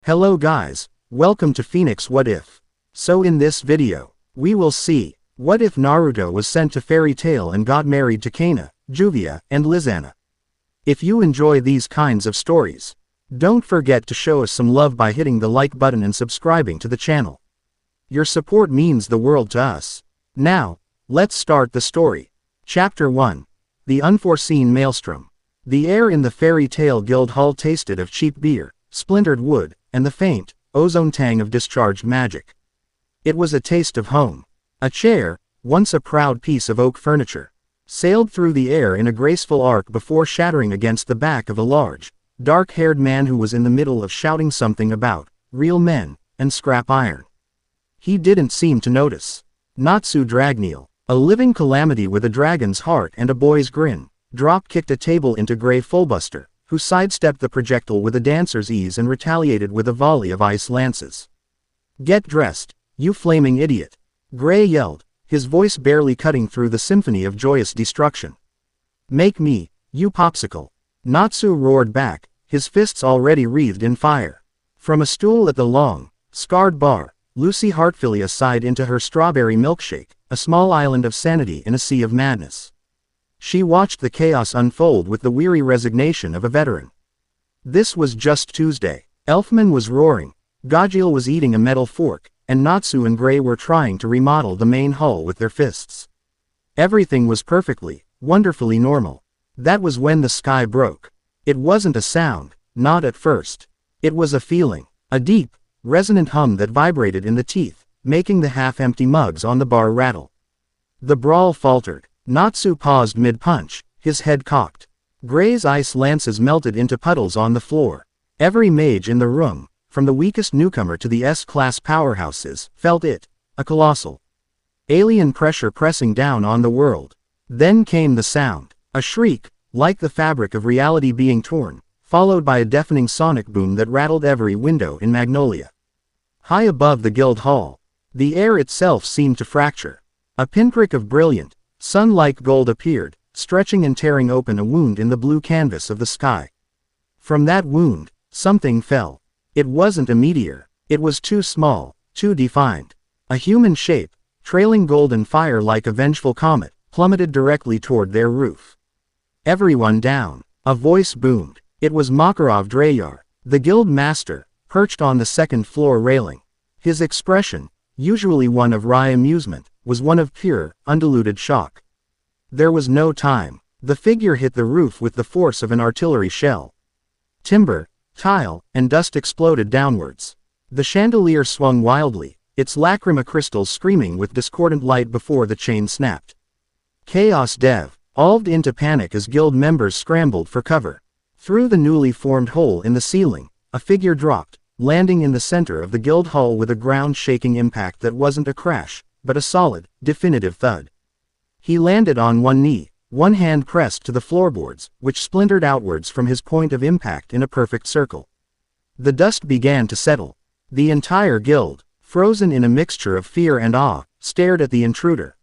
Hello guys, welcome to Phoenix What If. So in this video, we will see, what if Naruto was sent to Fairy Tail and got married to Cana, Juvia, and Lisanna? If you enjoy these kinds of stories, don't forget to show us some love by hitting the like button and subscribing to the channel. Your support means the world to us. Now, let's start the story. Chapter 1. The Unforeseen Maelstrom. The air in the Fairy Tail Guild Hall tasted of cheap beer, splintered wood, and the faint, ozone tang of discharged magic. It was a taste of home. A chair, once a proud piece of oak furniture, sailed through the air in a graceful arc before shattering against the back of a large, dark-haired man who was in the middle of shouting something about real men and scrap iron. He didn't seem to notice. Natsu Dragneel, a living calamity with a dragon's heart and a boy's grin, drop-kicked a table into Grey Fullbuster, who sidestepped the projectile with a dancer's ease and retaliated with a volley of ice lances. "Get dressed, you flaming idiot!" Grey yelled, his voice barely cutting through the symphony of joyous destruction. "Make me, you popsicle!" Natsu roared back, his fists already wreathed in fire. From a stool at the long, scarred bar, Lucy Heartfilia sighed into her strawberry milkshake, a small island of sanity in a sea of madness. She watched the chaos unfold with the weary resignation of a veteran. This was just Tuesday. Elfman was roaring, Gajeel was eating a metal fork, and Natsu and Grey were trying to remodel the main hall with their fists. Everything was perfectly, wonderfully normal. That was when the sky broke. It wasn't a sound, not at first. It was a feeling, a deep, resonant hum that vibrated in the teeth, making the half-empty mugs on the bar rattle. The brawl faltered. Natsu paused mid-punch, his head cocked. Grey's ice lances melted into puddles on the floor. Every mage in the room, from the weakest newcomer to the S-class powerhouses, felt it, a colossal alien pressure pressing down on the world. Then came the sound, a shriek, like the fabric of reality being torn, followed by a deafening sonic boom that rattled every window in Magnolia. High above the guild hall, the air itself seemed to fracture. A pinprick of brilliant, sun-like gold appeared, stretching and tearing open a wound in the blue canvas of the sky. From that wound, something fell. It wasn't a meteor. It was too small, too defined. A human shape, trailing golden fire like a vengeful comet, plummeted directly toward their roof. "Everyone down," a voice boomed. It was Makarov Dreyar, the guild master, perched on the second-floor railing. His expression, usually one of wry amusement, was one of pure, undiluted shock. There was no time. The figure hit the roof with the force of an artillery shell. Timber, tile, and dust exploded downwards. The chandelier swung wildly, its lacrima crystals screaming with discordant light before the chain snapped. Chaos devolved into panic as guild members scrambled for cover. Through the newly formed hole in the ceiling, a figure dropped, landing in the center of the guild hall with a ground-shaking impact that wasn't a crash, but a solid, definitive thud. He landed on one knee, one hand pressed to the floorboards, which splintered outwards from his point of impact in a perfect circle. The dust began to settle. The entire guild, frozen in a mixture of fear and awe, stared at the intruder.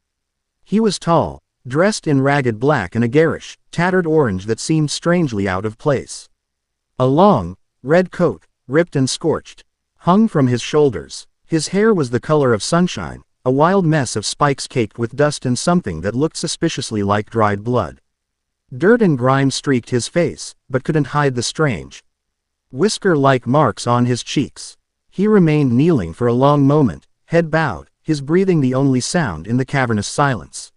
He was tall, dressed in ragged black and a garish, tattered orange that seemed strangely out of place. A long, red coat, ripped and scorched, hung from his shoulders. His hair was the color of sunshine, a wild mess of spikes caked with dust and something that looked suspiciously like dried blood. Dirt and grime streaked his face, but couldn't hide the strange, whisker-like marks on his cheeks. He remained kneeling for a long moment, head bowed, his breathing the only sound in the cavernous silence.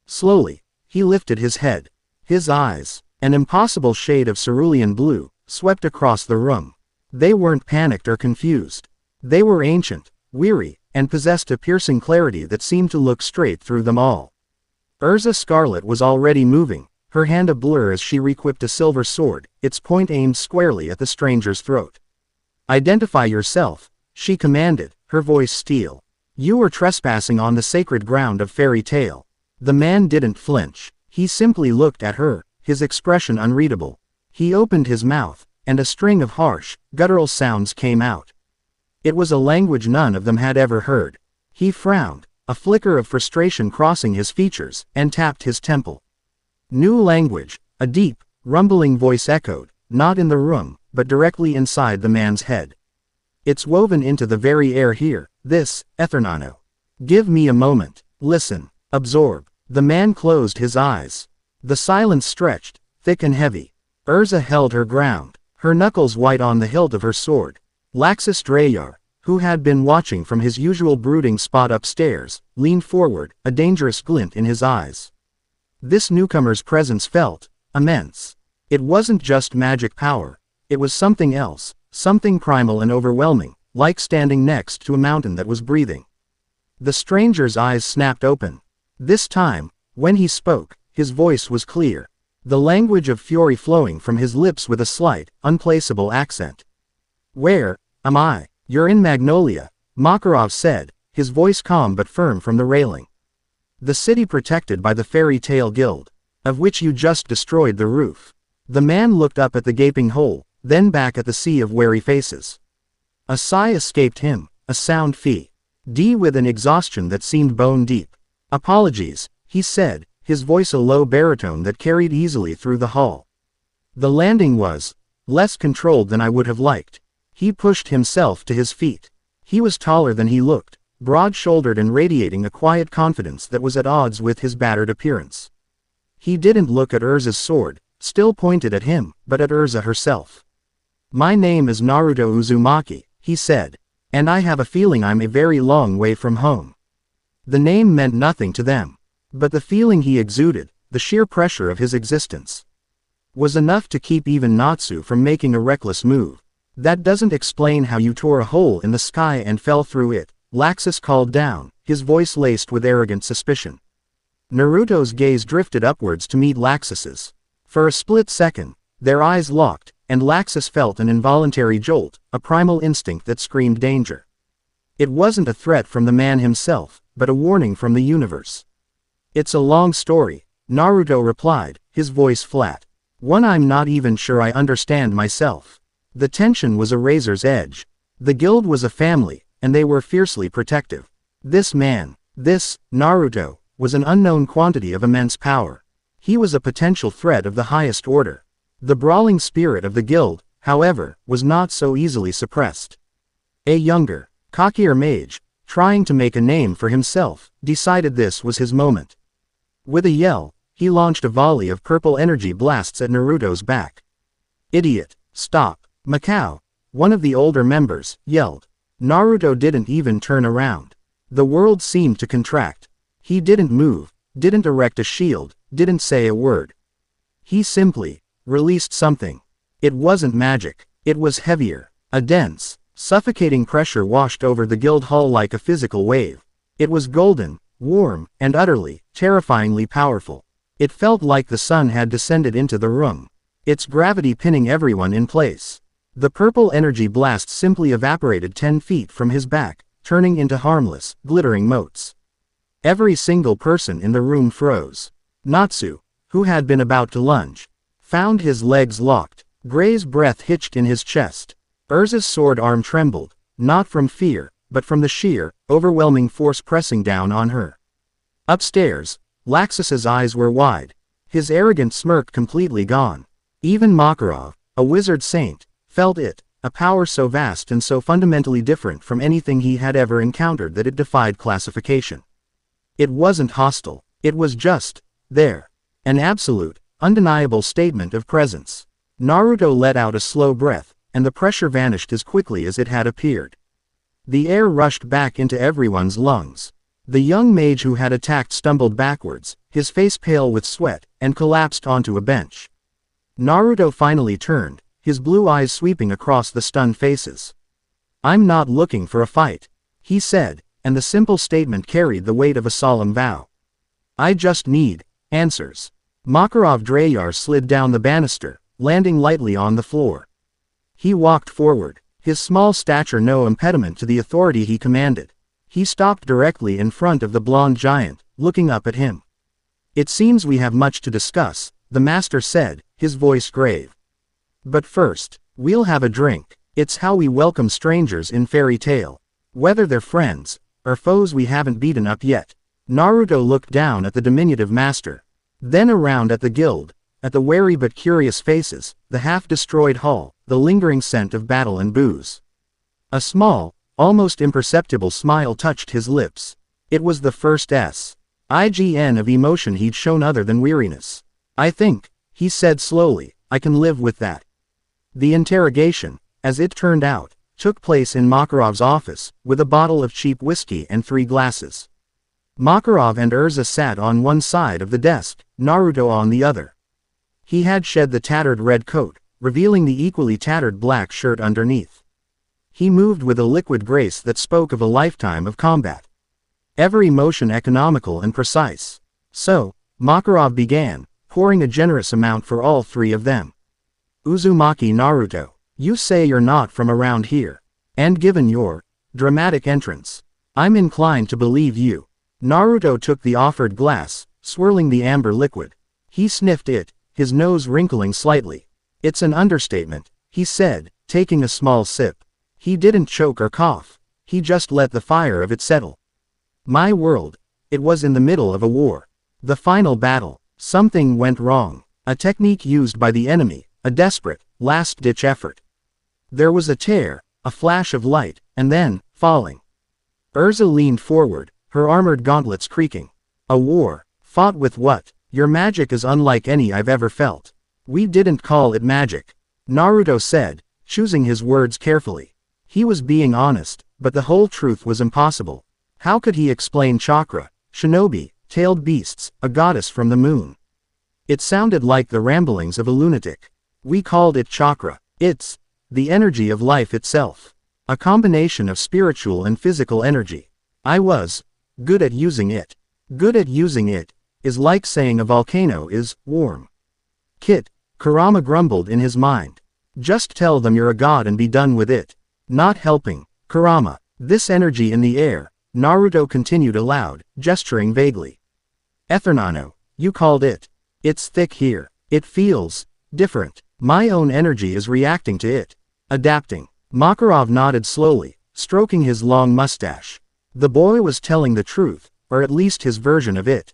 Slowly, he lifted his head. His eyes, an impossible shade of cerulean blue, swept across the room. They weren't panicked or confused. They were ancient, weary, and possessed a piercing clarity that seemed to look straight through them all. Urza Scarlet was already moving, her hand a blur as she requipped a silver sword, its point aimed squarely at the stranger's throat. "Identify yourself," she commanded, her voice steel. "You are trespassing on the sacred ground of Fairy Tail." The man didn't flinch. He simply looked at her, his expression unreadable. He opened his mouth, and a string of harsh, guttural sounds came out. It was a language none of them had ever heard. He frowned, a flicker of frustration crossing his features, and tapped his temple. "New language," a deep, rumbling voice echoed, not in the room, but directly inside the man's head. It's woven into the very air here, this, Ethernano. Give me a moment. Listen. Absorb. The man closed his eyes. The silence stretched, thick and heavy. Urza held her ground, her knuckles white on the hilt of her sword. Laxus Dreyar, who had been watching from his usual brooding spot upstairs, leaned forward, a dangerous glint in his eyes. This newcomer's presence felt immense. It wasn't just magic power. It was something else, something primal and overwhelming, like standing next to a mountain that was breathing. The stranger's eyes snapped open. This time, when he spoke, his voice was clear, the language of fury flowing from his lips with a slight, unplaceable accent. Where am I? You're in Magnolia, Makarov said, his voice calm but firm from the railing. The city protected by the Fairy Tale Guild, of which you just destroyed the roof. The man looked up at the gaping hole, then back at the sea of wary faces. A sigh escaped him, a sound fee-d with an exhaustion that seemed bone deep. Apologies, he said, his voice a low baritone that carried easily through the hall. The landing was less controlled than I would have liked. He pushed himself to his feet. He was taller than he looked, broad-shouldered and radiating a quiet confidence that was at odds with his battered appearance. He didn't look at Urza's sword, still pointed at him, but at Urza herself. My name is Naruto Uzumaki, he said, and I have a feeling I'm a very long way from home. The name meant nothing to them, but the feeling he exuded, the sheer pressure of his existence, was enough to keep even Natsu from making a reckless move. That doesn't explain how you tore a hole in the sky and fell through it, Laxus called down, his voice laced with arrogant suspicion. Naruto's gaze drifted upwards to meet Laxus's. For a split second, their eyes locked, and Laxus felt an involuntary jolt, a primal instinct that screamed danger. It wasn't a threat from the man himself, but a warning from the universe. It's a long story, Naruto replied, his voice flat. One I'm not even sure I understand myself. The tension was a razor's edge. The guild was a family, and they were fiercely protective. This man, this, Naruto, was an unknown quantity of immense power. He was a potential threat of the highest order. The brawling spirit of the guild, however, was not so easily suppressed. A younger, cockier mage, trying to make a name for himself, decided this was his moment. With a yell, he launched a volley of purple energy blasts at Naruto's back. Idiot, stop. Macau, one of the older members, yelled. Naruto didn't even turn around. The world seemed to contract. He didn't move, didn't erect a shield, didn't say a word. He simply released something. It wasn't magic. It was heavier. A dense, suffocating pressure washed over the guild hall like a physical wave. It was golden, warm, and utterly, terrifyingly powerful. It felt like the sun had descended into the room, its gravity pinning everyone in place. The purple energy blast simply evaporated 10 feet from his back, turning into harmless, glittering motes. Every single person in the room froze. Natsu, who had been about to lunge, found his legs locked. Gray's breath hitched in his chest. Urza's sword arm trembled, not from fear, but from the sheer, overwhelming force pressing down on her. Upstairs, Laxus's eyes were wide, his arrogant smirk completely gone. Even Makarov, a wizard saint, felt it, a power so vast and so fundamentally different from anything he had ever encountered that it defied classification. It wasn't hostile, it was just there. An absolute, undeniable statement of presence. Naruto let out a slow breath, and the pressure vanished as quickly as it had appeared. The air rushed back into everyone's lungs. The young mage who had attacked stumbled backwards, his face pale with sweat, and collapsed onto a bench. Naruto finally turned, his blue eyes sweeping across the stunned faces. I'm not looking for a fight, he said, and the simple statement carried the weight of a solemn vow. I just need answers. Makarov Dreyar slid down the banister, landing lightly on the floor. He walked forward, his small stature no impediment to the authority he commanded. He stopped directly in front of the blonde giant, looking up at him. It seems we have much to discuss, the master said, his voice grave. But first, we'll have a drink. It's how we welcome strangers in Fairy Tale. Whether they're friends, or foes we haven't beaten up yet. Naruto looked down at the diminutive master. Then around at the guild, at the wary but curious faces, the half-destroyed hall, the lingering scent of battle and booze. A small, almost imperceptible smile touched his lips. It was the first sign of emotion he'd shown other than weariness. I think, he said slowly, I can live with that. The interrogation, as it turned out, took place in Makarov's office, with a bottle of cheap whiskey and 3 glasses. Makarov and Urza sat on one side of the desk, Naruto on the other. He had shed the tattered red coat, revealing the equally tattered black shirt underneath. He moved with a liquid grace that spoke of a lifetime of combat. Every motion economical and precise. So, Makarov began, pouring a generous amount for all 3 of them. Uzumaki Naruto, you say you're not from around here. And given your dramatic entrance, I'm inclined to believe you. Naruto took the offered glass, swirling the amber liquid. He sniffed it, his nose wrinkling slightly. It's an understatement, he said, taking a small sip. He didn't choke or cough. He just let the fire of it settle. My world. It was in the middle of a war. The final battle. Something went wrong. A technique used by the enemy, a desperate, last-ditch effort. There was a tear, a flash of light, and then, falling. Urza leaned forward, her armored gauntlets creaking. A war. Fought with what? Your magic is unlike any I've ever felt. We didn't call it magic. Naruto said, choosing his words carefully. He was being honest, but the whole truth was impossible. How could he explain chakra, shinobi, tailed beasts, a goddess from the moon? It sounded like the ramblings of a lunatic. We called it chakra. It's the energy of life itself. A combination of spiritual and physical energy. I was good at using it. Good at using it is like saying a volcano is warm. Kit, Kurama grumbled in his mind. Just tell them you're a god and be done with it. Not helping. Kurama, this energy in the air, Naruto continued aloud, gesturing vaguely. Ethernano, you called it. It's thick here. It feels different. My own energy is reacting to it. Adapting. Makarov nodded slowly, stroking his long mustache. The boy was telling the truth, or at least his version of it.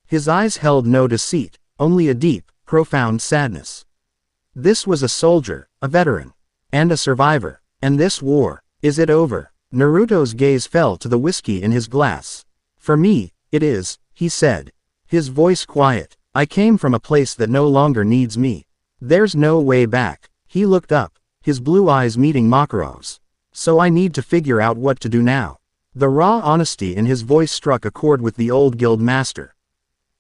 His eyes held no deceit, only a deep, profound sadness. This was a soldier, a veteran, and a survivor. And this war, is it over? Naruto's gaze fell to the whiskey in his glass. For me, it is, he said. His voice quiet. I came from a place that no longer needs me. There's no way back. He looked up, his blue eyes meeting Makarov's. So I need to figure out what to do now. The raw honesty in his voice struck a chord with the old guild master.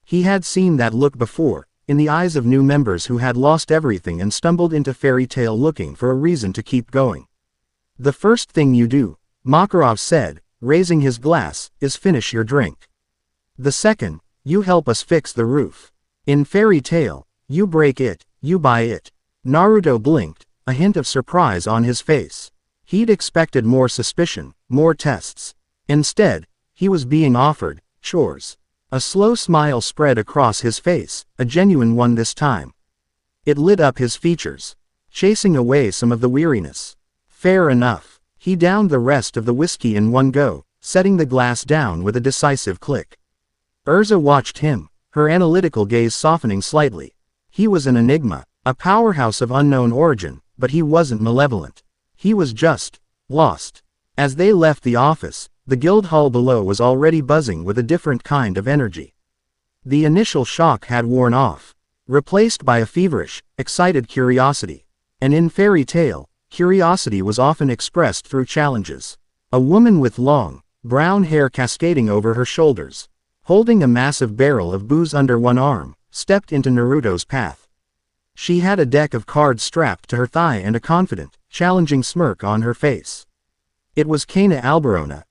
He had seen that look before, in the eyes of new members who had lost everything and stumbled into fairy tale looking for a reason to keep going. The first thing you do, Makarov said, raising his glass, is finish your drink. The second, you help us fix the roof. In fairy tale, you break it, you buy it. Naruto blinked, a hint of surprise on his face. He'd expected more suspicion, more tests. Instead, he was being offered chores. A slow smile spread across his face, a genuine one this time. It lit up his features, chasing away some of the weariness. Fair enough. He downed the rest of the whiskey in one go, setting the glass down with a decisive click. Urza watched him, her analytical gaze softening slightly. He was an enigma, a powerhouse of unknown origin, but he wasn't malevolent. He was just lost. As they left the office, the guild hall below was already buzzing with a different kind of energy. The initial shock had worn off, replaced by a feverish, excited curiosity. And in fairy tale, curiosity was often expressed through challenges. A woman with long, brown hair cascading over her shoulders, holding a massive barrel of booze under one arm, stepped into Naruto's path. She had a deck of cards strapped to her thigh and a confident, challenging smirk on her face. It was Cana Alberona,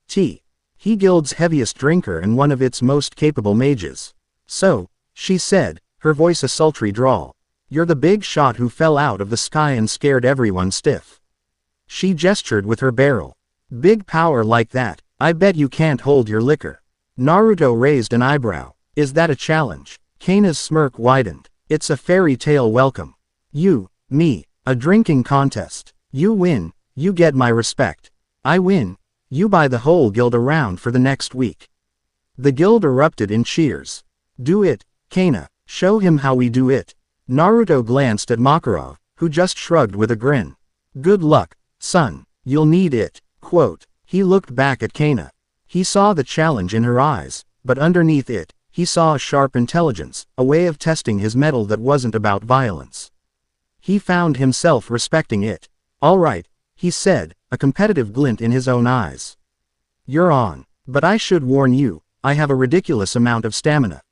he guild's heaviest drinker and one of its most capable mages. So, she said, her voice a sultry drawl. You're the big shot who fell out of the sky and scared everyone stiff. She gestured with her barrel. Big power like that, I bet you can't hold your liquor. Naruto raised an eyebrow. Is that a challenge? Cana's smirk widened. It's a fairy tale welcome. You, me, a drinking contest. You win, you get my respect. I win, you buy the whole guild around for the next week. The guild erupted in cheers. Do it, Cana, show him how we do it. Naruto glanced at Makarov, who just shrugged with a grin. Good luck, son. You'll need it, quote. He looked back at Cana. He saw the challenge in her eyes, but underneath it, he saw a sharp intelligence, a way of testing his mettle that wasn't about violence. He found himself respecting it. All right, he said, a competitive glint in his own eyes. You're on. But I should warn you, I have a ridiculous amount of stamina.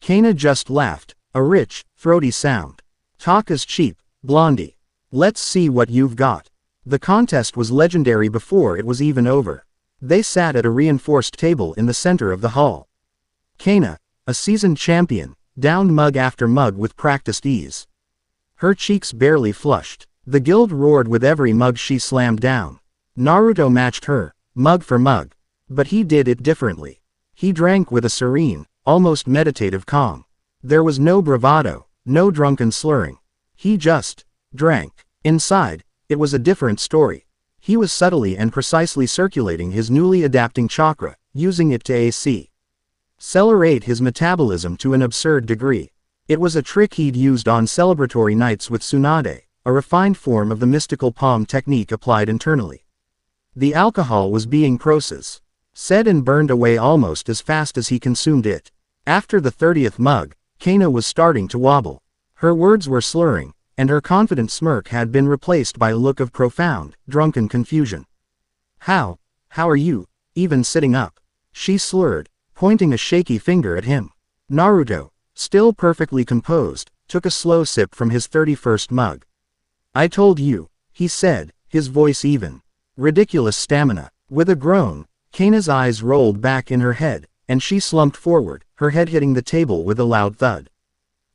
Cana just laughed, a rich, throaty sound. Talk is cheap, blondie. Let's see what you've got. The contest was legendary before it was even over. They sat at a reinforced table in the center of the hall. Cana, a seasoned champion, downed mug after mug with practiced ease. Her cheeks barely flushed. The guild roared with every mug she slammed down. Naruto matched her, mug for mug. But he did it differently. He drank with a serene, almost meditative calm. There was no bravado, no drunken slurring. He just drank. Inside, it was a different story. He was subtly and precisely circulating his newly adapting chakra, using it to accelerate his metabolism to an absurd degree. It was a trick he'd used on celebratory nights with Tsunade, a refined form of the mystical palm technique applied internally. The alcohol was being processed, said and burned away almost as fast as he consumed it. After the 30th mug, Cana was starting to wobble. Her words were slurring, and her confident smirk had been replaced by a look of profound, drunken confusion. How are you, even sitting up? She slurred, pointing a shaky finger at him. Naruto, still perfectly composed, took a slow sip from his 31st mug. I told you, he said, his voice even. Ridiculous stamina. With a groan, Cana's eyes rolled back in her head, and she slumped forward, her head hitting the table with a loud thud.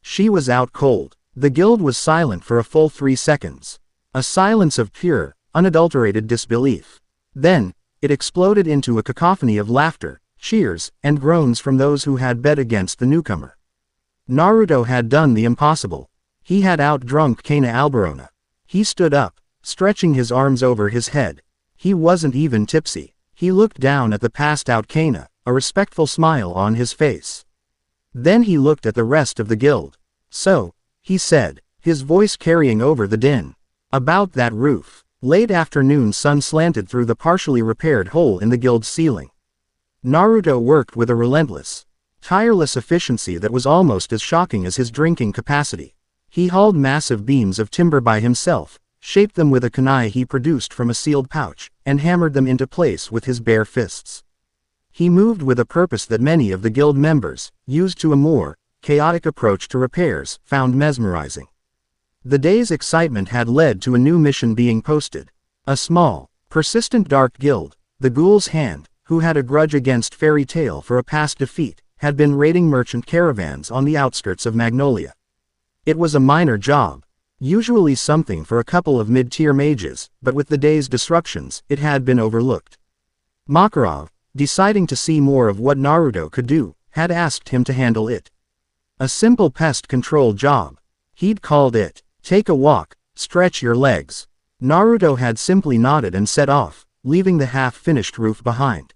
She was out cold. The guild was silent for a full 3 seconds. A silence of pure, unadulterated disbelief. Then, it exploded into a cacophony of laughter, cheers, and groans from those who had bet against the newcomer. Naruto had done the impossible. He had outdrunk Cana Alberona. He stood up, stretching his arms over his head. He wasn't even tipsy. He looked down at the passed-out Cana, a respectful smile on his face. Then he looked at the rest of the guild. So, he said, his voice carrying over the din. About that roof. Late afternoon sun slanted through the partially repaired hole in the guild's ceiling. Naruto worked with a relentless, tireless efficiency that was almost as shocking as his drinking capacity. He hauled massive beams of timber by himself, shaped them with a kunai he produced from a sealed pouch, and hammered them into place with his bare fists. He moved with a purpose that many of the guild members, used to a more chaotic approach to repairs, found mesmerizing. The day's excitement had led to a new mission being posted. A small, persistent dark guild, the Ghoul's Hand, who had a grudge against Fairy Tail for a past defeat, had been raiding merchant caravans on the outskirts of Magnolia. It was a minor job, usually something for a couple of mid-tier mages, but with the day's disruptions, it had been overlooked. Makarov, deciding to see more of what Naruto could do, had asked him to handle it. A simple pest control job. He'd called it, take a walk, stretch your legs. Naruto had simply nodded and set off, leaving the half-finished roof behind.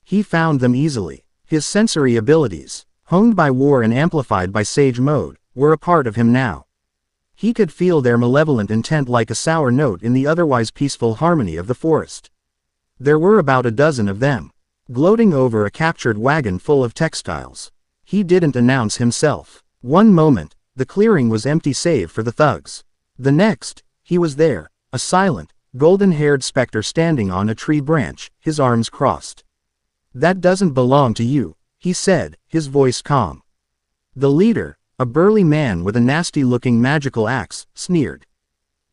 He found them easily. His sensory abilities, honed by war and amplified by Sage Mode, were a part of him now. He could feel their malevolent intent like a sour note in the otherwise peaceful harmony of the forest. There were about a dozen of them, gloating over a captured wagon full of textiles. He didn't announce himself. One moment, the clearing was empty save for the thugs. The next, he was there, a silent, golden-haired specter standing on a tree branch, his arms crossed. That doesn't belong to you, he said, his voice calm. The leader, a burly man with a nasty-looking magical axe, sneered.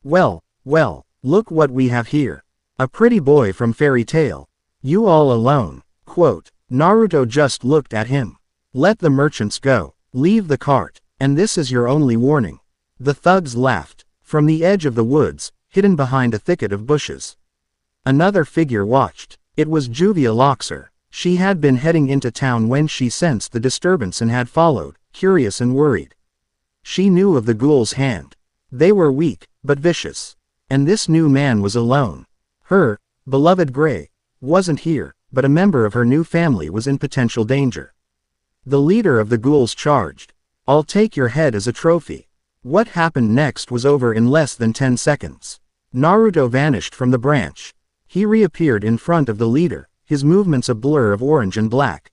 Well, look what we have here. A pretty boy from Fairy Tail. You all alone, quote. Naruto just looked at him. Let the merchants go. Leave the cart. And this is your only warning. The thugs laughed. From the edge of the woods, hidden behind a thicket of bushes, another figure watched. It was Juvia Loxer. She had been heading into town when she sensed the disturbance and had followed, curious and worried. She knew of the Ghoul's Hand. They were weak, but vicious. And this new man was alone. Her beloved Gray wasn't here, but a member of her new family was in potential danger. The leader of the ghouls charged. I'll take your head as a trophy. What happened next was over in less than 10 seconds. Naruto vanished from the branch, He reappeared in front of the leader, his movements a blur of orange and black.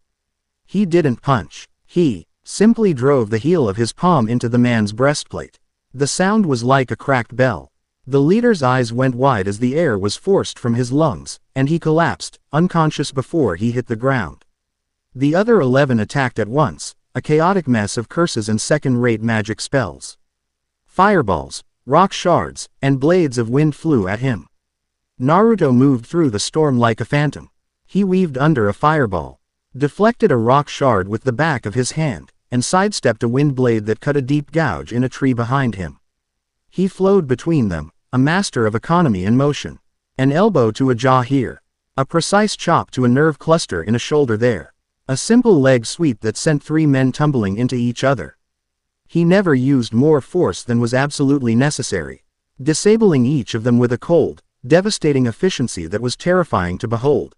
He didn't punch. He simply drove the heel of his palm into the man's breastplate. The sound was like a cracked bell. The leader's eyes went wide as the air was forced from his lungs, and he collapsed, unconscious before he hit the ground. The other 11 attacked at once, a chaotic mess of curses and second-rate magic spells. Fireballs, rock shards, and blades of wind flew at him. Naruto moved through the storm like a phantom. He weaved under a fireball, deflected a rock shard with the back of his hand, and sidestepped a wind blade that cut a deep gouge in a tree behind him. He flowed between them, a master of economy and motion. An elbow to a jaw here. A precise chop to a nerve cluster in a shoulder there. A simple leg sweep that sent 3 men tumbling into each other. He never used more force than was absolutely necessary, disabling each of them with a cold, devastating efficiency that was terrifying to behold.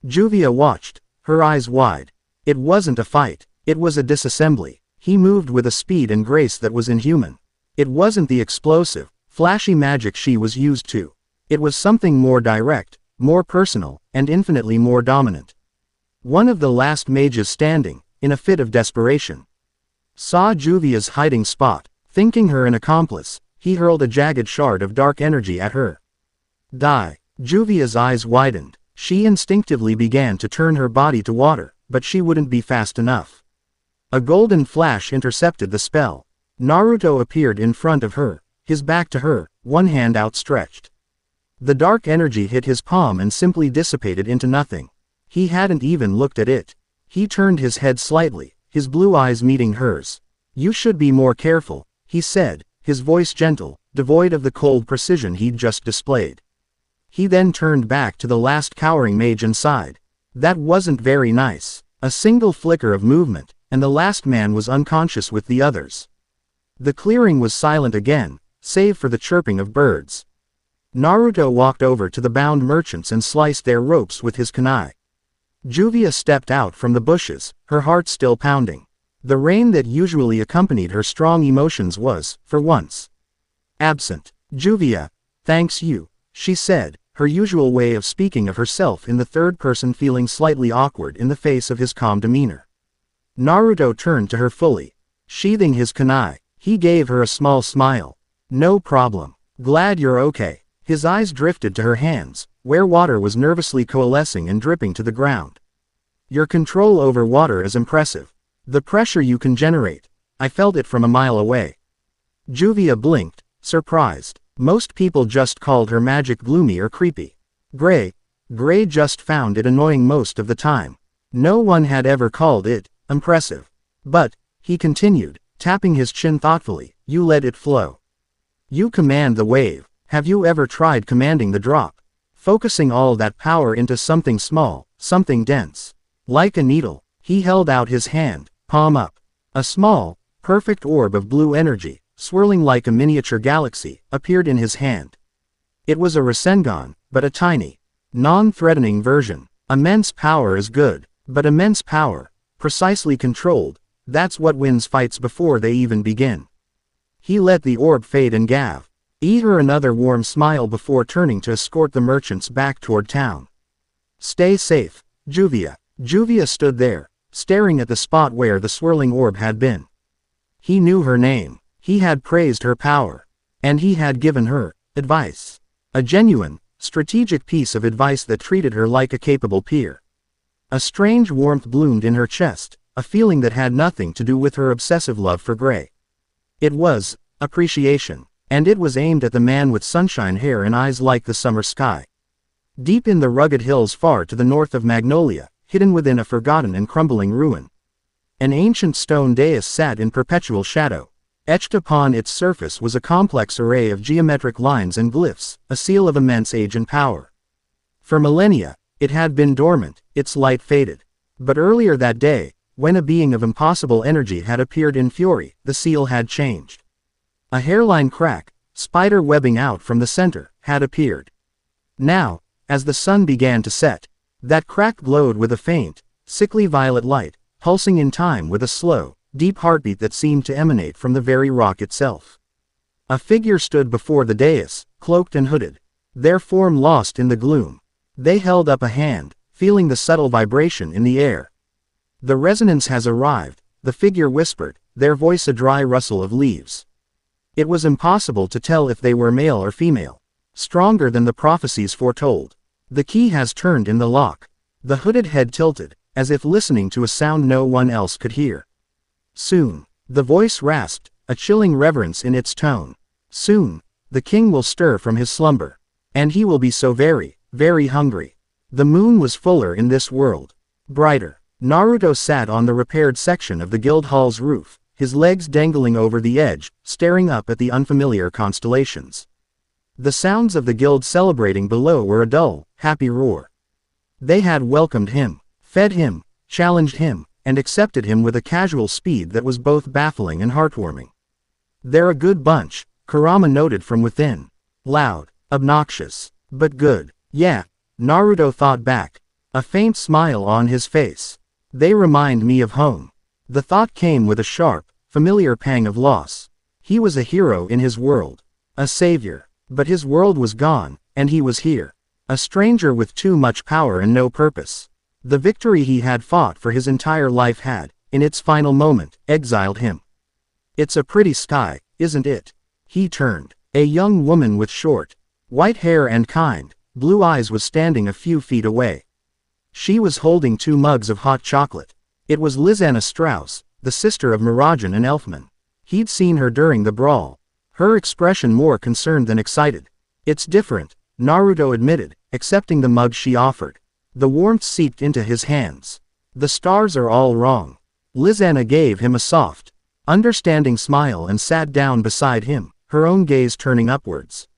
Juvia watched, her eyes wide. It wasn't a fight, it was a disassembly. He moved with a speed and grace that was inhuman. It wasn't the explosive, flashy magic she was used to. It was something more direct, more personal, and infinitely more dominant. One of the last mages standing, in a fit of desperation, saw Juvia's hiding spot. Thinking her an accomplice, he hurled a jagged shard of dark energy at her. Die. Juvia's eyes widened. She instinctively began to turn her body to water, but she wouldn't be fast enough. A golden flash intercepted the spell. Naruto appeared in front of her, his back to her, one hand outstretched. The dark energy hit his palm and simply dissipated into nothing. He hadn't even looked at it. He turned his head slightly, his blue eyes meeting hers. "You should be more careful," he said, his voice gentle, devoid of the cold precision he'd just displayed. He then turned back to the last cowering mage and sighed. That wasn't very nice. A single flicker of movement, and the last man was unconscious with the others. The clearing was silent again, save for the chirping of birds. Naruto walked over to the bound merchants and sliced their ropes with his kunai. Juvia stepped out from the bushes, her heart still pounding. The rain that usually accompanied her strong emotions was, for once, absent. "Juvia, thanks you," she said, her usual way of speaking of herself in the third person feeling slightly awkward in the face of his calm demeanor. Naruto turned to her fully. Sheathing his kunai, he gave her a small smile. "No problem. Glad you're okay." His eyes drifted to her hands, where water was nervously coalescing and dripping to the ground. "Your control over water is impressive. The pressure you can generate. I felt it from a mile away." Juvia blinked, surprised. Most people just called her magic gloomy or creepy. Gray just found it annoying most of the time. No one had ever called it impressive. "But," he continued, tapping his chin thoughtfully, "you let it flow. You command the wave. Have you ever tried commanding the drop? Focusing all that power into something small, something dense. Like a needle." He held out his hand, palm up. A small, perfect orb of blue energy, swirling like a miniature galaxy, appeared in his hand. It was a Rasengan, but a tiny, non-threatening version. Immense power is good, but immense power, precisely controlled, that's what wins fights before they even begin. He let the orb fade and gave her another warm smile before turning to escort the merchants back toward town. "Stay safe, Juvia." Juvia stood there, staring at the spot where the swirling orb had been. He knew her name. He had praised her power. And he had given her advice. A genuine, strategic piece of advice that treated her like a capable peer. A strange warmth bloomed in her chest, a feeling that had nothing to do with her obsessive love for Gray. It was appreciation, and it was aimed at the man with sunshine hair and eyes like the summer sky. Deep in the rugged hills far to the north of Magnolia, hidden within a forgotten and crumbling ruin, an ancient stone dais sat in perpetual shadow. Etched upon its surface was a complex array of geometric lines and glyphs, a seal of immense age and power. For millennia, it had been dormant, its light faded. But earlier that day, when a being of impossible energy had appeared in fury, the seal had changed. A hairline crack, spider webbing out from the center, had appeared. Now, as the sun began to set, that crack glowed with a faint, sickly violet light, pulsing in time with a slow, deep heartbeat that seemed to emanate from the very rock itself. A figure stood before the dais, cloaked and hooded, their form lost in the gloom. They held up a hand, feeling the subtle vibration in the air. The resonance has arrived, the figure whispered, their voice a dry rustle of leaves. It was impossible to tell if they were male or female. Stronger than the prophecies foretold. The key has turned in the lock. The hooded head tilted, as if listening to a sound no one else could hear. Soon, the voice rasped, a chilling reverence in its tone. Soon, the king will stir from his slumber. And he will be so very, very hungry. The moon was fuller in this world. Brighter. Naruto sat on the repaired section of the guild hall's roof, his legs dangling over the edge, staring up at the unfamiliar constellations. The sounds of the guild celebrating below were a dull, happy roar. They had welcomed him, fed him, challenged him, and accepted him with a casual speed that was both baffling and heartwarming. They're a good bunch, Kurama noted from within. Loud, obnoxious, but good. Yeah, Naruto thought back, a faint smile on his face. They remind me of home. The thought came with a sharp, familiar pang of loss. He was a hero in his world, a savior. But his world was gone, and he was here. A stranger with too much power and no purpose. The victory he had fought for his entire life had, in its final moment, exiled him. It's a pretty sky, isn't it? He turned. A young woman with short, white hair and kind, blue eyes was standing a few feet away. She was holding 2 mugs of hot chocolate. It was Lisanna Strauss, the sister of Mirajan and Elfman. He'd seen her during the brawl. Her expression more concerned than excited. It's different, Naruto admitted, accepting the mug she offered. The warmth seeped into his hands. The stars are all wrong. Lisanna gave him a soft, understanding smile and sat down beside him, her own gaze turning upwards.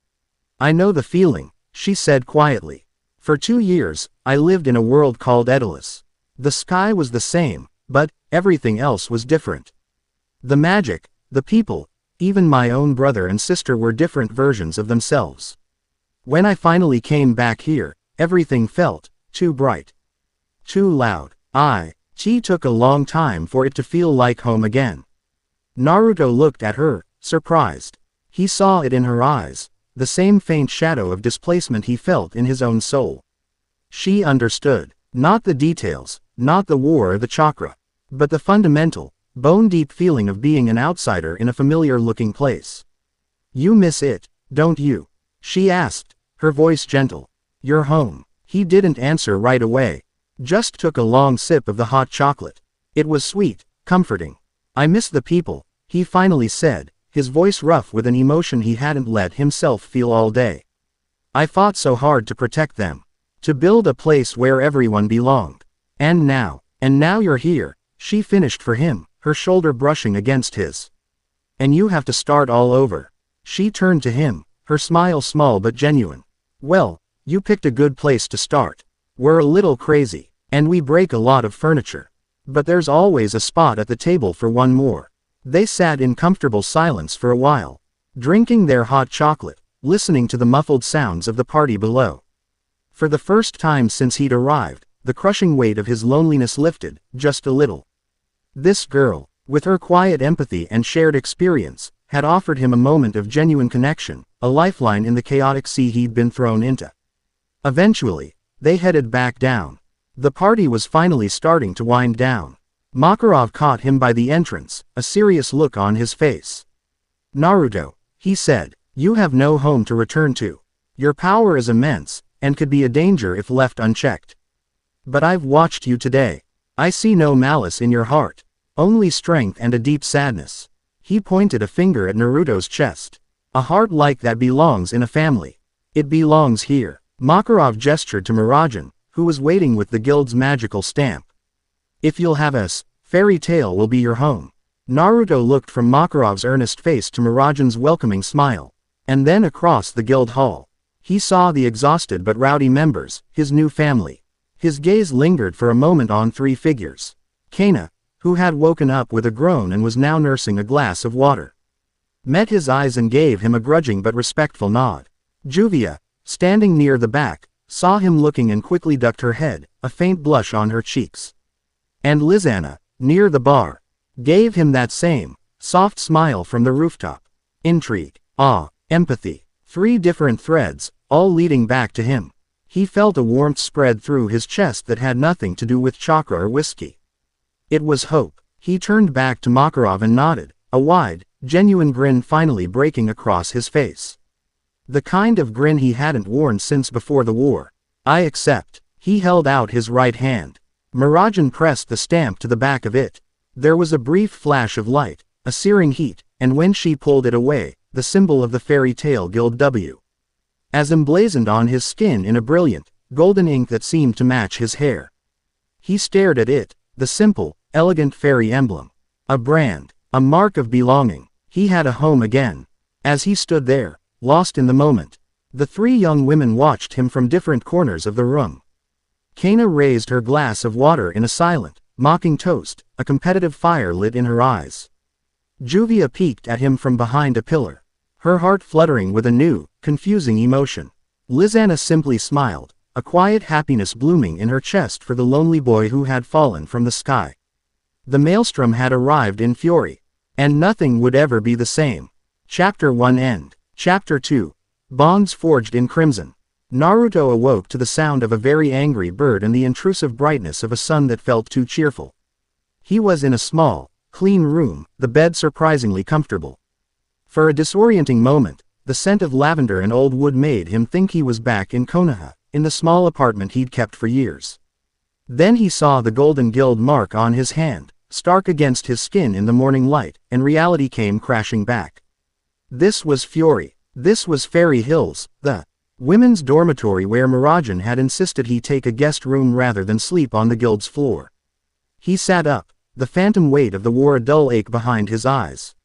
I know the feeling, she said quietly. For 2 years, I lived in a world called Daedalus. The sky was the same, but everything else was different. The magic, the people, even my own brother and sister were different versions of themselves. When I finally came back here, everything felt too bright, too loud. It took a long time for it to feel like home again. Naruto looked at her, surprised. He saw it in her eyes, the same faint shadow of displacement he felt in his own soul. She understood, not the details, not the war or the chakra, but the fundamental, bone-deep feeling of being an outsider in a familiar-looking place. You miss it, don't you? She asked, her voice gentle. You're home. He didn't answer right away. Just took a long sip of the hot chocolate. It was sweet, comforting. I miss the people, he finally said, his voice rough with an emotion he hadn't let himself feel all day. I fought so hard to protect them. To build a place where everyone belonged. And now you're here, she finished for him, her shoulder brushing against his. And you have to start all over. She turned to him, her smile small but genuine. Well, you picked a good place to start. We're a little crazy, and we break a lot of furniture. But there's always a spot at the table for one more. They sat in comfortable silence for a while, drinking their hot chocolate, listening to the muffled sounds of the party below. For the first time since he'd arrived, the crushing weight of his loneliness lifted, just a little. This girl, with her quiet empathy and shared experience, had offered him a moment of genuine connection, a lifeline in the chaotic sea he'd been thrown into. Eventually, they headed back down. The party was finally starting to wind down. Makarov caught him by the entrance, a serious look on his face. Naruto, he said, you have no home to return to. Your power is immense, and could be a danger if left unchecked. But I've watched you today. I see no malice in your heart, only strength and a deep sadness. He pointed a finger at Naruto's chest. A heart like that belongs in a family. It belongs here. Makarov gestured to Mirajan, who was waiting with the guild's magical stamp. If you'll have us, Fairy Tail will be your home. Naruto looked from Makarov's earnest face to Mirajan's welcoming smile, and then across the guild hall. He saw the exhausted but rowdy members, his new family. His gaze lingered for a moment on 3 figures. Cana, who had woken up with a groan and was now nursing a glass of water, met his eyes and gave him a grudging but respectful nod. Juvia, standing near the back, saw him looking and quickly ducked her head, a faint blush on her cheeks. And Lisanna, near the bar, gave him that same, soft smile from the rooftop. Intrigue, awe, empathy, 3 different threads, all leading back to him. He felt a warmth spread through his chest that had nothing to do with chakra or whiskey. It was hope. He turned back to Makarov and nodded, a wide, genuine grin finally breaking across his face. The kind of grin he hadn't worn since before the war. "I accept." He held out his right hand. Marajan pressed the stamp to the back of it. There was a brief flash of light, a searing heat, and when she pulled it away, the symbol of the fairy tale guild W. as emblazoned on his skin in a brilliant, golden ink that seemed to match his hair. He stared at it, the simple, elegant fairy emblem. A brand, a mark of belonging. He had a home again. As he stood there, lost in the moment, the three young women watched him from different corners of the room. Cana raised her glass of water in a silent, mocking toast, a competitive fire lit in her eyes. Juvia peeked at him from behind a pillar, her heart fluttering with a new, confusing emotion. Lisanna simply smiled, a quiet happiness blooming in her chest for the lonely boy who had fallen from the sky. The maelstrom had arrived in fury, and nothing would ever be the same. Chapter 1 End. Chapter 2. Bonds forged in crimson. Naruto awoke to the sound of a very angry bird and the intrusive brightness of a sun that felt too cheerful. He was in a small, clean room, the bed surprisingly comfortable. For a disorienting moment, the scent of lavender and old wood made him think he was back in Konoha, in the small apartment he'd kept for years. Then he saw the golden guild mark on his hand, stark against his skin in the morning light, and reality came crashing back. This was Fury. This was Fairy Hills, the women's dormitory where Marajan had insisted he take a guest room rather than sleep on the guild's floor. He sat up, the phantom weight of the war a dull ache behind his eyes.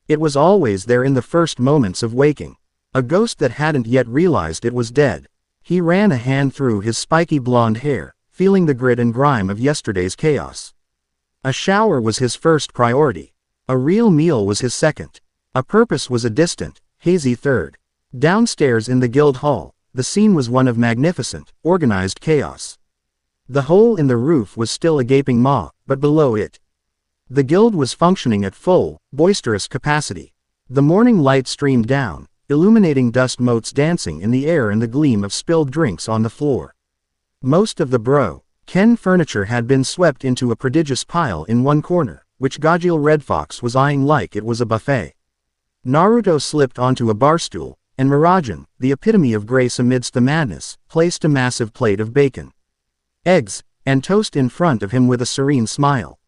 It was always there in the first moments of waking, a ghost that hadn't yet realized it was dead. He ran a hand through his spiky blonde hair, feeling the grit and grime of yesterday's chaos. A shower was his first priority. A real meal was his second. A purpose was a distant, hazy third. Downstairs in the guild hall, the scene was one of magnificent, organized chaos. The hole in the roof was still a gaping maw, but below it, the guild was functioning at full, boisterous capacity. The morning light streamed down, illuminating dust motes dancing in the air and the gleam of spilled drinks on the floor. Most of the Ken furniture had been swept into a prodigious pile in one corner, which Gajeel Red Fox was eyeing like it was a buffet. Naruto slipped onto a barstool, and Marajan, the epitome of grace amidst the madness, placed a massive plate of bacon, eggs, and toast in front of him with a serene smile.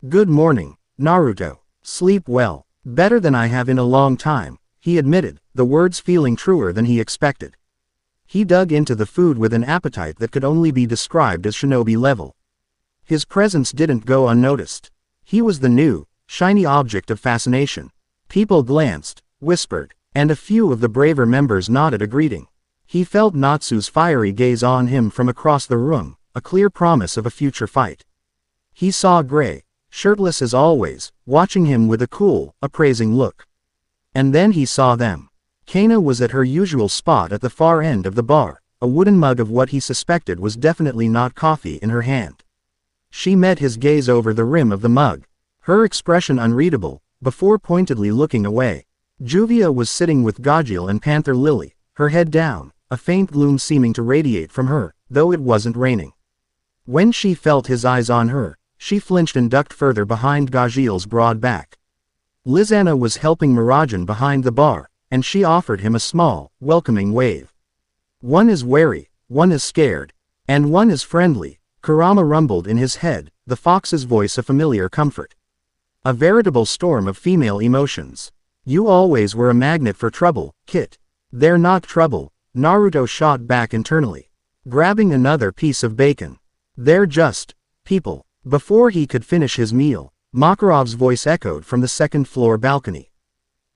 "Good morning, Naruto. Sleep well." "Better than I have in a long time," he admitted, the words feeling truer than he expected. He dug into the food with an appetite that could only be described as shinobi level. His presence didn't go unnoticed. He was the new, shiny object of fascination. People glanced, whispered, and a few of the braver members nodded a greeting. He felt Natsu's fiery gaze on him from across the room, a clear promise of a future fight. He saw Gray, shirtless as always, watching him with a cool, appraising look. And then he saw them. Cana was at her usual spot at the far end of the bar, a wooden mug of what he suspected was definitely not coffee in her hand. She met his gaze over the rim of the mug, her expression unreadable, before pointedly looking away. Juvia was sitting with Gajeel and Panther Lily, her head down, a faint gloom seeming to radiate from her, though it wasn't raining. When she felt his eyes on her, she flinched and ducked further behind Gajeel's broad back. Lisanna was helping Marajan behind the bar, and she offered him a small, welcoming wave. "One is wary, one is scared, and one is friendly," Kurama rumbled in his head, the fox's voice a familiar comfort. A veritable storm of female emotions. "You always were a magnet for trouble, Kit." "They're not trouble," Naruto shot back internally, grabbing another piece of bacon. "They're just people." Before he could finish his meal, Makarov's voice echoed from the second-floor balcony.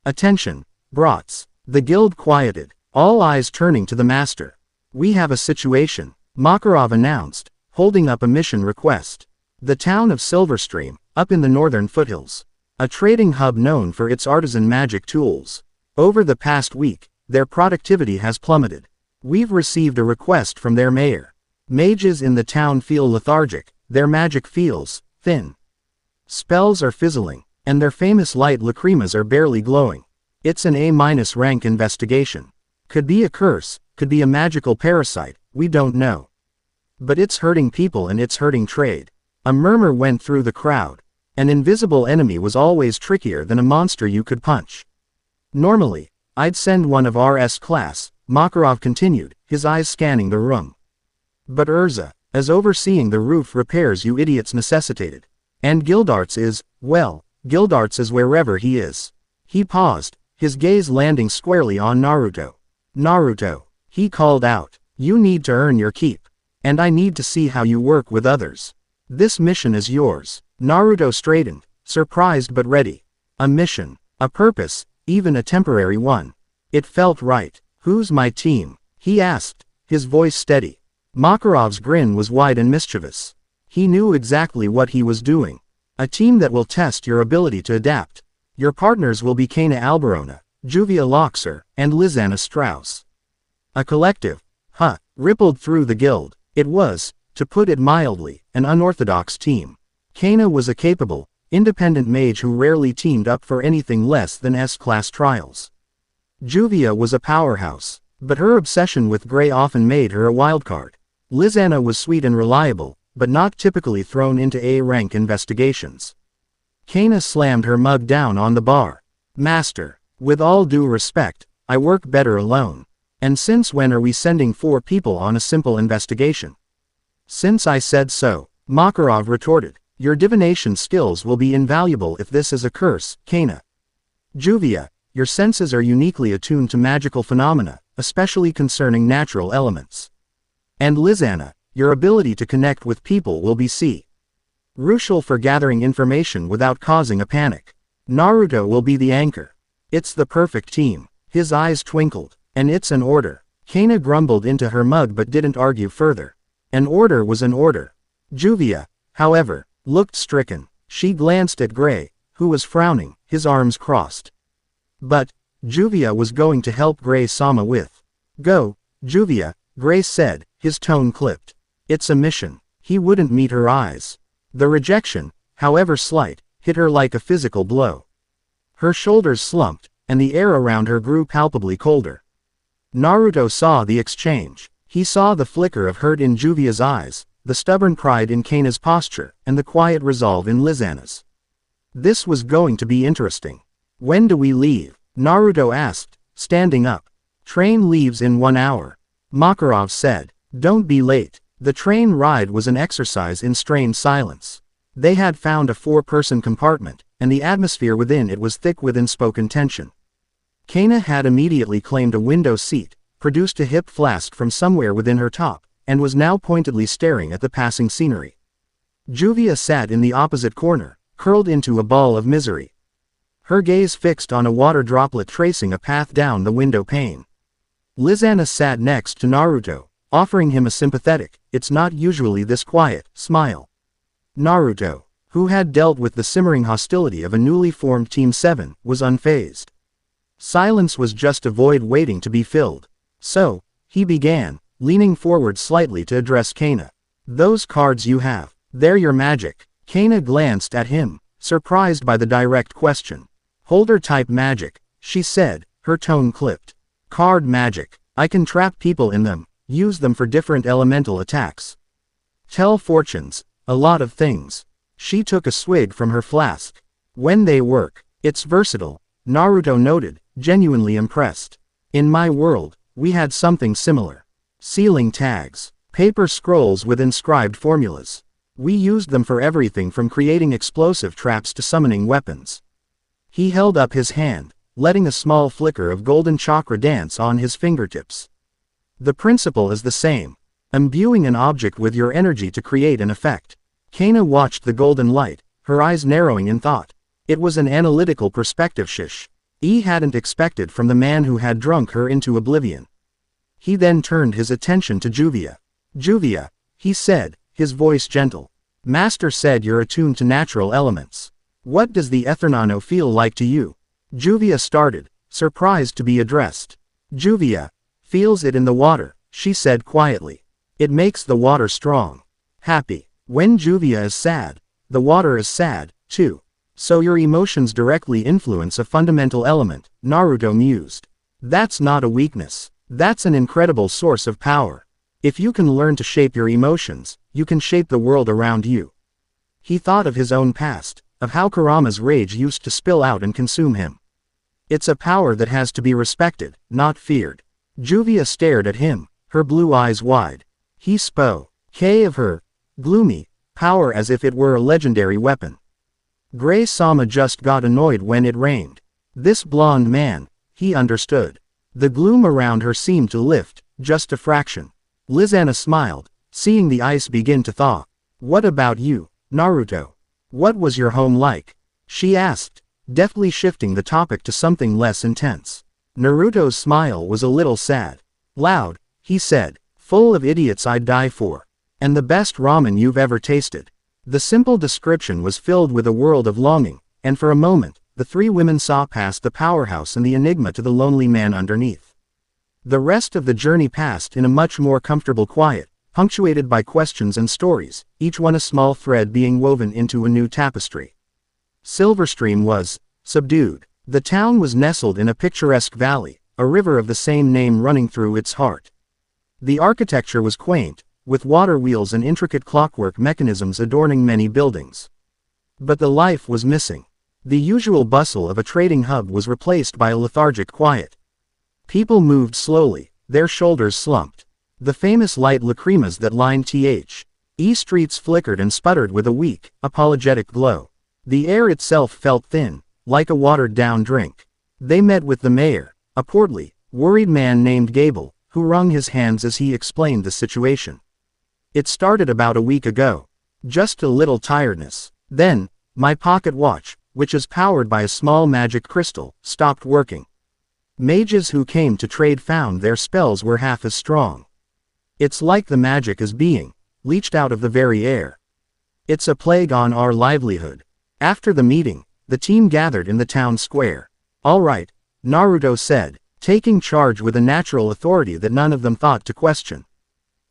"Attention, brats." The guild quieted, all eyes turning to the master. "We have a situation," Makarov announced, holding up a mission request. The town of Silverstream, up in the northern foothills, a trading hub known for its artisan magic tools. Over the past week, their productivity has plummeted. We've received a request from their mayor. Mages in the town feel lethargic, their magic feels thin. Spells are fizzling, and their famous light lacrimas are barely glowing. It's an A- rank investigation. Could be a curse, could be a magical parasite, we don't know. But it's hurting people and it's hurting trade. A murmur went through the crowd. An invisible enemy was always trickier than a monster you could punch. Normally, I'd send one of our S-class, Makarov continued, his eyes scanning the room. But Urza, as overseeing the roof repairs you idiots necessitated. And Gildarts is, well, Gildarts is wherever he is. He paused, his gaze landing squarely on Naruto. Naruto, he called out, you need to earn your keep. And I need to see how you work with others. This mission is yours. Naruto straightened, surprised but ready. A mission, a purpose, even a temporary one. It felt right. Who's my team? He asked, his voice steady. Makarov's grin was wide and mischievous. He knew exactly what he was doing. A team that will test your ability to adapt. Your partners will be Cana Alberona, Juvia Loxer, and Lisanna Strauss. A collective, rippled through the guild. It was, to put it mildly, an unorthodox team. Cana was a capable, independent mage who rarely teamed up for anything less than S-class trials. Juvia was a powerhouse, but her obsession with Gray often made her a wildcard. Lisanna was sweet and reliable, but not typically thrown into A-rank investigations. Cana slammed her mug down on the bar. Master, with all due respect, I work better alone. And since when are we sending 4 people on a simple investigation? Since I said so, Makarov retorted. Your divination skills will be invaluable if this is a curse, Cana. Juvia, your senses are uniquely attuned to magical phenomena, especially concerning natural elements. And Lisanna, your ability to connect with people will be crucial for gathering information without causing a panic. Naruto will be the anchor. It's the perfect team. His eyes twinkled. And it's an order. Cana grumbled into her mug but didn't argue further. An order was an order. Juvia, however, looked stricken. She glanced at Gray, who was frowning, his arms crossed. But, Juvia was going to help Gray-sama with. Go, Juvia, Gray said, his tone clipped. It's a mission. He wouldn't meet her eyes. The rejection, however slight, hit her like a physical blow. Her shoulders slumped, and the air around her grew palpably colder. Naruto saw the exchange. He saw the flicker of hurt in Juvia's eyes, the stubborn pride in Cana's posture, and the quiet resolve in Lisanna's. This was going to be interesting. When do we leave? Naruto asked, standing up. Train leaves in 1 hour. Makarov said. Don't be late. The train ride was an exercise in strained silence. They had found a 4-person compartment, and the atmosphere within it was thick with unspoken tension. Cana had immediately claimed a window seat, produced a hip flask from somewhere within her top, and was now pointedly staring at the passing scenery. Juvia sat in the opposite corner, curled into a ball of misery. Her gaze fixed on a water droplet tracing a path down the window pane. Lisanna sat next to Naruto, offering him a sympathetic, it's not usually this quiet, smile. Naruto, who had dealt with the simmering hostility of a newly formed Team 7, was unfazed. Silence was just a void waiting to be filled. So, he began, leaning forward slightly to address Cana. Those cards you have, they're your magic. Cana glanced at him, surprised by the direct question. Holder-type magic, she said, her tone clipped. Card magic. I can trap people in them, use them for different elemental attacks. Tell fortunes, a lot of things. She took a swig from her flask. When they work, it's versatile, Naruto noted, genuinely impressed. In my world, we had something similar. Sealing tags. Paper scrolls with inscribed formulas. We used them for everything from creating explosive traps to summoning weapons. He held up his hand, letting a small flicker of golden chakra dance on his fingertips. The principle is the same. Imbuing an object with your energy to create an effect. Cana watched the golden light, her eyes narrowing in thought. It was an analytical perspective he hadn't expected from the man who had drunk her into oblivion. He then turned his attention to Juvia. Juvia, he said, his voice gentle. Master said you're attuned to natural elements. What does the Ethernano feel like to you? Juvia started, surprised to be addressed. Juvia feels it in the water, she said quietly. It makes the water strong. Happy. When Juvia is sad, the water is sad, too. So your emotions directly influence a fundamental element, Naruto mused. That's not a weakness. That's an incredible source of power. If you can learn to shape your emotions, you can shape the world around you. He thought of his own past, of how Kurama's rage used to spill out and consume him. It's a power that has to be respected, not feared. Juvia stared at him, her blue eyes wide. He spoke of her gloomy power as if it were a legendary weapon. Gray-sama just got annoyed when it rained. This blonde man, he understood. The gloom around her seemed to lift, just a fraction. Lisanna smiled, seeing the ice begin to thaw. What about you, Naruto? What was your home like? She asked, deftly shifting the topic to something less intense. Naruto's smile was a little sad. Loud, he said, full of idiots I'd die for. And the best ramen you've ever tasted. The simple description was filled with a world of longing, and for a moment, the three women saw past the powerhouse and the enigma to the lonely man underneath. The rest of the journey passed in a much more comfortable quiet, punctuated by questions and stories, each one a small thread being woven into a new tapestry. Silverstream was subdued. The town was nestled in a picturesque valley, a river of the same name running through its heart. The architecture was quaint, with water wheels and intricate clockwork mechanisms adorning many buildings. But the life was missing. The usual bustle of a trading hub was replaced by a lethargic quiet. People moved slowly, their shoulders slumped. The famous light lacrimas that lined the streets flickered and sputtered with a weak, apologetic glow. The air itself felt thin, like a watered-down drink. They met with the mayor, a portly, worried man named Gable, who wrung his hands as he explained the situation. It started about a week ago. Just a little tiredness. Then, my pocket watch, which is powered by a small magic crystal, stopped working. Mages who came to trade found their spells were half as strong. It's like the magic is being leached out of the very air. It's a plague on our livelihood. After the meeting, the team gathered in the town square. All right, Naruto said, taking charge with a natural authority that none of them thought to question.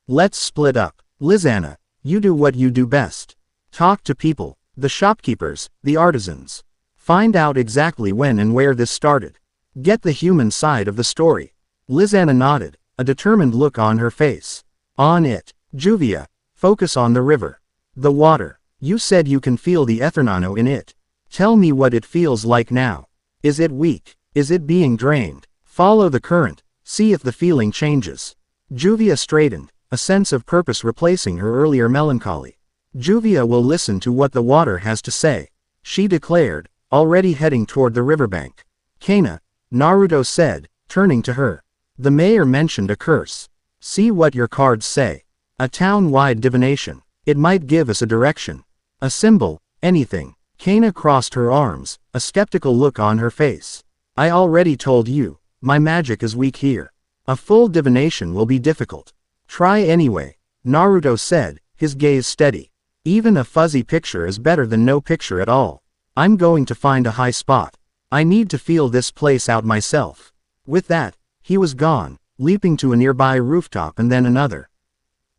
Let's split up. Lisanna, you do what you do best. Talk to people, the shopkeepers, the artisans. Find out exactly when and where this started. Get the human side of the story. Lisanna nodded, a determined look on her face. On it. Juvia, focus on the river. The water. You said you can feel the ethernano in it. Tell me what it feels like now. Is it weak? Is it being drained? Follow the current, see if the feeling changes. Juvia straightened, a sense of purpose replacing her earlier melancholy. Juvia will listen to what the water has to say, she declared, already heading toward the riverbank. Cana, Naruto said, turning to her. The mayor mentioned a curse. See what your cards say. A town-wide divination. It might give us a direction. A symbol, anything. Cana crossed her arms, a skeptical look on her face. I already told you, my magic is weak here. A full divination will be difficult. Try anyway, Naruto said, his gaze steady. Even a fuzzy picture is better than no picture at all. I'm going to find a high spot. I need to feel this place out myself. With that, he was gone, leaping to a nearby rooftop and then another.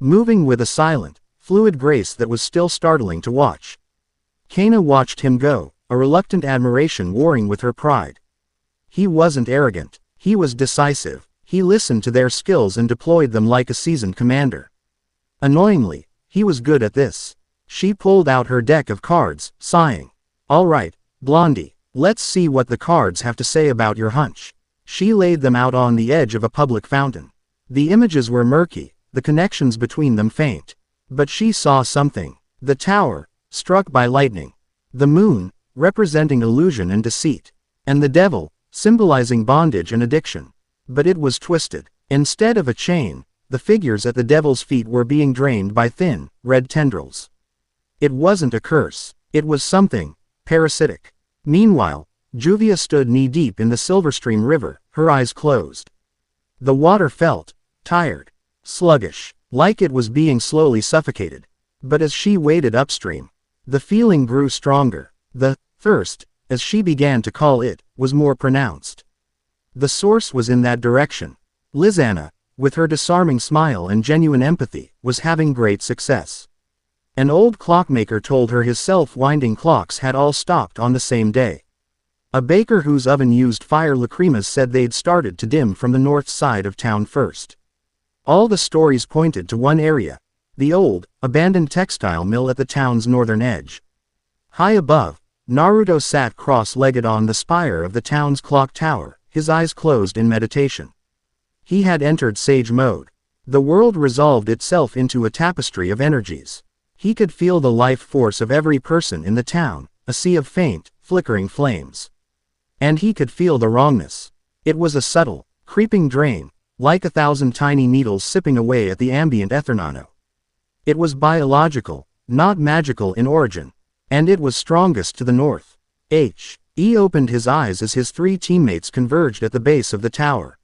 Moving with a silent, fluid grace that was still startling to watch. Cana watched him go, a reluctant admiration warring with her pride. He wasn't arrogant, he was decisive. He listened to their skills and deployed them like a seasoned commander. Annoyingly, he was good at this. She pulled out her deck of cards, sighing. All right, Blondie, let's see what the cards have to say about your hunch. She laid them out on the edge of a public fountain. The images were murky, the connections between them faint. But she saw something. The tower, struck by lightning. The moon, representing illusion and deceit. And the devil, symbolizing bondage and addiction. But it was twisted. Instead of a chain, the figures at the devil's feet were being drained by thin, red tendrils. It wasn't a curse. It was something parasitic. Meanwhile, Juvia stood knee-deep in the Silverstream River, her eyes closed. The water felt tired, sluggish, like it was being slowly suffocated. But as she waded upstream, the feeling grew stronger. The thirst, as she began to call it, was more pronounced. The source was in that direction. Lisanna, with her disarming smile and genuine empathy, was having great success. An old clockmaker told her his self-winding clocks had all stopped on the same day. A baker whose oven used fire lacrimas said they'd started to dim from the north side of town first. All the stories pointed to one area, the old, abandoned textile mill at the town's northern edge. High above, Naruto sat cross-legged on the spire of the town's clock tower, his eyes closed in meditation. He had entered sage mode. The world resolved itself into a tapestry of energies. He could feel the life force of every person in the town, a sea of faint, flickering flames. And he could feel the wrongness. It was a subtle, creeping drain, like 1,000 tiny needles sipping away at the ambient ethernano. It was biological, not magical in origin, and it was strongest to the north. He opened his eyes as his 3 teammates converged at the base of the tower.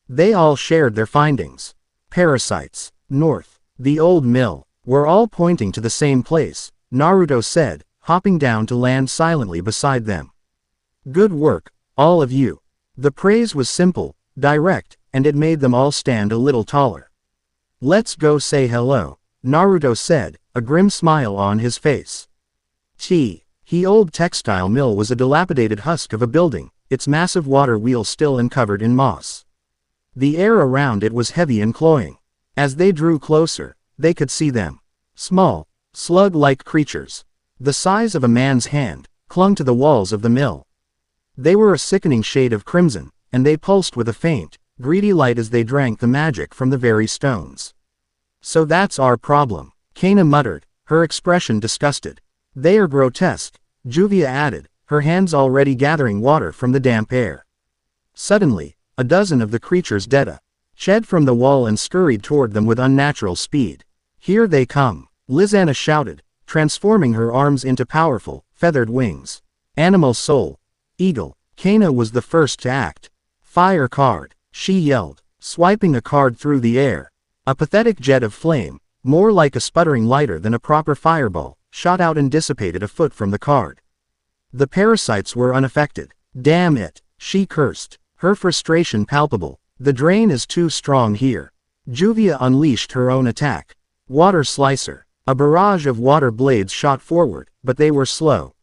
They all shared their findings. Parasites, north, the old mill, were all pointing to the same place, Naruto said, hopping down to land silently beside them. Good work, all of you. The praise was simple, direct, and it made them all stand a little taller. Let's go say hello, Naruto said, a grim smile on his face. The old textile mill was a dilapidated husk of a building, its massive water wheel still uncovered in moss. The air around it was heavy and cloying. As they drew closer, they could see them. Small, slug-like creatures, the size of a man's hand, clung to the walls of the mill. They were a sickening shade of crimson, and they pulsed with a faint, greedy light as they drank the magic from the very stones. So that's our problem, Cana muttered, her expression disgusted. They are grotesque, Juvia added, her hands already gathering water from the damp air. Suddenly, a dozen of the creatures shed from the wall and scurried toward them with unnatural speed. Here they come, Lisanna shouted, transforming her arms into powerful, feathered wings. Animal soul. Eagle. Cana was the first to act. Fire card, she yelled, swiping a card through the air. A pathetic jet of flame, more like a sputtering lighter than a proper fireball, shot out and dissipated a foot from the card. The parasites were unaffected. Damn it, she cursed, her frustration palpable. The drain is too strong here. Juvia unleashed her own attack. Water slicer. A barrage of water blades shot forward, but they were slow.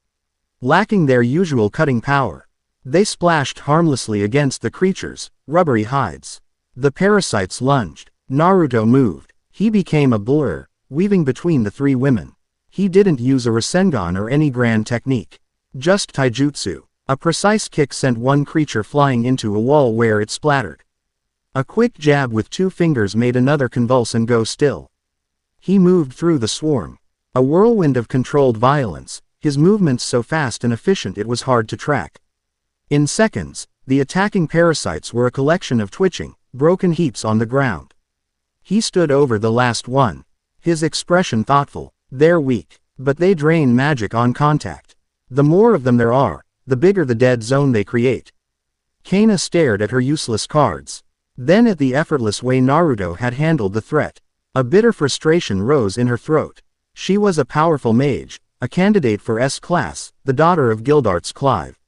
Lacking their usual cutting power, they splashed harmlessly against the creatures' rubbery hides. The parasites lunged. Naruto moved. He became a blur, weaving between the 3 women. He didn't use a Rasengan or any grand technique. Just taijutsu. A precise kick sent one creature flying into a wall where it splattered. A quick jab with 2 fingers made another convulse and go still. He moved through the swarm. A whirlwind of controlled violence, his movements so fast and efficient it was hard to track. In seconds, the attacking parasites were a collection of twitching, broken heaps on the ground. He stood over the last one. His expression thoughtful. They're weak, but they drain magic on contact. The more of them there are, the bigger the dead zone they create. Cana stared at her useless cards. Then at the effortless way Naruto had handled the threat. A bitter frustration rose in her throat. She was a powerful mage, a candidate for S-class, the daughter of Gildarts Clive.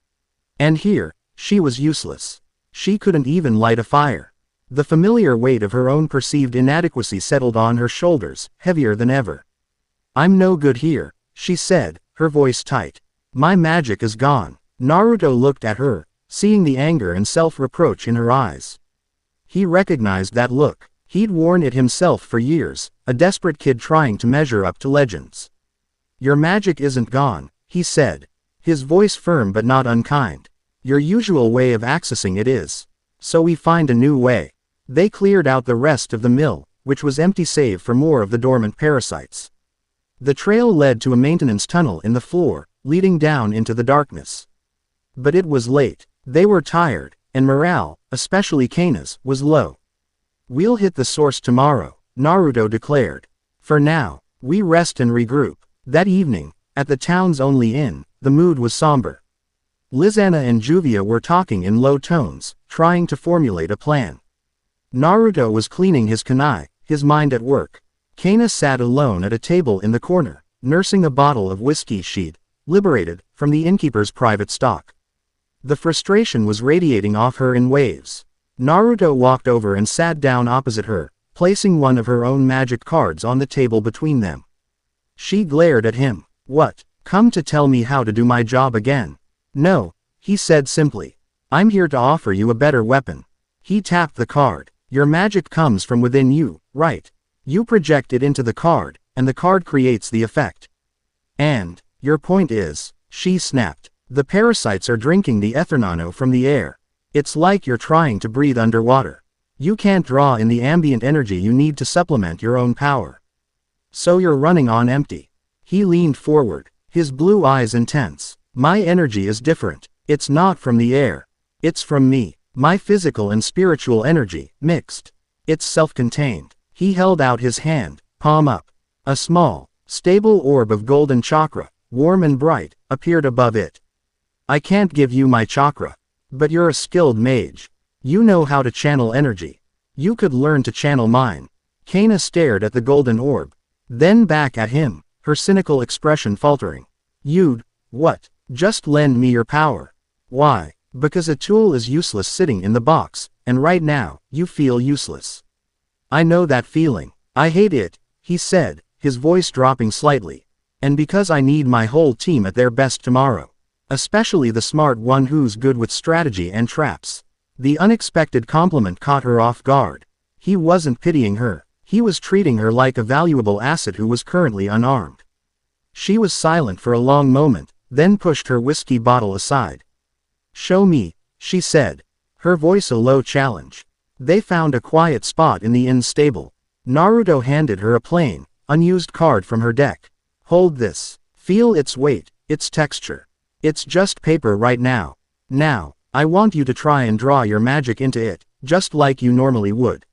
And here, she was useless. She couldn't even light a fire. The familiar weight of her own perceived inadequacy settled on her shoulders, heavier than ever. I'm no good here, she said, her voice tight. My magic is gone. Naruto looked at her, seeing the anger and self-reproach in her eyes. He recognized that look. He'd worn it himself for years, a desperate kid trying to measure up to legends. Your magic isn't gone, he said, his voice firm but not unkind. Your usual way of accessing it is. So we find a new way. They cleared out the rest of the mill, which was empty save for more of the dormant parasites. The trail led to a maintenance tunnel in the floor, leading down into the darkness. But it was late. They were tired, and morale, especially Cana's, was low. We'll hit the source tomorrow, Naruto declared. For now, we rest and regroup. That evening, at the town's only inn, the mood was somber. Lisanna and Juvia were talking in low tones, trying to formulate a plan. Naruto was cleaning his kunai, his mind at work. Cana sat alone at a table in the corner, nursing a bottle of whiskey she'd liberated from the innkeeper's private stock. The frustration was radiating off her in waves. Naruto walked over and sat down opposite her, placing one of her own magic cards on the table between them. She glared at him. What? Come to tell me how to do my job again? No, he said simply. I'm here to offer you a better weapon. He tapped the card. Your magic comes from within you, right? You project it into the card, and the card creates the effect. And, your point is, she snapped. The parasites are drinking the ether nano from the air. It's like you're trying to breathe underwater. You can't draw in the ambient energy you need to supplement your own power. So you're running on empty. He leaned forward, his blue eyes intense. My energy is different. It's not from the air. It's from me. My physical and spiritual energy, mixed. It's self-contained. He held out his hand, palm up. A small, stable orb of golden chakra, warm and bright, appeared above it. I can't give you my chakra. But you're a skilled mage. You know how to channel energy. You could learn to channel mine. Cana stared at the golden orb. Then back at him, her cynical expression faltering. You'd, what? Just lend me your power. Why? Because a tool is useless sitting in the box, and right now, you feel useless. I know that feeling. I hate it, he said, his voice dropping slightly. And because I need my whole team at their best tomorrow. Especially the smart one who's good with strategy and traps. The unexpected compliment caught her off guard. He wasn't pitying her. He was treating her like a valuable asset who was currently unarmed. She was silent for a long moment, then pushed her whiskey bottle aside. Show me, she said, her voice a low challenge. They found a quiet spot in the inn stable. Naruto handed her a plain, unused card from her deck. Hold this. Feel its weight, its texture. It's just paper right now. Now, I want you to try and draw your magic into it, just like you normally would.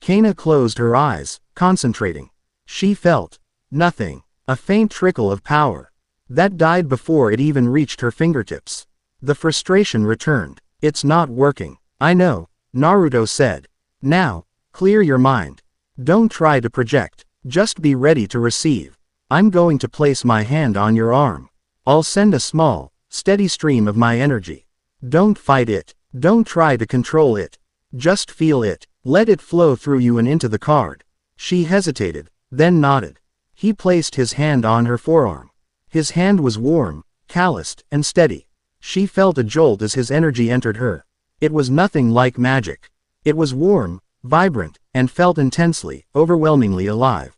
Cana closed her eyes, concentrating. She felt nothing, a faint trickle of power. That died before it even reached her fingertips. The frustration returned. It's not working. I know, Naruto said. Now, clear your mind. Don't try to project, just be ready to receive. I'm going to place my hand on your arm. I'll send a small, steady stream of my energy. Don't fight it. Don't try to control it. Just feel it. Let it flow through you and into the card. She hesitated, then nodded. He placed his hand on her forearm. His hand was warm, calloused, and steady. She felt a jolt as his energy entered her. It was nothing like magic. It was warm, vibrant, and felt intensely, overwhelmingly alive.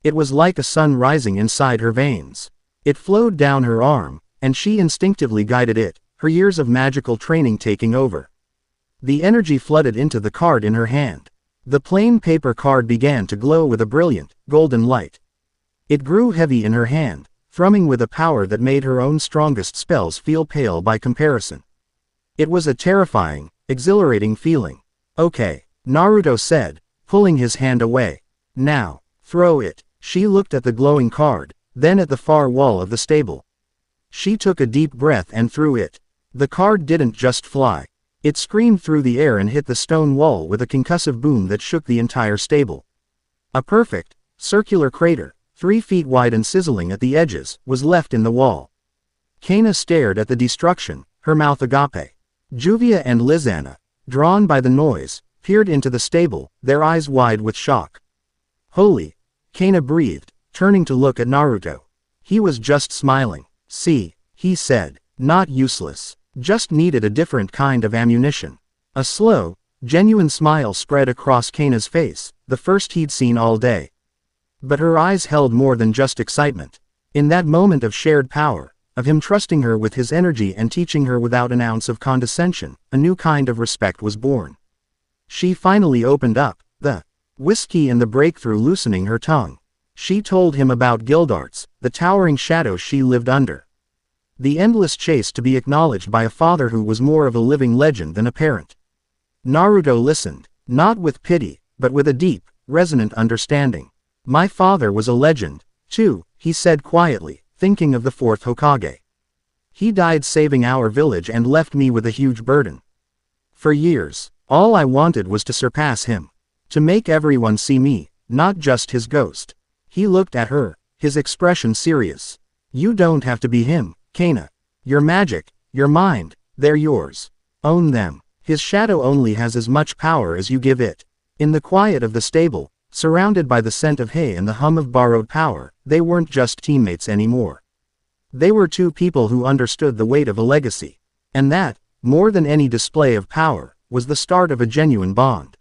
It was like a sun rising inside her veins. It flowed down her arm, and she instinctively guided it, her years of magical training taking over. The energy flooded into the card in her hand. The plain paper card began to glow with a brilliant, golden light. It grew heavy in her hand, thrumming with a power that made her own strongest spells feel pale by comparison. It was a terrifying, exhilarating feeling. Okay, Naruto said, pulling his hand away. Now, throw it. She looked at the glowing card, then at the far wall of the stable. She took a deep breath and threw it. The card didn't just fly. It screamed through the air and hit the stone wall with a concussive boom that shook the entire stable. A perfect, circular crater, 3 feet wide and sizzling at the edges, was left in the wall. Cana stared at the destruction, her mouth agape. Juvia and Lisanna, drawn by the noise, peered into the stable, their eyes wide with shock. Holy! Cana breathed, turning to look at Naruto. He was just smiling. See, he said, not useless. Just needed a different kind of ammunition. A slow, genuine smile spread across Cana's face, the first he'd seen all day. But her eyes held more than just excitement. In that moment of shared power, of him trusting her with his energy and teaching her without an ounce of condescension, a new kind of respect was born. She finally opened up, the whiskey and the breakthrough loosening her tongue. She told him about Gildarts, the towering shadows she lived under. The endless chase to be acknowledged by a father who was more of a living legend than a parent. Naruto listened, not with pity, but with a deep, resonant understanding. My father was a legend, too, he said quietly, thinking of the 4th Hokage. He died saving our village and left me with a huge burden. For years, all I wanted was to surpass him. To make everyone see me, not just his ghost. He looked at her, his expression serious. You don't have to be him, Cana. Your magic, your mind, they're yours. Own them. His shadow only has as much power as you give it. In the quiet of the stable, surrounded by the scent of hay and the hum of borrowed power, they weren't just teammates anymore. They were two people who understood the weight of a legacy. And that, more than any display of power, was the start of a genuine bond.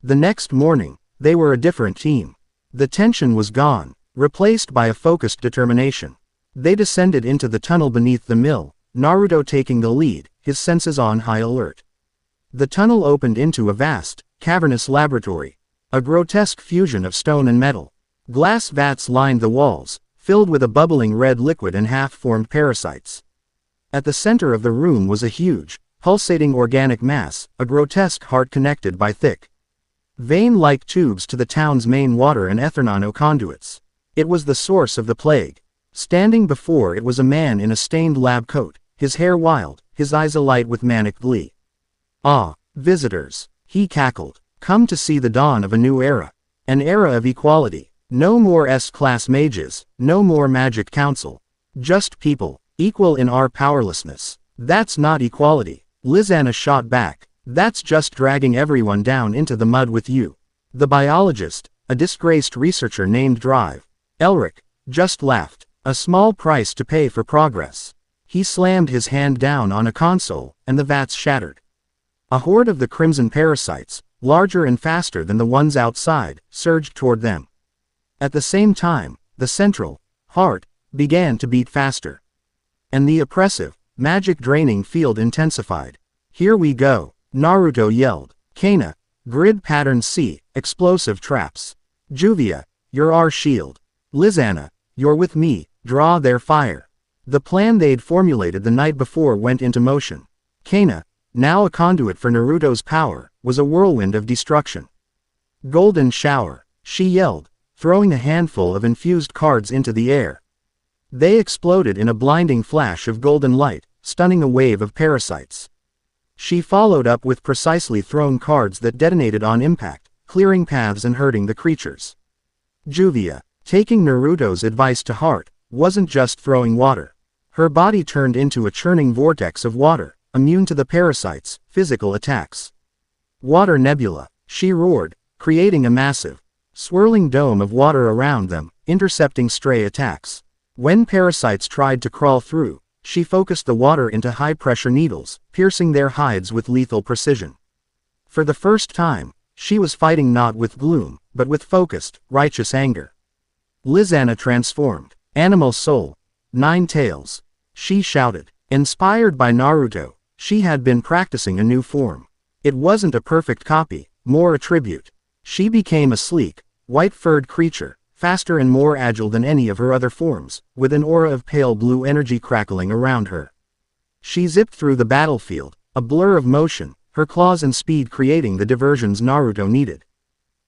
The next morning, they were a different team. The tension was gone, replaced by a focused determination. They descended into the tunnel beneath the mill, Naruto taking the lead, his senses on high alert. The tunnel opened into a vast, cavernous laboratory, a grotesque fusion of stone and metal. Glass vats lined the walls, filled with a bubbling red liquid and half-formed parasites. At the center of the room was a huge, pulsating organic mass, a grotesque heart connected by thick, vein-like tubes to the town's main water and ethernano conduits. It was the source of the plague. Standing before it was a man in a stained lab coat, his hair wild, his eyes alight with manic glee. "Ah, visitors," he cackled, "come to see the dawn of a new era. An era of equality. No more S-class mages, no more magic council. Just people, equal in our powerlessness. That's not equality." Lisanna shot back. "That's just dragging everyone down into the mud with you." The biologist, a disgraced researcher named Drive, Elric, just laughed. A small price to pay for progress. He slammed his hand down on a console, and the vats shattered. A horde of the crimson parasites, larger and faster than the ones outside, surged toward them. At the same time, the central heart began to beat faster. And the oppressive, magic-draining field intensified. "Here we go," Naruto yelled. "Cana, grid pattern C, explosive traps. Juvia, you're our shield. Lisanna, you're with me, draw their fire." The plan they'd formulated the night before went into motion. Cana, now a conduit for Naruto's power, was a whirlwind of destruction. "Golden shower," she yelled, throwing a handful of infused cards into the air. They exploded in a blinding flash of golden light, stunning a wave of parasites. She followed up with precisely thrown cards that detonated on impact, clearing paths and hurting the creatures. Juvia, taking Naruto's advice to heart, wasn't just throwing water. Her body turned into a churning vortex of water, immune to the parasites' physical attacks. "Water nebula," she roared, creating a massive, swirling dome of water around them, intercepting stray attacks. When parasites tried to crawl through, she focused the water into high-pressure needles, piercing their hides with lethal precision. For the first time, she was fighting not with gloom, but with focused, righteous anger. Lisanna transformed. "Animal soul. 9 tails." She shouted. Inspired by Naruto, she had been practicing a new form. It wasn't a perfect copy, more a tribute. She became a sleek, white-furred creature, faster and more agile than any of her other forms, with an aura of pale blue energy crackling around her. She zipped through the battlefield, a blur of motion, her claws and speed creating the diversions Naruto needed.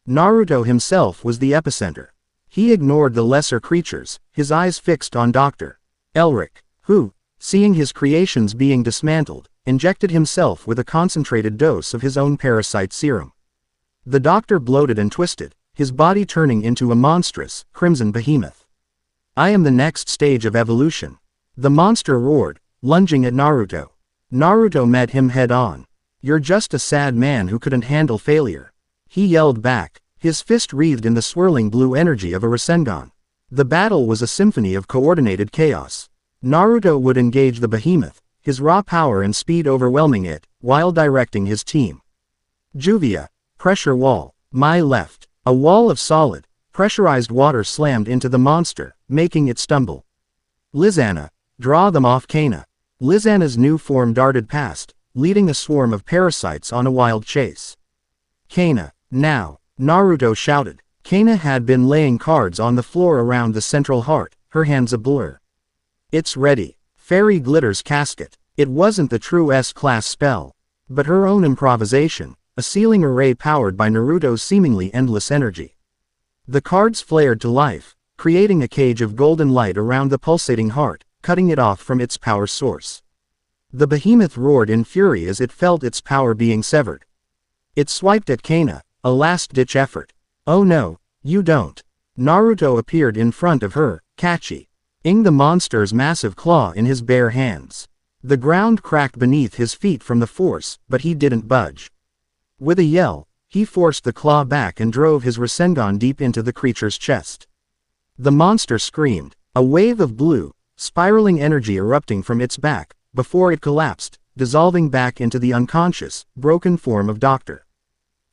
Naruto himself was the epicenter. He ignored the lesser creatures, his eyes fixed on Dr. Elric, who, seeing his creations being dismantled, injected himself with a concentrated dose of his own parasite serum. The doctor bloated and twisted, his body turning into a monstrous, crimson behemoth. "I am the next stage of evolution." The monster roared, lunging at Naruto. Naruto met him head-on. "You're just a sad man who couldn't handle failure." He yelled back, his fist wreathed in the swirling blue energy of a Rasengan. The battle was a symphony of coordinated chaos. Naruto would engage the behemoth, his raw power and speed overwhelming it, while directing his team. "Juvia, pressure wall, my left." A wall of solid, pressurized water slammed into the monster, making it stumble. "Lisanna, draw them off Cana." Lisanna's new form darted past, leading a swarm of parasites on a wild chase. "Cana, now," Naruto shouted. Cana had been laying cards on the floor around the central heart, her hands a blur. "It's ready." Fairy Glitter's casket. It wasn't the true S-class spell, but her own improvisation, a sealing array powered by Naruto's seemingly endless energy. The cards flared to life, creating a cage of golden light around the pulsating heart, cutting it off from its power source. The behemoth roared in fury as it felt its power being severed. It swiped at Cana, a last-ditch effort. "Oh no, you don't." Naruto appeared in front of her, catching the monster's massive claw in his bare hands. The ground cracked beneath his feet from the force, but he didn't budge. With a yell, he forced the claw back and drove his Rasengan deep into the creature's chest. The monster screamed, a wave of blue, spiraling energy erupting from its back, before it collapsed, dissolving back into the unconscious, broken form of Dr.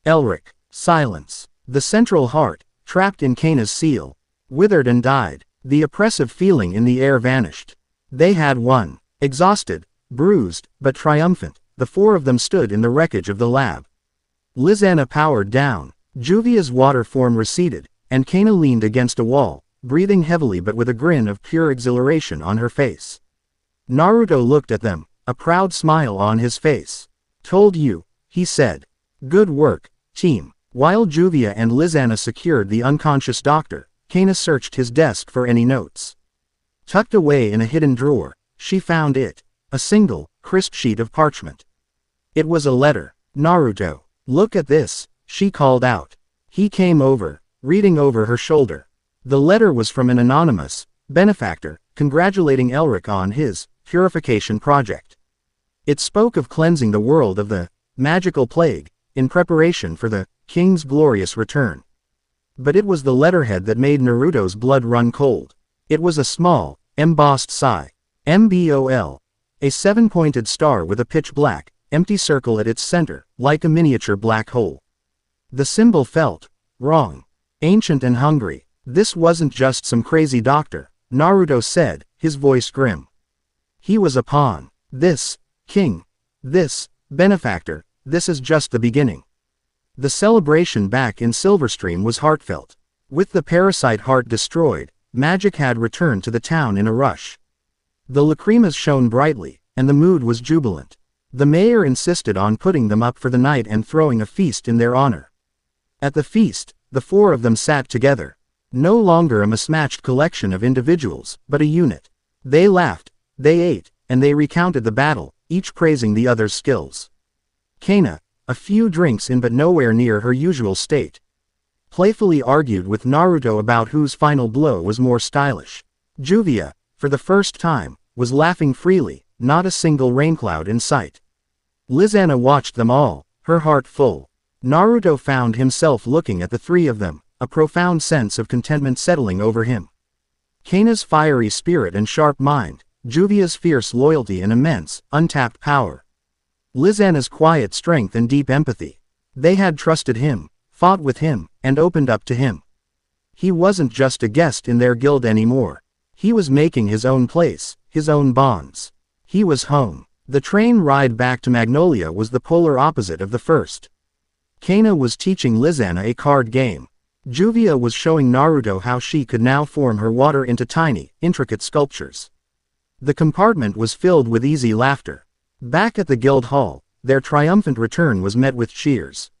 Elric. Silence. The central heart, trapped in Cana's seal, withered and died. The oppressive feeling in the air vanished. They had won. Exhausted, bruised, but triumphant, the four of them stood in the wreckage of the lab. Lisanna powered down. Juvia's water form receded, and Cana leaned against a wall, breathing heavily but with a grin of pure exhilaration on her face. Naruto looked at them, a proud smile on his face. "Told you," he said. "Good work, team." While Juvia and Lisanna secured the unconscious doctor, Cana searched his desk for any notes. Tucked away in a hidden drawer, she found it. A single, crisp sheet of parchment. It was a letter. "Naruto, look at this," she called out. He came over, reading over her shoulder. The letter was from an anonymous benefactor, congratulating Elric on his purification project. It spoke of cleansing the world of the magical plague, in preparation for the king's glorious return. But it was the letterhead that made Naruto's blood run cold. It was a small, embossed sigh. MBOL. A seven-pointed star with a pitch-black, empty circle at its center, like a miniature black hole. The symbol felt wrong. Ancient and hungry. This wasn't just some crazy doctor, Naruto said, his voice grim. He was a pawn. This king. This benefactor. This is just the beginning. The celebration back in Silverstream was heartfelt. With the parasite heart destroyed, magic had returned to the town in a rush. The lacrimas shone brightly, and the mood was jubilant. The mayor insisted on putting them up for the night and throwing a feast in their honor. At the feast, the four of them sat together. No longer a mismatched collection of individuals, but a unit. They laughed, they ate, and they recounted the battle, each praising the other's skills. Cana, a few drinks in but nowhere near her usual state, playfully argued with Naruto about whose final blow was more stylish. Juvia, for the first time, was laughing freely, not a single raincloud in sight. Lisanna watched them all, her heart full. Naruto found himself looking at the three of them, a profound sense of contentment settling over him. Cana's fiery spirit and sharp mind, Juvia's fierce loyalty and immense, untapped power. Lisanna's quiet strength and deep empathy. They had trusted him, fought with him, and opened up to him. He wasn't just a guest in their guild anymore. He was making his own place, his own bonds. He was home. The train ride back to Magnolia was the polar opposite of the first. Cana was teaching Lisanna a card game. Juvia was showing Naruto how she could now form her water into tiny, intricate sculptures. The compartment was filled with easy laughter. Back at the guild hall, their triumphant return was met with cheers.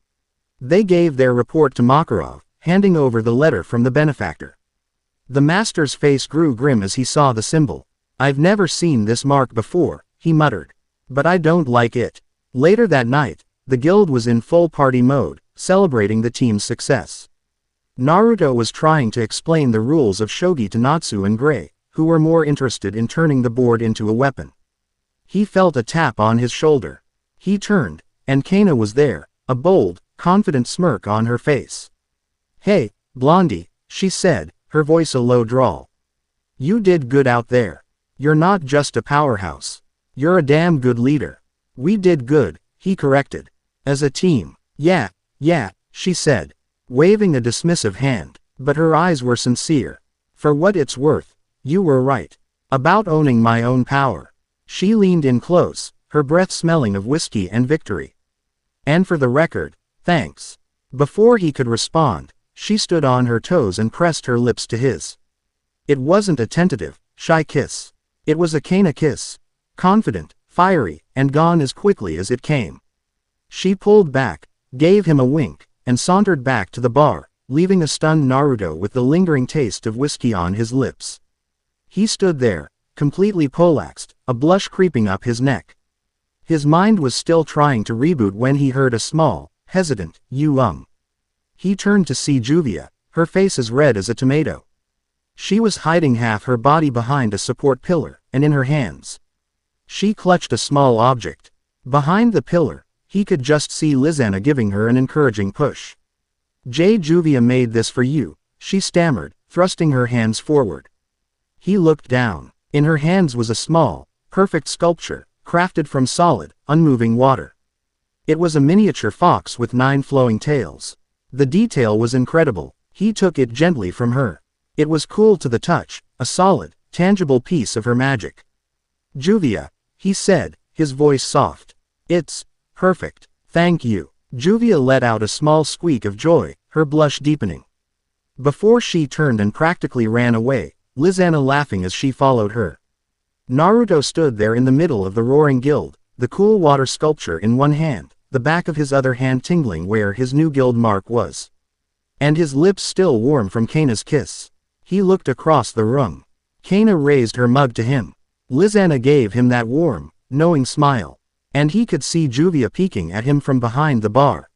They gave their report to Makarov, handing over the letter from the benefactor. The master's face grew grim as he saw the symbol. "I've never seen this mark before," he muttered. "But I don't like it." Later that night, the guild was in full party mode, celebrating the team's success. Naruto was trying to explain the rules of shogi to Natsu and Gray, who were more interested in turning the board into a weapon. He felt a tap on his shoulder. He turned, and Cana was there, a bold, confident smirk on her face. "Hey, Blondie," she said, her voice a low drawl. "You did good out there. You're not just a powerhouse. You're a damn good leader." "We did good," he corrected. "As a team." Yeah, she said, waving a dismissive hand, but her eyes were sincere. "For what it's worth, you were right. About owning my own power." She leaned in close, her breath smelling of whiskey and victory. "And for the record, thanks." Before he could respond, she stood on her toes and pressed her lips to his. It wasn't a tentative, shy kiss. It was a Cana kiss. Confident, fiery, and gone as quickly as it came. She pulled back, gave him a wink, and sauntered back to the bar, leaving a stunned Naruto with the lingering taste of whiskey on his lips. He stood there, completely poleaxed, a blush creeping up his neck. His mind was still trying to reboot when he heard a small, hesitant, He turned to see Juvia, her face as red as a tomato. She was hiding half her body behind a support pillar, and in her hands. She clutched a small object. Behind the pillar, he could just see Lisanna giving her an encouraging push. "Juvia made this for you," she stammered, thrusting her hands forward. He looked down. In her hands was a small, perfect sculpture, crafted from solid, unmoving water. It was a miniature fox with 9 flowing tails. The detail was incredible. He took it gently from her. It was cool to the touch, a solid, tangible piece of her magic. "Juvia," he said, his voice soft. "It's perfect. Thank you." Juvia let out a small squeak of joy, her blush deepening. Before she turned and practically ran away, Lisanna laughing as she followed her. Naruto stood there in the middle of the roaring guild, the cool water sculpture in one hand, the back of his other hand tingling where his new guild mark was. And his lips still warm from Cana's kiss. He looked across the room. Cana raised her mug to him. Lisanna gave him that warm, knowing smile. And he could see Juvia peeking at him from behind the bar.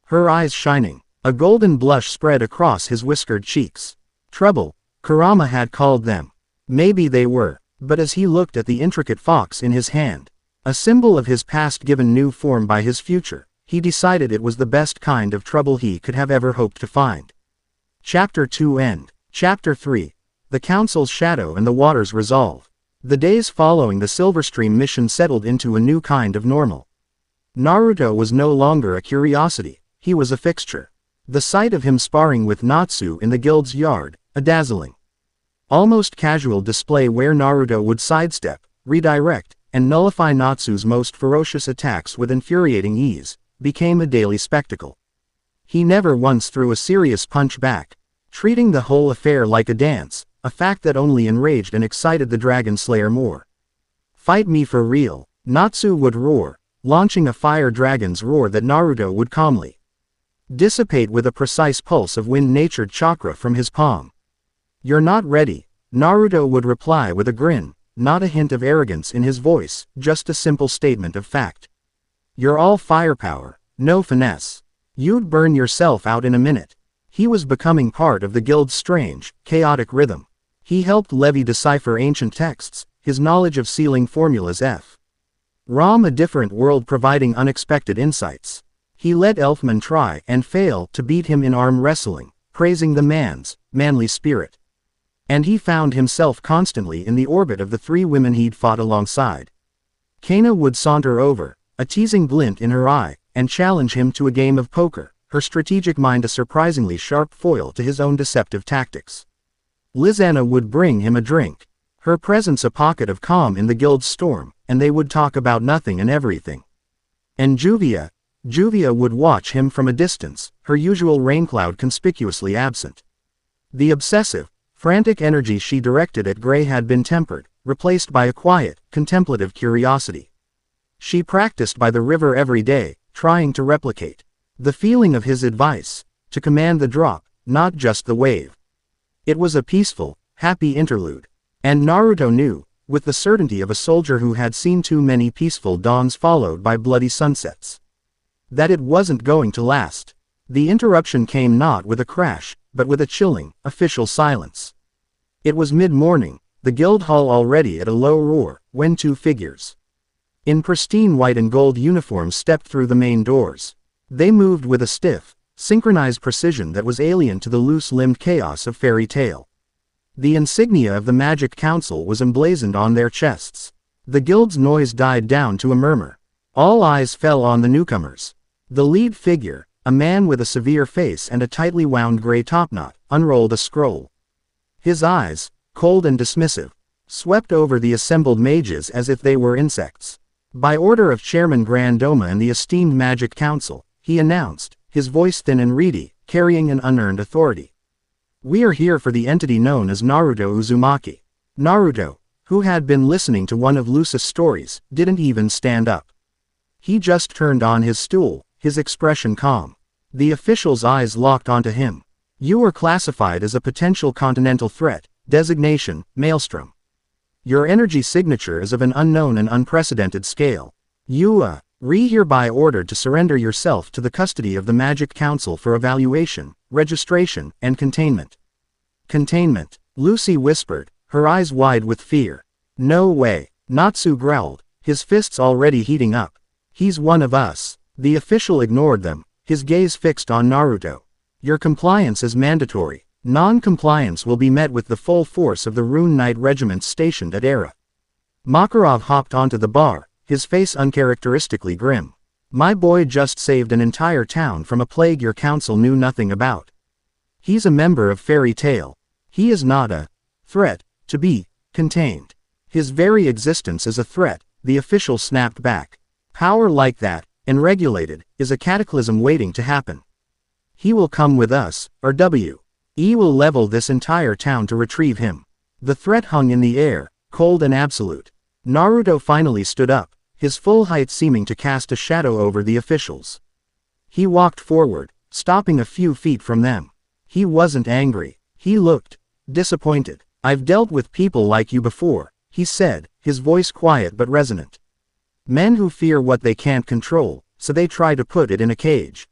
Her eyes shining. A golden blush spread across his whiskered cheeks. Trouble, Kurama had called them. Maybe they were, but as he looked at the intricate fox in his hand, a symbol of his past given new form by his future, he decided it was the best kind of trouble he could have ever hoped to find. Chapter 2 End. Chapter 3. The Council's Shadow and the Water's Resolve. The days following the Silverstream mission settled into a new kind of normal. Naruto was no longer a curiosity, he was a fixture. The sight of him sparring with Natsu in the guild's yard, a dazzling, almost casual display where Naruto would sidestep, redirect, and nullify Natsu's most ferocious attacks with infuriating ease, became a daily spectacle. He never once threw a serious punch back, treating the whole affair like a dance, a fact that only enraged and excited the Dragon Slayer more. "Fight me for real," Natsu would roar, launching a fire dragon's roar that Naruto would calmly dissipate with a precise pulse of wind-natured chakra from his palm. "You're not ready," Naruto would reply with a grin, not a hint of arrogance in his voice, just a simple statement of fact. "You're all firepower, no finesse. You'd burn yourself out in a minute." He was becoming part of the guild's strange, chaotic rhythm. He helped Levi decipher ancient texts, his knowledge of sealing formulas Rom a different world providing unexpected insights. He let Elfman try and fail to beat him in arm wrestling, praising the man's manly spirit. And he found himself constantly in the orbit of the 3 women he'd fought alongside. Cana would saunter over, a teasing glint in her eye, and challenge him to a game of poker, her strategic mind a surprisingly sharp foil to his own deceptive tactics. Lisanna would bring him a drink, her presence a pocket of calm in the guild's storm, and they would talk about nothing and everything. And Juvia would watch him from a distance, her usual raincloud conspicuously absent. The obsessive, frantic energy she directed at Gray had been tempered, replaced by a quiet, contemplative curiosity. She practiced by the river every day, trying to replicate the feeling of his advice, to command the drop, not just the wave. It was a peaceful, happy interlude. And Naruto knew, with the certainty of a soldier who had seen too many peaceful dawns followed by bloody sunsets, that it wasn't going to last. The interruption came not with a crash, but with a chilling, official silence. It was mid-morning, the guild hall already at a low roar, when 2 figures in pristine white and gold uniforms stepped through the main doors. They moved with a stiff, synchronized precision that was alien to the loose-limbed chaos of fairy tale. The insignia of the Magic Council was emblazoned on their chests. The guild's noise died down to a murmur. All eyes fell on the newcomers. The lead figure, a man with a severe face and a tightly wound gray topknot, unrolled a scroll. His eyes, cold and dismissive, swept over the assembled mages as if they were insects. By order of Chairman Grandoma and the esteemed Magic Council, he announced, his voice thin and reedy, carrying an unearned authority. "We are here for the entity known as Naruto Uzumaki." Naruto, who had been listening to one of Lucis' stories, didn't even stand up. He just turned on his stool, his expression calm. The official's eyes locked onto him. "You are classified as a potential continental threat, designation, Maelstrom. Your energy signature is of an unknown and unprecedented scale. You hereby ordered to surrender yourself to the custody of the Magic Council for evaluation, registration, and containment." "Containment," Lucy whispered, her eyes wide with fear. "No way," Natsu growled, his fists already heating up. "He's one of us." The official ignored them, his gaze fixed on Naruto. "Your compliance is mandatory. Non-compliance will be met with the full force of the Rune Knight regiments stationed at Era." Makarov hopped onto the bar, his face uncharacteristically grim. My boy just saved an entire town from a plague your council knew nothing about. He's a member of Fairy Tail. He is not a threat to be contained. His very existence is a threat, the official snapped back. Power like that, unregulated, is a cataclysm waiting to happen. He will come with us, or we will level this entire town to retrieve him. The threat hung in the air, cold and absolute. Naruto finally stood up, his full height seeming to cast a shadow over the officials. He walked forward, stopping a few feet from them. He wasn't angry. He looked disappointed. I've dealt with people like you before, he said, his voice quiet but resonant. Men who fear what they can't control, so they try to put it in a cage.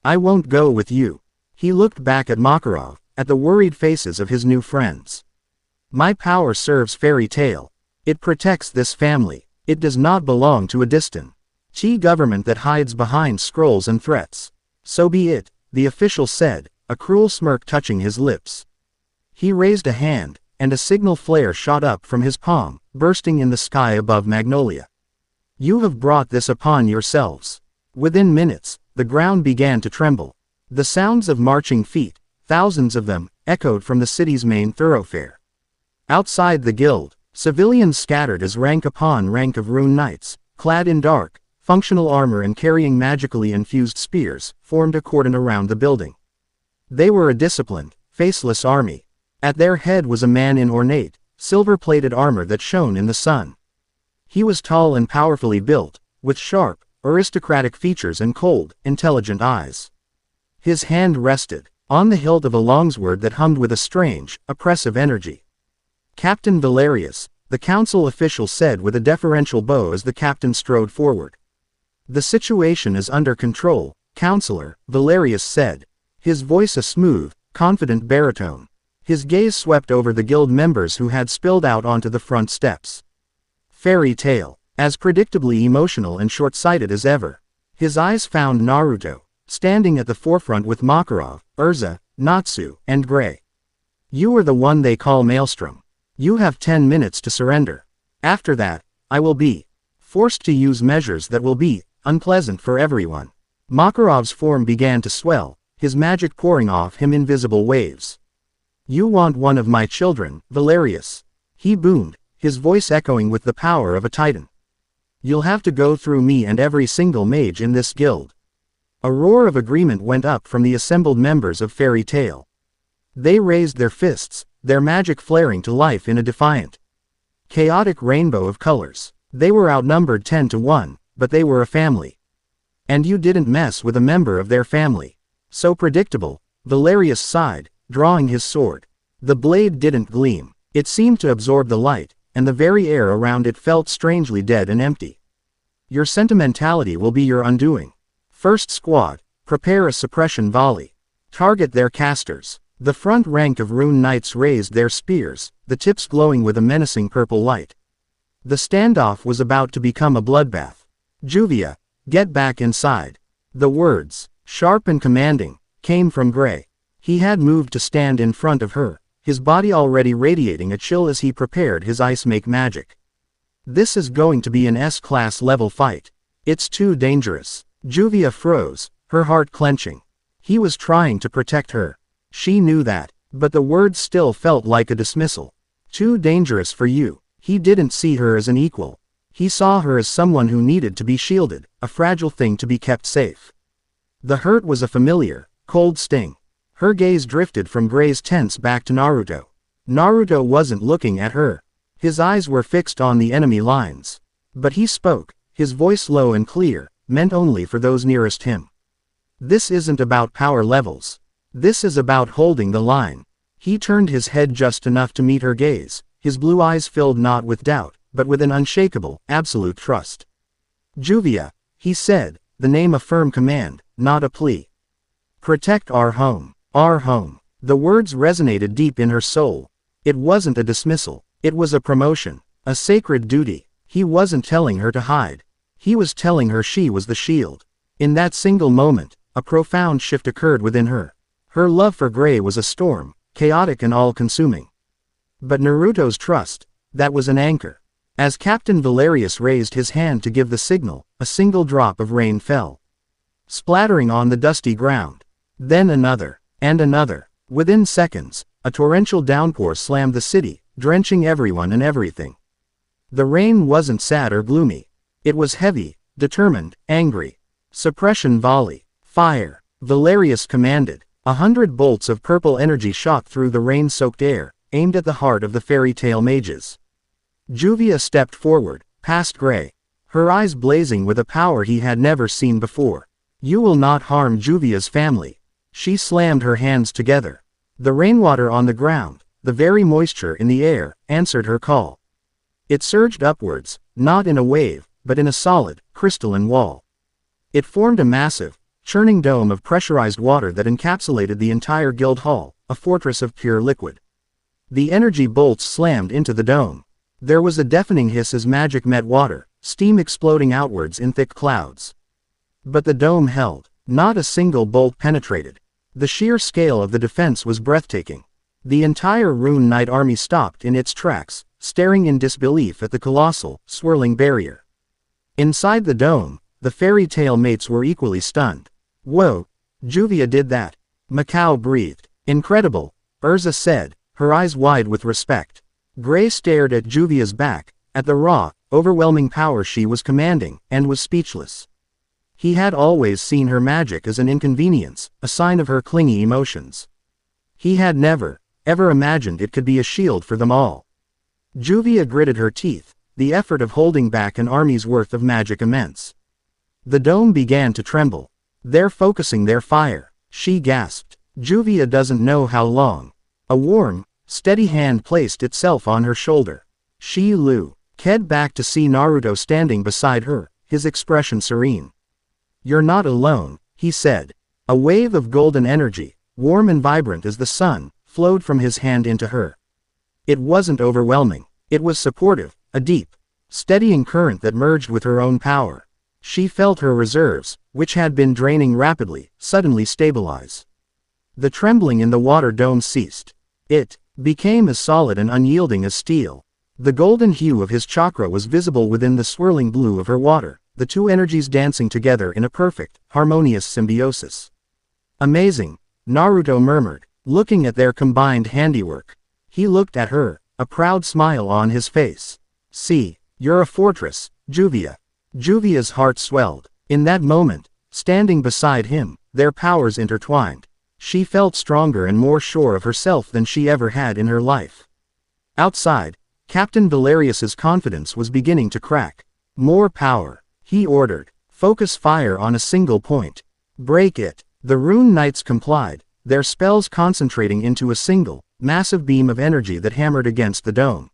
I won't go with you. He looked back at Makarov, at the worried faces of his new friends. My power serves Fairy Tail. It protects this family. It does not belong to a distant Chi government that hides behind scrolls and threats. So be it, the official said, a cruel smirk touching his lips. He raised a hand, and a signal flare shot up from his palm, bursting in the sky above Magnolia. You have brought this upon yourselves. Within minutes, the ground began to tremble. The sounds of marching feet, thousands of them, echoed from the city's main thoroughfare. Outside the guild, civilians scattered as rank upon rank of rune knights, clad in dark, functional armor and carrying magically infused spears, formed a cordon around the building. They were a disciplined, faceless army. At their head was a man in ornate, silver-plated armor that shone in the sun. He was tall and powerfully built, with sharp, aristocratic features and cold, intelligent eyes. His hand rested on the hilt of a longsword that hummed with a strange, oppressive energy. Captain Valerius, the council official said with a deferential bow as the captain strode forward. The situation is under control, Counselor, Valerius said, his voice a smooth, confident baritone. His gaze swept over the guild members who had spilled out onto the front steps. Fairy Tail, as predictably emotional and short-sighted as ever. His eyes found Naruto, standing at the forefront with Makarov, Urza, Natsu, and Gray. You are the one they call Maelstrom. You have 10 minutes to surrender. After that, I will be forced to use measures that will be unpleasant for everyone. Makarov's form began to swell, his magic pouring off him in visible waves. You want one of my children, Valerius. He boomed, his voice echoing with the power of a titan. You'll have to go through me and every single mage in this guild. A roar of agreement went up from the assembled members of Fairy Tail. They raised their fists, their magic flaring to life in a defiant, chaotic rainbow of colors. They were outnumbered 10 to 1, but they were a family. And you didn't mess with a member of their family. So predictable, Valerius sighed, drawing his sword. The blade didn't gleam. It seemed to absorb the light, and the very air around it felt strangely dead and empty. Your sentimentality will be your undoing. First squad, prepare a suppression volley. Target their casters. The front rank of rune knights raised their spears, the tips glowing with a menacing purple light. The standoff was about to become a bloodbath. Juvia, get back inside. The words, sharp and commanding, came from Gray. He had moved to stand in front of her, his body already radiating a chill as he prepared his ice-make magic. This is going to be an S-class level fight. It's too dangerous. Juvia froze, her heart clenching. He was trying to protect her. She knew that, but the words still felt like a dismissal. Too dangerous for you. He didn't see her as an equal. He saw her as someone who needed to be shielded, a fragile thing to be kept safe. The hurt was a familiar, cold sting. Her gaze drifted from Gray's tense back to Naruto. Naruto wasn't looking at her. His eyes were fixed on the enemy lines. But he spoke, his voice low and clear, meant only for those nearest him. This isn't about power levels. This is about holding the line. He turned his head just enough to meet her gaze, his blue eyes filled not with doubt, but with an unshakable, absolute trust. Juvia, he said, the name a firm command, not a plea. Protect our home. Our home. The words resonated deep in her soul. It wasn't a dismissal. It was a promotion. A sacred duty. He wasn't telling her to hide. He was telling her she was the shield. In that single moment, a profound shift occurred within her. Her love for Gray was a storm, chaotic and all-consuming. But Naruto's trust, that was an anchor. As Captain Valerius raised his hand to give the signal, a single drop of rain fell, splattering on the dusty ground. Then another, and another. Within seconds, a torrential downpour slammed the city, drenching everyone and everything. The rain wasn't sad or gloomy. It was heavy, determined, angry. Suppression volley. Fire. Valerius commanded. 100 bolts of purple energy shot through the rain-soaked air, aimed at the heart of the fairy tale mages. Juvia stepped forward, past Gray, her eyes blazing with a power he had never seen before. You will not harm Juvia's family. She slammed her hands together. The rainwater on the ground, the very moisture in the air, answered her call. It surged upwards, not in a wave, but in a solid, crystalline wall. It formed a massive, churning dome of pressurized water that encapsulated the entire guild hall, a fortress of pure liquid. The energy bolts slammed into the dome. There was a deafening hiss as magic met water, steam exploding outwards in thick clouds. But the dome held. Not a single bolt penetrated. The sheer scale of the defense was breathtaking. The entire Rune Knight army stopped in its tracks, staring in disbelief at the colossal, swirling barrier. Inside the dome, the fairy tale mates were equally stunned. Whoa! Juvia did that. Macau breathed. Incredible, Urza said, her eyes wide with respect. Gray stared at Juvia's back, at the raw, overwhelming power she was commanding, and was speechless. He had always seen her magic as an inconvenience, a sign of her clingy emotions. He had never, ever imagined it could be a shield for them all. Juvia gritted her teeth, the effort of holding back an army's worth of magic immense. The dome began to tremble. They're focusing their fire, she gasped. Juvia doesn't know how long. A warm, steady hand placed itself on her shoulder. She looked back to see Naruto standing beside her, his expression serene. You're not alone, he said. A wave of golden energy, warm and vibrant as the sun, flowed from his hand into her. It wasn't overwhelming. It was supportive, a deep, steadying current that merged with her own power. She felt her reserves, which had been draining rapidly, suddenly stabilize. The trembling in the water dome ceased. It became as solid and unyielding as steel. The golden hue of his chakra was visible within the swirling blue of her water, the two energies dancing together in a perfect, harmonious symbiosis. Amazing, Naruto murmured, looking at their combined handiwork. He looked at her, a proud smile on his face. See, you're a fortress, Juvia. Juvia's heart swelled. In that moment, standing beside him, their powers intertwined. She felt stronger and more sure of herself than she ever had in her life. Outside, Captain Valerius's confidence was beginning to crack. More power, he ordered. Focus fire on a single point. Break it. The Rune Knights complied, their spells concentrating into a single, massive beam of energy that hammered against the dome.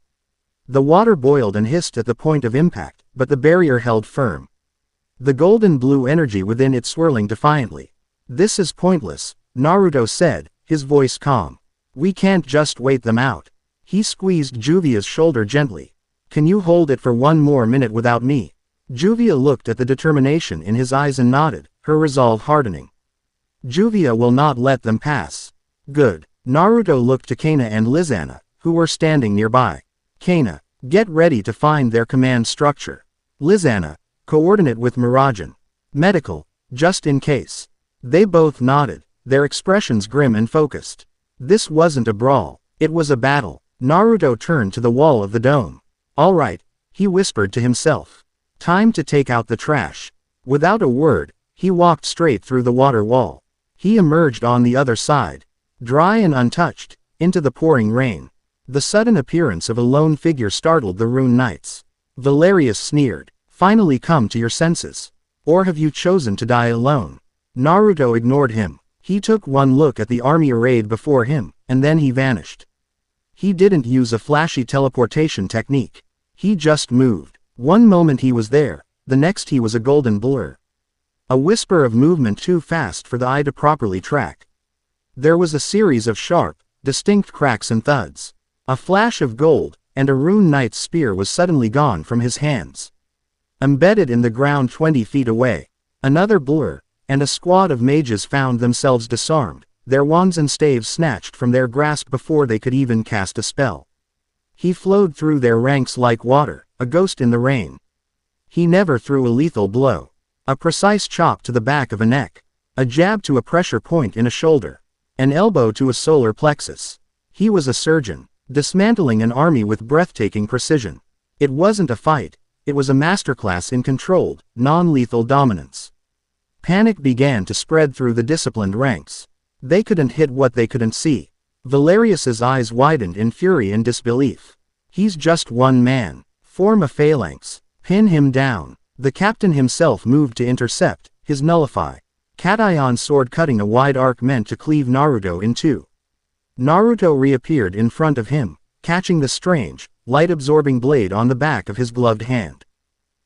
The water boiled and hissed at the point of impact, but the barrier held firm. The golden blue energy within it swirling defiantly. This is pointless, Naruto said, his voice calm. We can't just wait them out. He squeezed Juvia's shoulder gently. Can you hold it for one more minute without me? Juvia looked at the determination in his eyes and nodded, her resolve hardening. Juvia will not let them pass. Good. Naruto looked to Cana and Lisanna, who were standing nearby. Cana, get ready to find their command structure. Lisanna, coordinate with Mirajan. Medical, just in case. They both nodded, their expressions grim and focused. This wasn't a brawl, it was a battle. Naruto turned to the wall of the dome. All right, he whispered to himself. Time to take out the trash. Without a word, he walked straight through the water wall. He emerged on the other side, dry and untouched, into the pouring rain. The sudden appearance of a lone figure startled the Rune Knights. Valerius sneered. Finally come to your senses. Or have you chosen to die alone? Naruto ignored him. He took one look at the army arrayed before him, and then he vanished. He didn't use a flashy teleportation technique. He just moved. One moment he was there, the next he was a golden blur. A whisper of movement too fast for the eye to properly track. There was a series of sharp, distinct cracks and thuds. A flash of gold, and a Rune Knight's spear was suddenly gone from his hands. Embedded in the ground 20 feet away. Another blur, and a squad of mages found themselves disarmed, their wands and staves snatched from their grasp before they could even cast a spell. He flowed through their ranks like water, a ghost in the rain. He never threw a lethal blow. A precise chop to the back of a neck. A jab to a pressure point in a shoulder. An elbow to a solar plexus. He was a surgeon, dismantling an army with breathtaking precision. It wasn't a fight, it was a masterclass in controlled, non-lethal dominance. Panic began to spread through the disciplined ranks. They couldn't hit what they couldn't see. Valerius's eyes widened in fury and disbelief. He's just one man. Form a phalanx. Pin him down. The captain himself moved to intercept, his nullify. Cation sword cutting a wide arc meant to cleave Naruto in two. Naruto reappeared in front of him, catching the strange, light-absorbing blade on the back of his gloved hand.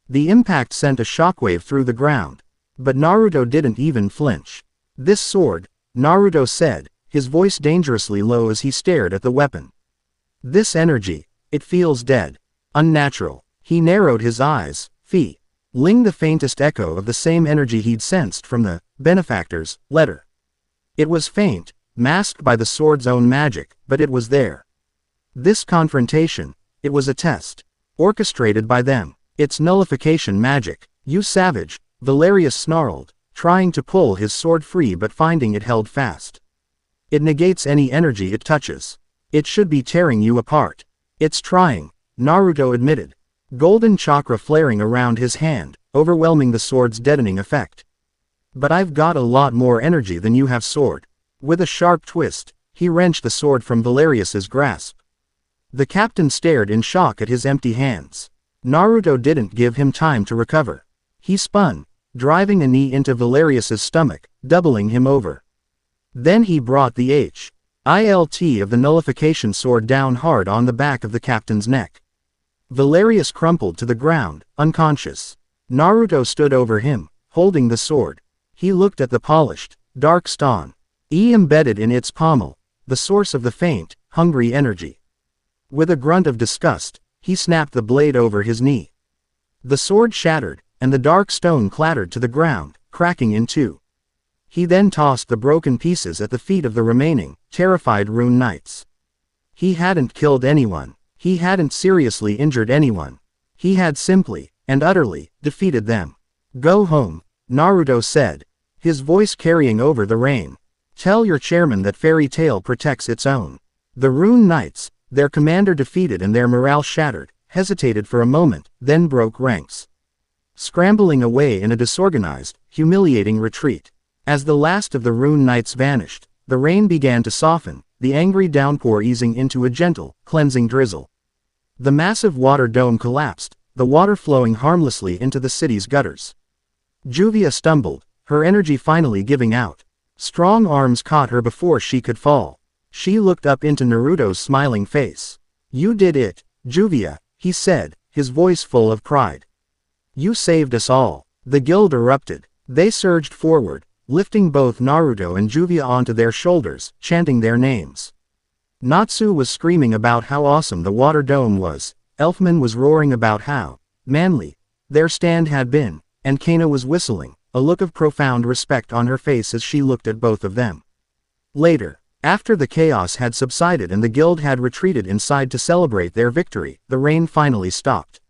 The impact sent a shockwave through the ground. But Naruto didn't even flinch. "This sword," Naruto said, his voice dangerously low as he stared at the weapon. "This energy, it feels dead. Unnatural." He narrowed his eyes, feeling the faintest echo of the same energy he'd sensed from the benefactor's letter. It was faint, masked by the sword's own magic, but it was there. This confrontation, it was a test. Orchestrated by them. It's nullification magic. "You savage," Valerius snarled, trying to pull his sword free but finding it held fast. "It negates any energy it touches. It should be tearing you apart." "It's trying," Naruto admitted. Golden chakra flaring around his hand, overwhelming the sword's deadening effect. "But I've got a lot more energy than you have, sword." With a sharp twist, he wrenched the sword from Valerius's grasp. The captain stared in shock at his empty hands. Naruto didn't give him time to recover. He spun, driving a knee into Valerius's stomach, doubling him over. Then he brought the hilt of the nullification sword down hard on the back of the captain's neck. Valerius crumpled to the ground, unconscious. Naruto stood over him, holding the sword. He looked at the polished, dark stone. Embedded in its pommel, the source of the faint, hungry energy. With a grunt of disgust, he snapped the blade over his knee. The sword shattered, and the dark stone clattered to the ground, cracking in two. He then tossed the broken pieces at the feet of the remaining, terrified rune knights. He hadn't killed anyone. He hadn't seriously injured anyone. He had simply, and utterly, defeated them. "Go home," Naruto said, his voice carrying over the rain. "Tell your chairman that fairy tale protects its own." The rune knights, their commander defeated and their morale shattered, hesitated for a moment, then broke ranks, scrambling away in a disorganized, humiliating retreat. As the last of the rune knights vanished, the rain began to soften, the angry downpour easing into a gentle, cleansing drizzle. The massive water dome collapsed, the water flowing harmlessly into the city's gutters. Juvia stumbled, her energy finally giving out. Strong arms caught her before she could fall. She looked up into Naruto's smiling face. "You did it, Juvia," he said, his voice full of pride. "You saved us all." The guild erupted. They surged forward, lifting both Naruto and Juvia onto their shoulders, chanting their names. Natsu was screaming about how awesome the water dome was, Elfman was roaring about how manly their stand had been, and Cana was whistling, a look of profound respect on her face as she looked at both of them. Later, after the chaos had subsided and the guild had retreated inside to celebrate their victory, the rain finally stopped.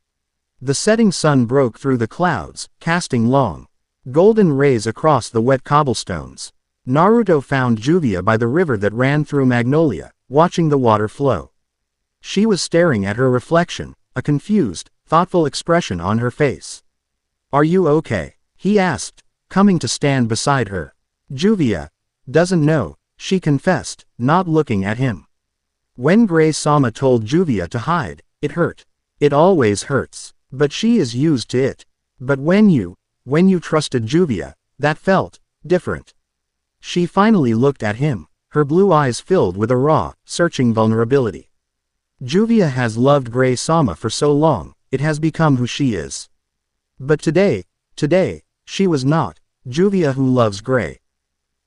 The setting sun broke through the clouds, casting long, golden rays across the wet cobblestones. Naruto found Juvia by the river that ran through Magnolia, watching the water flow. She was staring at her reflection, a confused, thoughtful expression on her face. "Are you okay?" he asked, coming to stand beside her. "Juvia doesn't know," she confessed, not looking at him. When Gray-sama told Juvia to hide, it hurt. It always hurts, but she is used to it. But when you trusted Juvia, that felt different. She finally looked at him, her blue eyes filled with a raw, searching vulnerability. Juvia has loved Gray-sama for so long, it has become who she is. But today, she was not Juvia who loves Gray.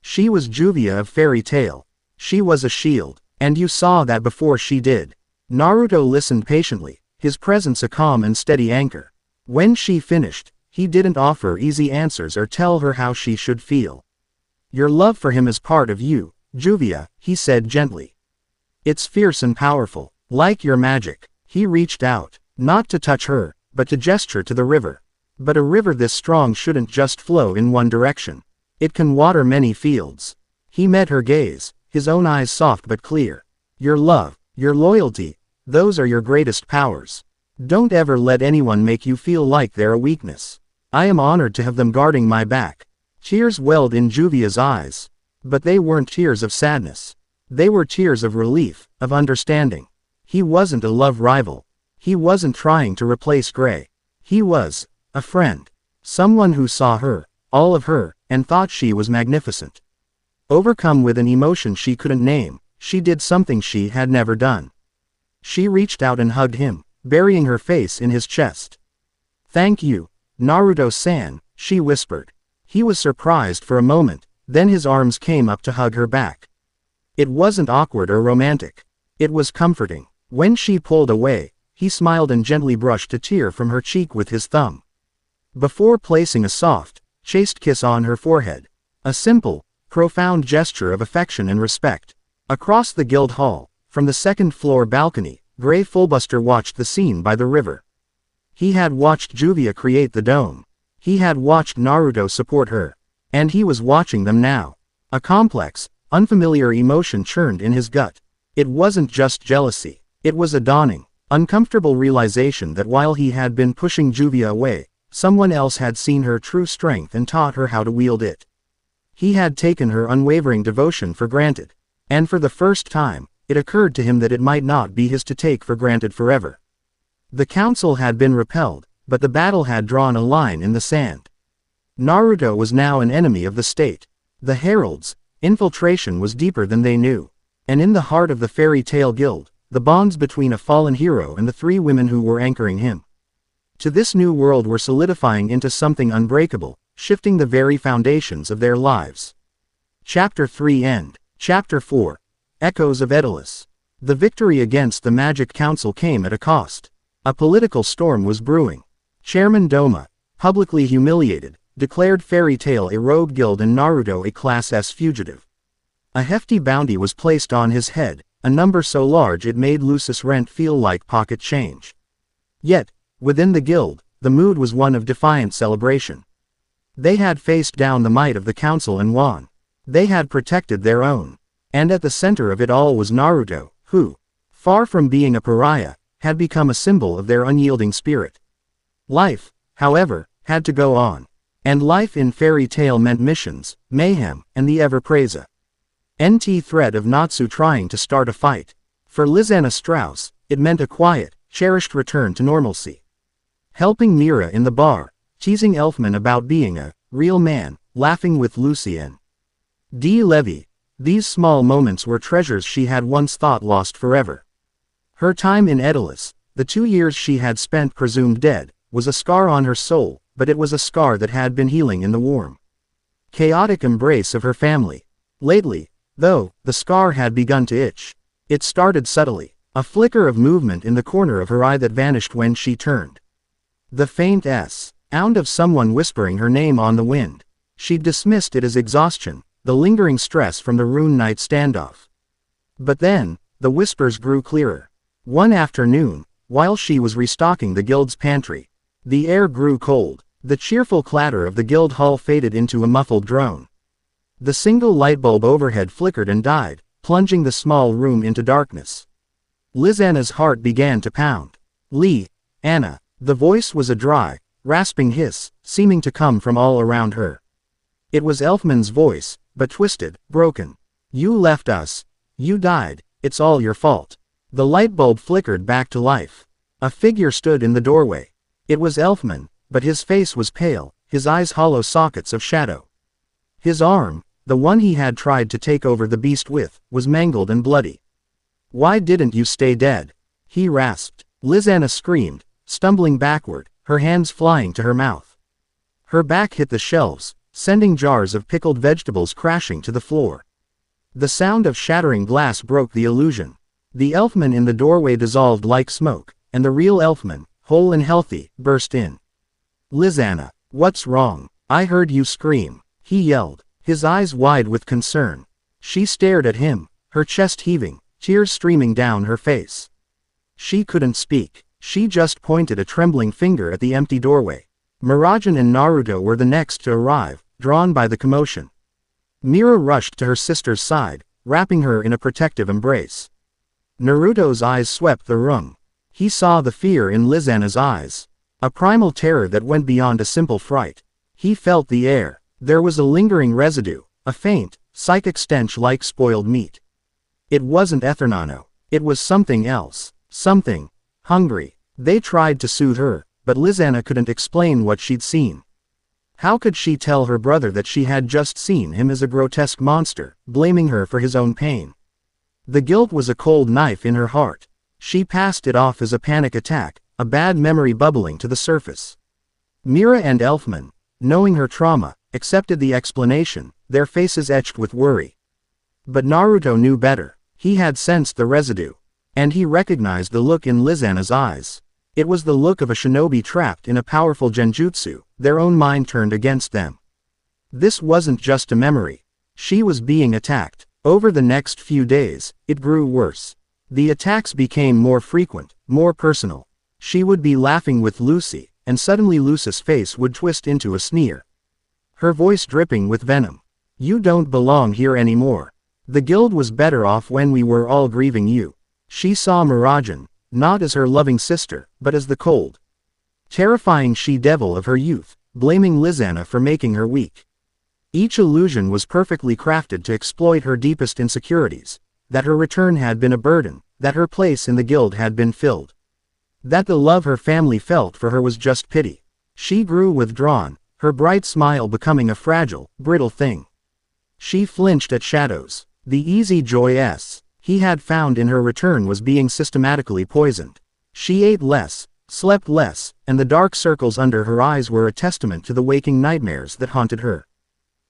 She was Juvia of fairy tale. She was a shield, and you saw that before she did. Naruto listened patiently, his presence a calm and steady anchor. When she finished, he didn't offer easy answers or tell her how she should feel. "Your love for him is part of you, Juvia," he said gently. "It's fierce and powerful, like your magic." He reached out, Not to touch her, but to gesture to the river. But a river this strong shouldn't just flow in one direction. It can water many fields. He met her gaze, his own eyes soft but clear. Your love, your loyalty, those are your greatest powers. Don't ever let anyone make you feel like they're a weakness. I am honored to have them guarding my back. Tears welled in Juvia's eyes. But they weren't tears of sadness. They were tears of relief, of understanding. He wasn't a love rival. He wasn't trying to replace Gray. He was a friend. Someone who saw her, all of her, and thought she was magnificent. Overcome with an emotion she couldn't name, she did something she had never done. She reached out and hugged him, burying her face in his chest. Thank you, Naruto-san, she whispered. He was surprised for a moment, then his arms came up to hug her back. It wasn't awkward or romantic. It was comforting. When she pulled away, he smiled and gently brushed a tear from her cheek with his thumb. Before placing a soft, chaste kiss on her forehead. A simple, profound gesture of affection and respect. Across the guild hall, from the second-floor balcony, Gray Fullbuster watched the scene by the river. He had watched Juvia create the dome. He had watched Naruto support her. And he was watching them now. A complex, unfamiliar emotion churned in his gut. It wasn't just jealousy. It was a dawning, uncomfortable realization that while he had been pushing Juvia away, someone else had seen her true strength and taught her how to wield it. He had taken her unwavering devotion for granted. And for the first time, it occurred to him that it might not be his to take for granted forever. The council had been repelled, but the battle had drawn a line in the sand. Naruto was now an enemy of the state. The heralds' infiltration was deeper than they knew. And in the heart of the fairy tale guild, the bonds between a fallen hero and the three women who were anchoring him to this new world were solidifying into something unbreakable, shifting the very foundations of their lives. Chapter 3 End. Chapter 4. Echoes of Aeolus. The victory against the Magic Council came at a cost. A political storm was brewing. Chairman Doma, publicly humiliated, declared Fairy Tail a rogue guild and Naruto a Class S fugitive. A hefty bounty was placed on his head, a number so large it made Lucis rent feel like pocket change. Yet, within the guild, the mood was one of defiant celebration. They had faced down the might of the council and won. They had protected their own. And at the center of it all was Naruto, who, far from being a pariah, had become a symbol of their unyielding spirit. Life, however, had to go on. And life in Fairy Tail meant missions, mayhem, and the ever-present threat of Natsu trying to start a fight. For Lisanna Strauss, it meant a quiet, cherished return to normalcy. Helping Mira in the bar, teasing Elfman about being a real man, laughing with Lucien D. Levy. These small moments were treasures she had once thought lost forever. Her time in Aeolus, the 2 years she had spent presumed dead, was a scar on her soul, but it was a scar that had been healing in the warm, chaotic embrace of her family. Lately, though, the scar had begun to itch. It started subtly, a flicker of movement in the corner of her eye that vanished when she turned. The faint sound of someone whispering her name on the wind. She dismissed it as exhaustion, the lingering stress from the Rune Knight standoff. But then, the whispers grew clearer. One afternoon, while she was restocking the guild's pantry, the air grew cold. The cheerful clatter of the guild hall faded into a muffled drone. The single light bulb overhead flickered and died, plunging the small room into darkness. Lisanna's heart began to pound. Anna. The voice was a dry, rasping hiss, seeming to come from all around her. It was Elfman's voice, but twisted, broken. You left us. You died. It's all your fault. The light bulb flickered back to life. A figure stood in the doorway. It was Elfman, but his face was pale, his eyes hollow sockets of shadow. His arm, the one he had tried to take over the beast with, was mangled and bloody. Why didn't you stay dead? He rasped. Lisanna screamed, stumbling backward, her hands flying to her mouth. Her back hit the shelves, sending jars of pickled vegetables crashing to the floor. The sound of shattering glass broke the illusion. The Elfman in the doorway dissolved like smoke, and the real Elfman, whole and healthy, burst in. Lisanna, what's wrong? I heard you scream, he yelled, his eyes wide with concern. She stared at him, her chest heaving, tears streaming down her face. She couldn't speak. She just pointed a trembling finger at the empty doorway. Mirajan and Naruto were the next to arrive, drawn by the commotion. Mira rushed to her sister's side, wrapping her in a protective embrace. Naruto's eyes swept the room. He saw the fear in Lisanna's eyes. A primal terror that went beyond a simple fright. He felt the air. There was a lingering residue, a faint, psychic stench like spoiled meat. It wasn't Ethernano. It was something else. Something hungry. They tried to soothe her, but Lisanna couldn't explain what she'd seen. How could she tell her brother that she had just seen him as a grotesque monster, blaming her for his own pain? The guilt was a cold knife in her heart. She passed it off as a panic attack, a bad memory bubbling to the surface. Mira and Elfman, knowing her trauma, accepted the explanation, their faces etched with worry. But Naruto knew better. He had sensed the residue. And he recognized the look in Lisanna's eyes. It was the look of a shinobi trapped in a powerful genjutsu, their own mind turned against them. This wasn't just a memory. She was being attacked. Over the next few days, it grew worse. The attacks became more frequent, more personal. She would be laughing with Lucy, and suddenly Lucy's face would twist into a sneer. Her voice dripping with venom. "You don't belong here anymore. The guild was better off when we were all grieving you." She saw Mirajan, not as her loving sister, but as the cold, terrifying she-devil of her youth, blaming Lisanna for making her weak. Each illusion was perfectly crafted to exploit her deepest insecurities, that her return had been a burden, that her place in the guild had been filled, that the love her family felt for her was just pity. She grew withdrawn, her bright smile becoming a fragile, brittle thing. She flinched at shadows. The easy joy he had found in her return was being systematically poisoned. She ate less, slept less, and the dark circles under her eyes were a testament to the waking nightmares that haunted her.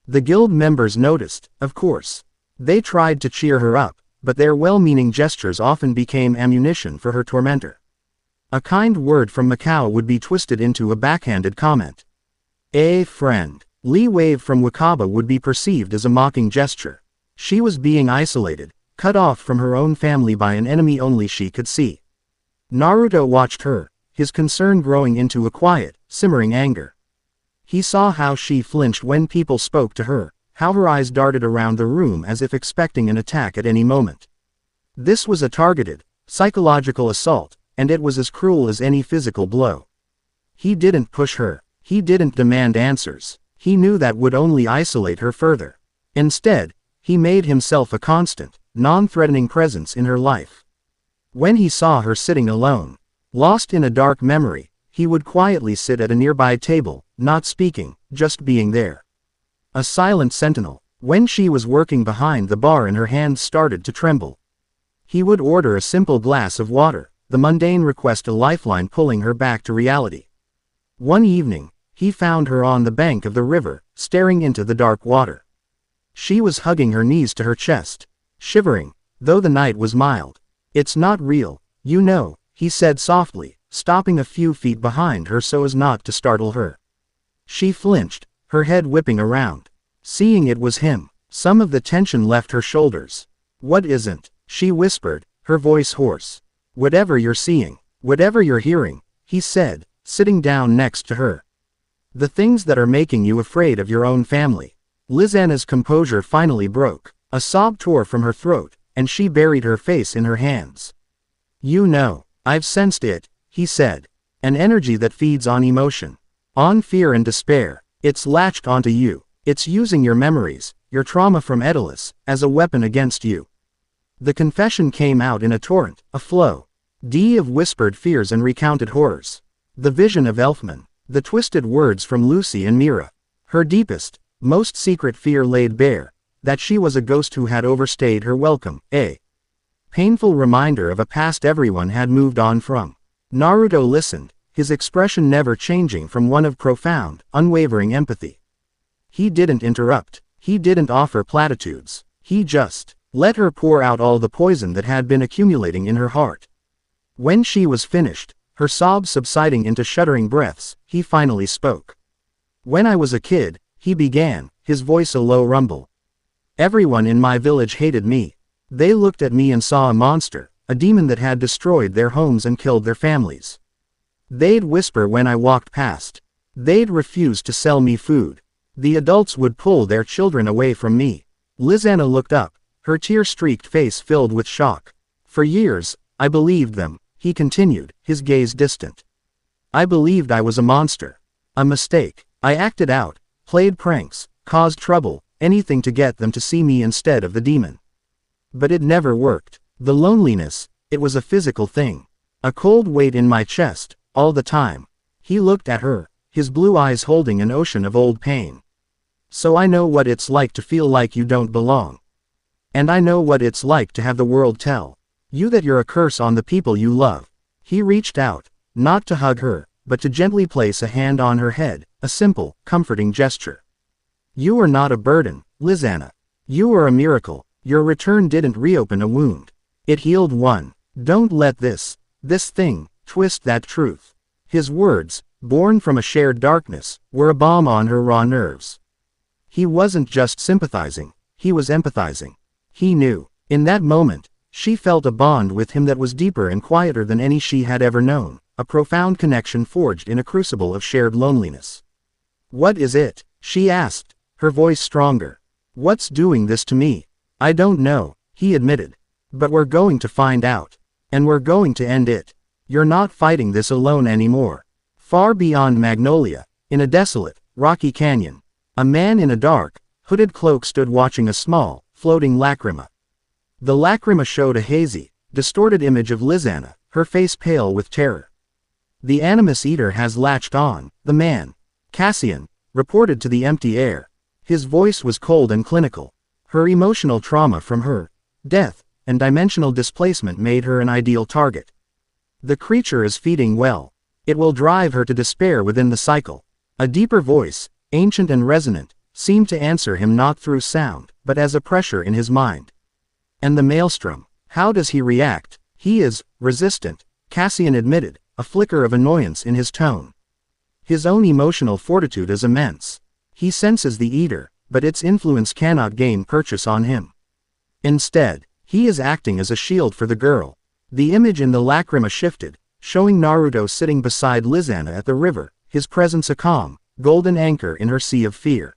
The guild members noticed, of course. They tried to cheer her up, but their well-meaning gestures often became ammunition for her tormentor. A kind word from Mikao would be twisted into a backhanded comment. A friend. Lee wave from Wakaba would be perceived as a mocking gesture. She was being isolated, cut off from her own family by an enemy only she could see. Naruto watched her, his concern growing into a quiet, simmering anger. He saw how she flinched when people spoke to her, how her eyes darted around the room as if expecting an attack at any moment. This was a targeted, psychological assault, and it was as cruel as any physical blow. He didn't push her. He didn't demand answers. He knew that would only isolate her further. Instead, he made himself a constant, non-threatening presence in her life. When he saw her sitting alone, lost in a dark memory, he would quietly sit at a nearby table, not speaking, just being there. A silent sentinel. When she was working behind the bar and her hands started to tremble, he would order a simple glass of water, the mundane request a lifeline pulling her back to reality. One evening, he found her on the bank of the river, staring into the dark water. She was hugging her knees to her chest, shivering, though the night was mild. "It's not real, you know," he said softly, stopping a few feet behind her so as not to startle her. She flinched, her head whipping around. Seeing it was him, some of the tension left her shoulders. "What isn't?" she whispered, her voice hoarse. "Whatever you're seeing, whatever you're hearing," he said, sitting down next to her. "The things that are making you afraid of your own family." Lisanna's composure finally broke. A sob tore from her throat, and she buried her face in her hands. "You know, I've sensed it," he said. "An energy that feeds on emotion, on fear and despair. It's latched onto you. It's using your memories, your trauma from Daedalus, as a weapon against you." The confession came out in a torrent, a flow of whispered fears and recounted horrors. The vision of Elfman, the twisted words from Lucy and Mira. Her deepest, most secret fear laid bare, that she was a ghost who had overstayed her welcome, a painful reminder of a past everyone had moved on from. Naruto listened, his expression never changing from one of profound, unwavering empathy. He didn't interrupt. He didn't offer platitudes. He just let her pour out all the poison that had been accumulating in her heart. When she was finished, her sobs subsiding into shuddering breaths, he finally spoke. "When I was a kid," he began, his voice a low rumble, "everyone in my village hated me. They looked at me and saw a monster, a demon that had destroyed their homes and killed their families. They'd whisper when I walked past. They'd refuse to sell me food. The adults would pull their children away from me. Lisanna looked up, her tear-streaked face filled with shock. For years, I believed them, he continued, his gaze distant. I believed I was a monster. A mistake. I acted out, played pranks, caused trouble, anything to get them to see me instead of the demon. But it never worked. The loneliness, it was a physical thing. A cold weight in my chest, all the time. He looked at her, his blue eyes holding an ocean of old pain. So I know what it's like to feel like you don't belong. And I know what it's like to have the world tell you that you're a curse on the people you love. He reached out, not to hug her, but to gently place a hand on her head, a simple, comforting gesture. You are not a burden, Lisanna. You are a miracle. Your return didn't reopen a wound. It healed one. Don't let this thing, twist that truth. His words, born from a shared darkness, were a balm on her raw nerves. He wasn't just sympathizing, he was empathizing. He knew. In that moment, she felt a bond with him that was deeper and quieter than any she had ever known, a profound connection forged in a crucible of shared loneliness. What is it? She asked, her voice stronger. What's doing this to me? I don't know, he admitted. But we're going to find out. And we're going to end it. You're not fighting this alone anymore. Far beyond Magnolia, in a desolate, rocky canyon, a man in a dark, hooded cloak stood watching a small, floating lacrima. The lacrima showed a hazy, distorted image of Lisanna, her face pale with terror. The Animus Eater has latched on, the man, Cassian, reported to the empty air. His voice was cold and clinical. Her emotional trauma from her death and dimensional displacement made her an ideal target. The creature is feeding well. It will drive her to despair within the cycle. A deeper voice, ancient and resonant, seemed to answer him not through sound, but as a pressure in his mind. And the maelstrom, how does he react? He is resistant, Cassian admitted, a flicker of annoyance in his tone. His own emotional fortitude is immense. He senses the eater, but its influence cannot gain purchase on him. Instead, he is acting as a shield for the girl. The image in the lacrima shifted, showing Naruto sitting beside Lisanna at the river, his presence a calm, golden anchor in her sea of fear.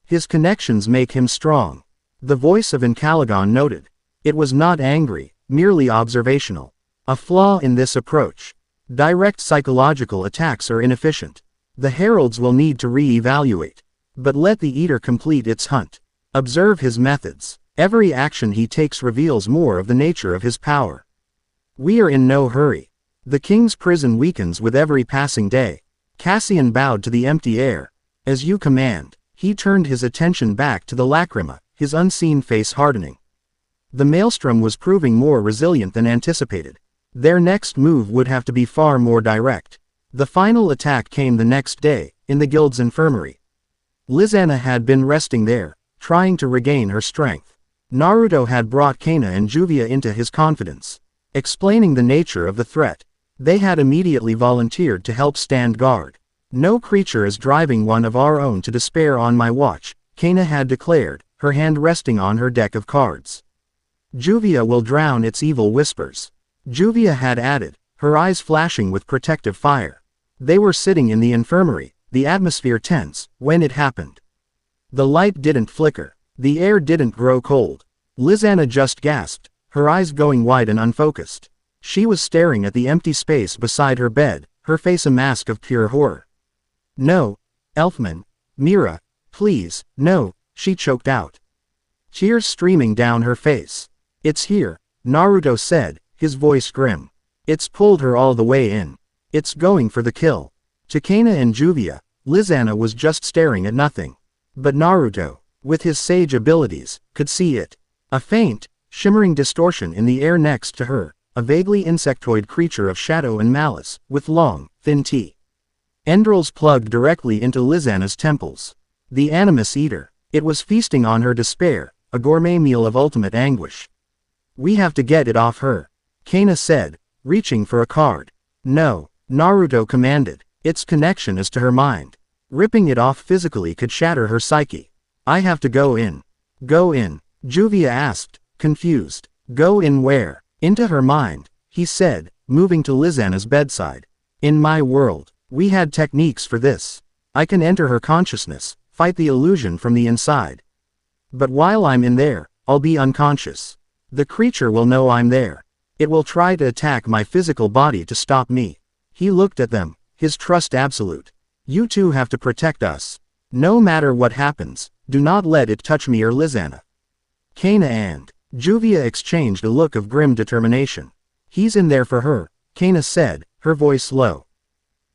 His connections make him strong. The voice of Encalagon noted. It was not angry, merely observational. A flaw in this approach. Direct psychological attacks are inefficient. The heralds will need to re-evaluate. But let the eater complete its hunt. Observe his methods. Every action he takes reveals more of the nature of his power. We are in no hurry. The king's prison weakens with every passing day. Cassian bowed to the empty air. As you command. He turned his attention back to the lacrima, his unseen face hardening. The maelstrom was proving more resilient than anticipated. Their next move would have to be far more direct. The final attack came the next day, in the guild's infirmary. Lisanna had been resting there, trying to regain her strength. Naruto had brought Cana and Juvia into his confidence. Explaining the nature of the threat, they had immediately volunteered to help stand guard. No creature is driving one of our own to despair on my watch, Cana had declared, her hand resting on her deck of cards. Juvia will drown its evil whispers. Juvia had added, her eyes flashing with protective fire. They were sitting in the infirmary, the atmosphere tense, when it happened. The light didn't flicker. The air didn't grow cold. Lisanna just gasped, her eyes going wide and unfocused. She was staring at the empty space beside her bed, her face a mask of pure horror. No, Elfman, Mira, please, no, she choked out. Tears streaming down her face. It's here, Naruto said, his voice grim. It's pulled her all the way in. It's going for the kill. To Cana and Juvia, Lisanna was just staring at nothing. But Naruto, with his sage abilities, could see it. A faint, shimmering distortion in the air next to her, a vaguely insectoid creature of shadow and malice, with long, thin teeth. Endrils plugged directly into Lisanna's temples. The Animus Eater. It was feasting on her despair, a gourmet meal of ultimate anguish. We have to get it off her, Cana said, reaching for a card. No, Naruto commanded. Its connection is to her mind. Ripping it off physically could shatter her psyche. I have to go in. Go in, Juvia asked, confused. Go in where? Into her mind, he said, moving to Lisanna's bedside. In my world, we had techniques for this. I can enter her consciousness, fight the illusion from the inside. But while I'm in there, I'll be unconscious. The creature will know I'm there. It will try to attack my physical body to stop me. He looked at them, his trust absolute. You two have to protect us. No matter what happens, do not let it touch me or Lisanna. Cana and Juvia exchanged a look of grim determination. He's in there for her, Cana said, her voice low.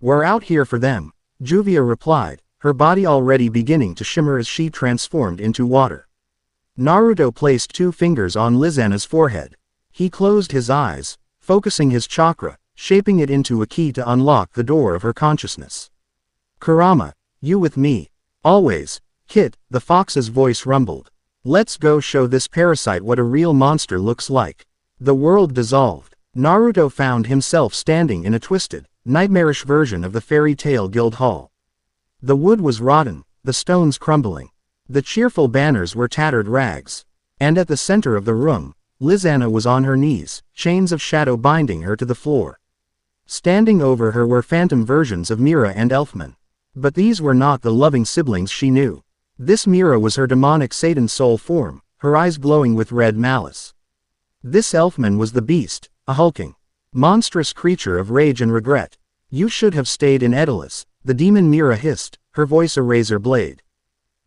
We're out here for them, Juvia replied, her body already beginning to shimmer as she transformed into water. Naruto placed 2 fingers on Lisanna's forehead. He closed his eyes, focusing his chakra, shaping it into a key to unlock the door of her consciousness. Kurama, you with me. Always, Kit, the fox's voice rumbled. Let's go show this parasite what a real monster looks like. The world dissolved. Naruto found himself standing in a twisted, nightmarish version of the fairy tale guild hall. The wood was rotten, the stones crumbling. The cheerful banners were tattered rags. And at the center of the room, Lisanna was on her knees, chains of shadow binding her to the floor. Standing over her were phantom versions of Mira and Elfman. But these were not the loving siblings she knew. This Mira was her demonic Satan soul form, her eyes glowing with red malice. This Elfman was the beast, a hulking, monstrous creature of rage and regret. You should have stayed in Edelus, the demon Mira hissed, her voice a razor blade.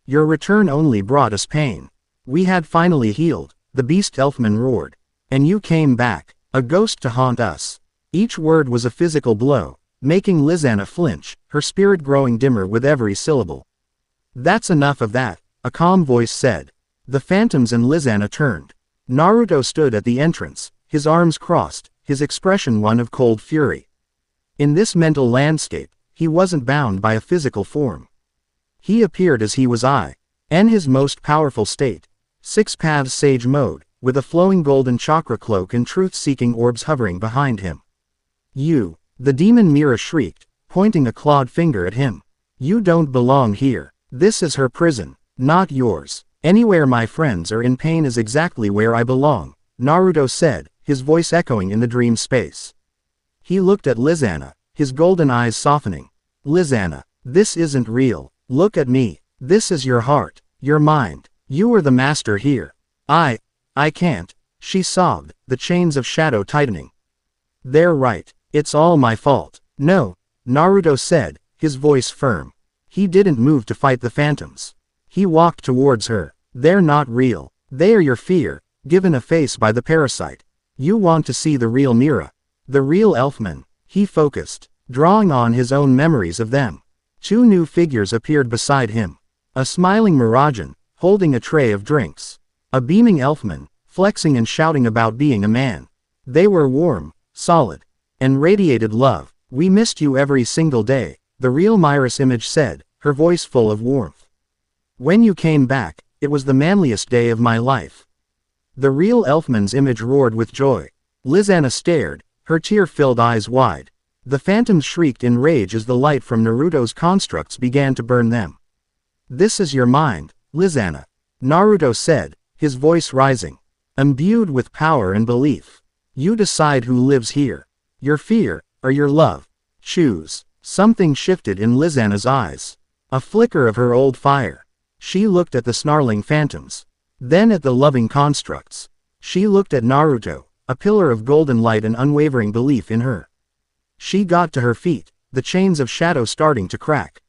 Your return only brought us pain. We had finally healed, the beast Elfman roared. And you came back, a ghost to haunt us. Each word was a physical blow, making Lisanna flinch, her spirit growing dimmer with every syllable. That's enough of that, a calm voice said. The phantoms and Lisanna turned. Naruto stood at the entrance, his arms crossed, his expression one of cold fury. In this mental landscape, he wasn't bound by a physical form. He appeared as he was in his most powerful state. 6 paths sage mode, with a flowing golden chakra cloak and truth-seeking orbs hovering behind him. You, the demon Mira shrieked, pointing a clawed finger at him. You don't belong here. This is her prison, not yours. Anywhere my friends are in pain is exactly where I belong, Naruto said, his voice echoing in the dream space. He looked at Lisanna, his golden eyes softening. Lisanna, this isn't real. Look at me. This is your heart, your mind. You are the master here. I can't, she sobbed, the chains of shadow tightening. They're right. It's all my fault. No, Naruto said, his voice firm. He didn't move to fight the phantoms. He walked towards her. They're not real. They are your fear, given a face by the parasite. You want to see the real Mira. The real Elfman. He focused, drawing on his own memories of them. 2 new figures appeared beside him. A smiling Mirajan, holding a tray of drinks. A beaming Elfman, flexing and shouting about being a man. They were warm, solid, and radiated love. We missed you every single day, the real Myris image said, her voice full of warmth. When you came back, it was the manliest day of my life. The real Elfman's image roared with joy. Lisanna stared, her tear-filled eyes wide. The phantoms shrieked in rage as the light from Naruto's constructs began to burn them. This is your mind, Lisanna, Naruto said, his voice rising. Imbued with power and belief. You decide who lives here. Your fear, or your love. Choose. Something shifted in Lisanna's eyes. A flicker of her old fire. She looked at the snarling phantoms. Then at the loving constructs. She looked at Naruto, a pillar of golden light and unwavering belief in her. She got to her feet, the chains of shadow starting to crack.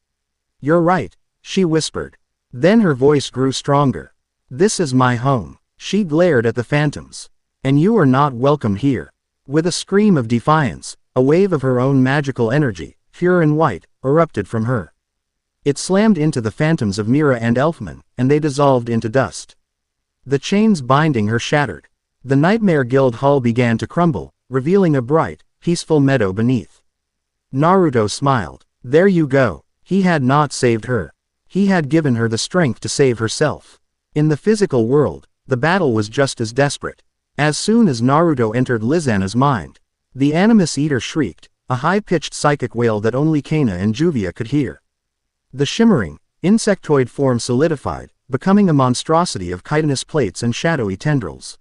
You're right, she whispered. Then her voice grew stronger. This is my home. She glared at the phantoms. And you are not welcome here. With a scream of defiance, a wave of her own magical energy, pure and white, erupted from her. It slammed into the phantoms of Mira and Elfman, and they dissolved into dust. The chains binding her shattered. The Nightmare Guild hall began to crumble, revealing a bright, peaceful meadow beneath. Naruto smiled. There you go. He had not saved her. He had given her the strength to save herself. In the physical world, the battle was just as desperate. As soon as Naruto entered Lisanna's mind, the Animus Eater shrieked, a high-pitched psychic wail that only Cana and Juvia could hear. The shimmering, insectoid form solidified, becoming a monstrosity of chitinous plates and shadowy tendrils.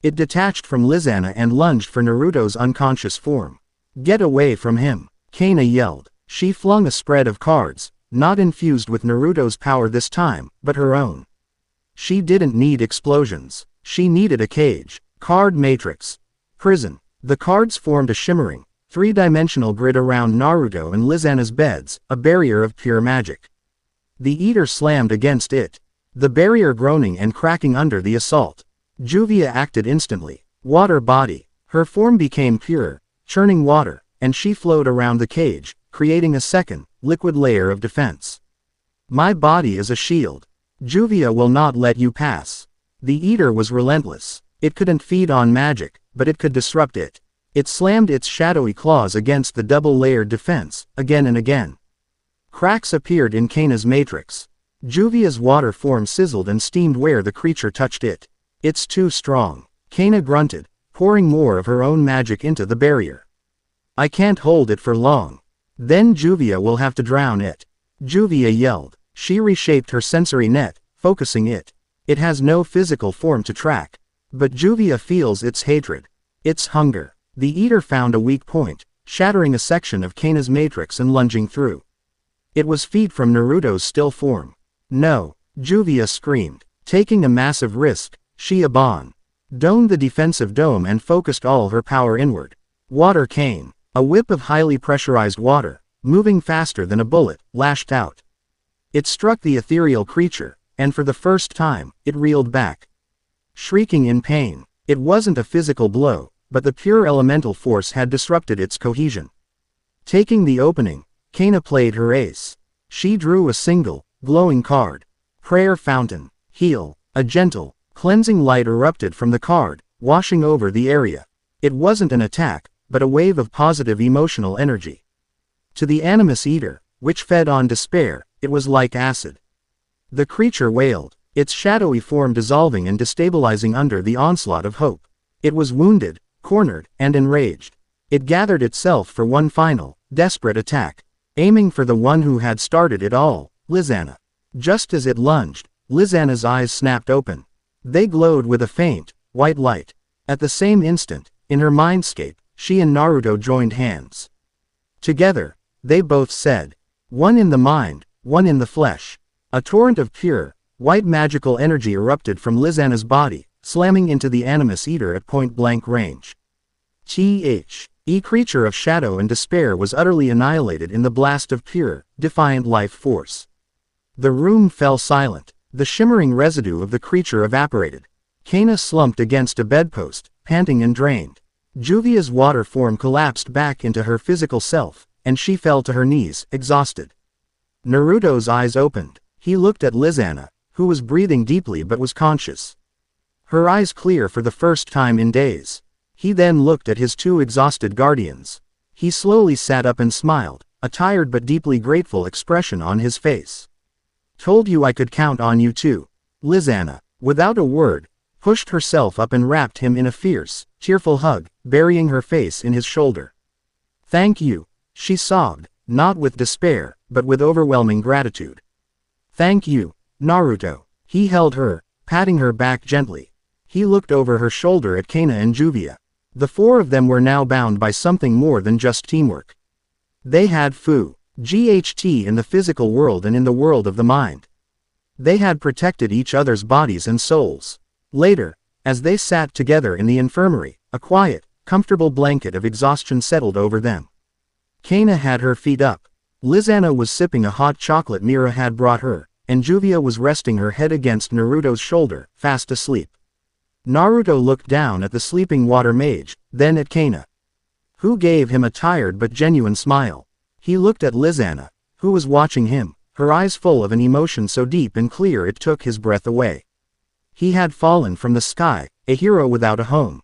It detached from Lisanna and lunged for Naruto's unconscious form. Get away from him. Cana yelled. She flung a spread of cards, not infused with Naruto's power this time, but her own. She didn't need explosions. She needed a cage. Card matrix. Prison. The cards formed a shimmering, three-dimensional grid around Naruto and Lisanna's beds, a barrier of pure magic. The eater slammed against it, the barrier groaning and cracking under the assault. Juvia acted instantly. Water body. Her form became pure, churning water, and she flowed around the cage, creating a second, liquid layer of defense. My body is a shield. Juvia will not let you pass. The eater was relentless. It couldn't feed on magic, but it could disrupt it. It slammed its shadowy claws against the double-layered defense, again and again. Cracks appeared in Cana's matrix. Juvia's water form sizzled and steamed where the creature touched it. It's too strong. Cana grunted, pouring more of her own magic into the barrier. I can't hold it for long. Then Juvia will have to drown it. Juvia yelled. She reshaped her sensory net, focusing it. It has no physical form to track. But Juvia feels its hatred. Its hunger. The eater found a weak point, shattering a section of Cana's matrix and lunging through. It was feet from Naruto's still form. No, Juvia screamed. Taking a massive risk, she domed the defensive dome and focused all her power inward. Water came. A whip of highly pressurized water, moving faster than a bullet, lashed out. It struck the ethereal creature, and for the first time, it reeled back. Shrieking in pain. It wasn't a physical blow, but the pure elemental force had disrupted its cohesion. Taking the opening, Cana played her ace. She drew a single, glowing card. Prayer Fountain. Heal. A gentle, cleansing light erupted from the card, washing over the area. It wasn't an attack, but a wave of positive emotional energy. To the Animus Eater, which fed on despair, it was like acid. The creature wailed, its shadowy form dissolving and destabilizing under the onslaught of hope. It was wounded, cornered, and enraged. It gathered itself for one final, desperate attack, aiming for the one who had started it all, Lisanna. Just as it lunged, Lisanna's eyes snapped open. They glowed with a faint, white light. At the same instant, in her mindscape, she and Naruto joined hands. Together, they both said, one in the mind, one in the flesh. A torrent of pure, white magical energy erupted from Lisanna's body, slamming into the Animus Eater at point-blank range. The creature of shadow and despair was utterly annihilated in the blast of pure, defiant life force. The room fell silent. The shimmering residue of the creature evaporated. Cana slumped against a bedpost, panting and drained. Juvia's water form collapsed back into her physical self, and she fell to her knees, exhausted. Naruto's eyes opened. He looked at Lisanna, who was breathing deeply but was conscious. Her eyes clear for the first time in days. He then looked at his two exhausted guardians. He slowly sat up and smiled, a tired but deeply grateful expression on his face. Told you I could count on you too. Lisanna, without a word, pushed herself up and wrapped him in a fierce, tearful hug, burying her face in his shoulder. Thank you, she sobbed, not with despair, but with overwhelming gratitude. Thank you, Naruto. He held her, patting her back gently. He looked over her shoulder at Cana and Juvia. The four of them were now bound by something more than just teamwork. They had GHT in the physical world and in the world of the mind. They had protected each other's bodies and souls. Later, as they sat together in the infirmary, a quiet, comfortable blanket of exhaustion settled over them. Cana had her feet up. Lisanna was sipping a hot chocolate Mira had brought her, and Juvia was resting her head against Naruto's shoulder, fast asleep. Naruto looked down at the sleeping water mage, then at Cana, who gave him a tired but genuine smile. He looked at Lisanna, who was watching him, her eyes full of an emotion so deep and clear it took his breath away. He had fallen from the sky, a hero without a home.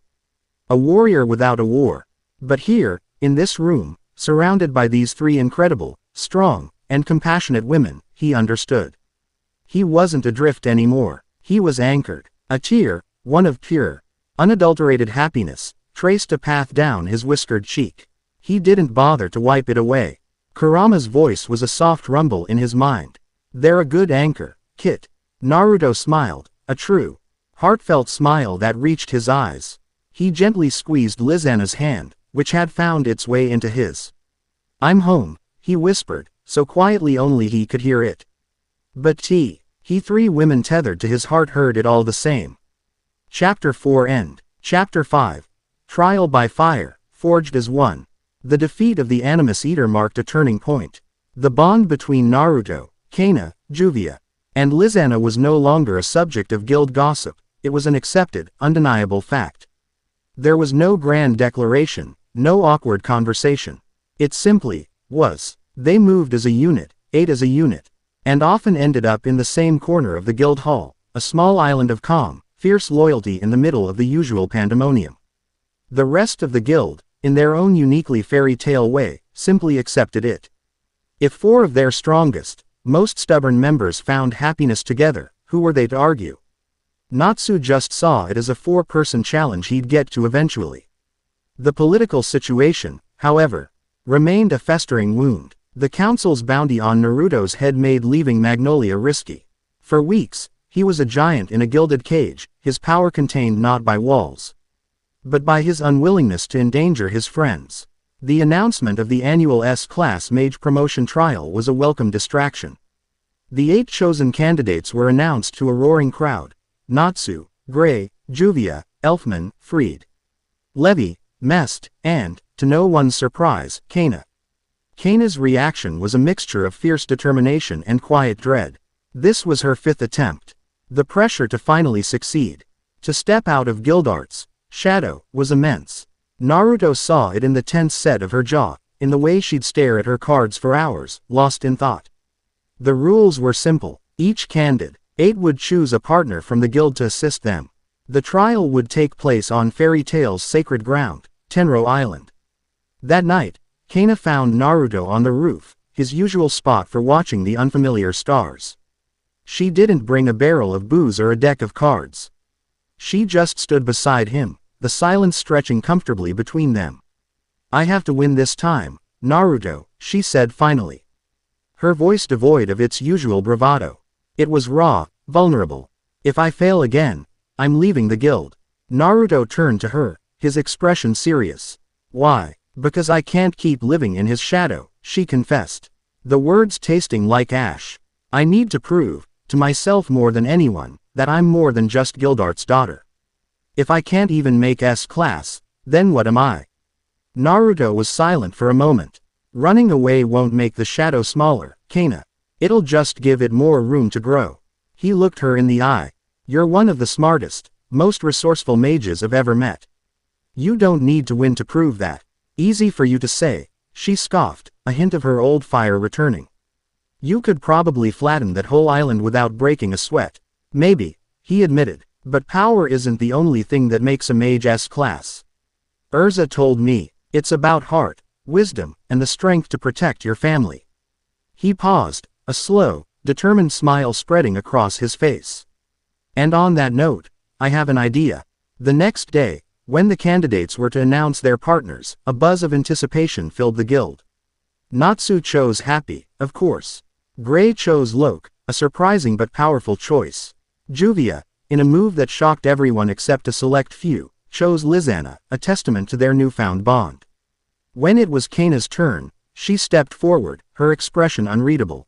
A warrior without a war. But here, in this room, surrounded by these three incredible, strong, and compassionate women, he understood. He wasn't adrift anymore. He was anchored. A tear, one of pure, unadulterated happiness, traced a path down his whiskered cheek. He didn't bother to wipe it away. Kurama's voice was a soft rumble in his mind. They're a good anchor, Kit. Naruto smiled, a true, heartfelt smile that reached his eyes. He gently squeezed Lisanna's hand, which had found its way into his. I'm home, he whispered, so quietly only he could hear it. But he 3 women tethered to his heart heard it all the same. Chapter 4 End. Chapter 5. Trial by Fire, Forged as One. The defeat of the Animus Eater marked a turning point. The bond between Naruto, Cana, Juvia, and Lisanna was no longer a subject of guild gossip, it was an accepted, undeniable fact. There was no grand declaration, no awkward conversation. It simply was. They moved as a unit, ate as a unit, and often ended up in the same corner of the guild hall, a small island of calm, fierce loyalty in the middle of the usual pandemonium. The rest of the guild, in their own uniquely fairy tale way, simply accepted it. If 4 of their strongest, most stubborn members found happiness together, who were they to argue? Natsu just saw it as a 4-person challenge he'd get to eventually. The political situation, however, remained a festering wound. The council's bounty on Naruto's head made leaving Magnolia risky. For weeks, he was a giant in a gilded cage, his power contained not by walls, but by his unwillingness to endanger his friends. The announcement of the annual S-Class Mage promotion trial was a welcome distraction. The 8 chosen candidates were announced to a roaring crowd: Natsu, Gray, Juvia, Elfman, Freed, Levi, Mest, and, to no one's surprise, Cana. Cana's reaction was a mixture of fierce determination and quiet dread. This was her 5th attempt. The pressure to finally succeed, to step out of Gildart's shadow, was immense. Naruto saw it in the tense set of her jaw, in the way she'd stare at her cards for hours, lost in thought. The rules were simple. Each candidate, 8 would choose a partner from the guild to assist them. The trial would take place on Fairy Tail's sacred ground, Tenro Island. That night, Cana found Naruto on the roof, his usual spot for watching the unfamiliar stars. She didn't bring a barrel of booze or a deck of cards. She just stood beside him, the silence stretching comfortably between them. "I have to win this time, Naruto," she said finally. Her voice devoid of its usual bravado. It was raw, vulnerable. "If I fail again, I'm leaving the guild." Naruto turned to her, his expression serious. "Why?" "Because I can't keep living in his shadow," she confessed, the words tasting like ash. "I need to prove, to myself more than anyone, that I'm more than just Gildart's daughter. If I can't even make S-Class, then what am I?" Naruto was silent for a moment. "Running away won't make the shadow smaller, Cana. It'll just give it more room to grow." He looked her in the eye. "You're one of the smartest, most resourceful mages I've ever met. You don't need to win to prove that." "Easy for you to say," she scoffed, a hint of her old fire returning. "You could probably flatten that whole island without breaking a sweat." "Maybe," he admitted, "but power isn't the only thing that makes a mage S-Class. Urza told me, it's about heart, wisdom, and the strength to protect your family." He paused, a slow, determined smile spreading across his face. "And on that note, I have an idea." The next day, when the candidates were to announce their partners, a buzz of anticipation filled the guild. Natsu chose Happy, of course. Gray chose Loke, a surprising but powerful choice. Juvia, in a move that shocked everyone except a select few, chose Lisanna, a testament to their newfound bond. When it was Cana's turn, she stepped forward, her expression unreadable.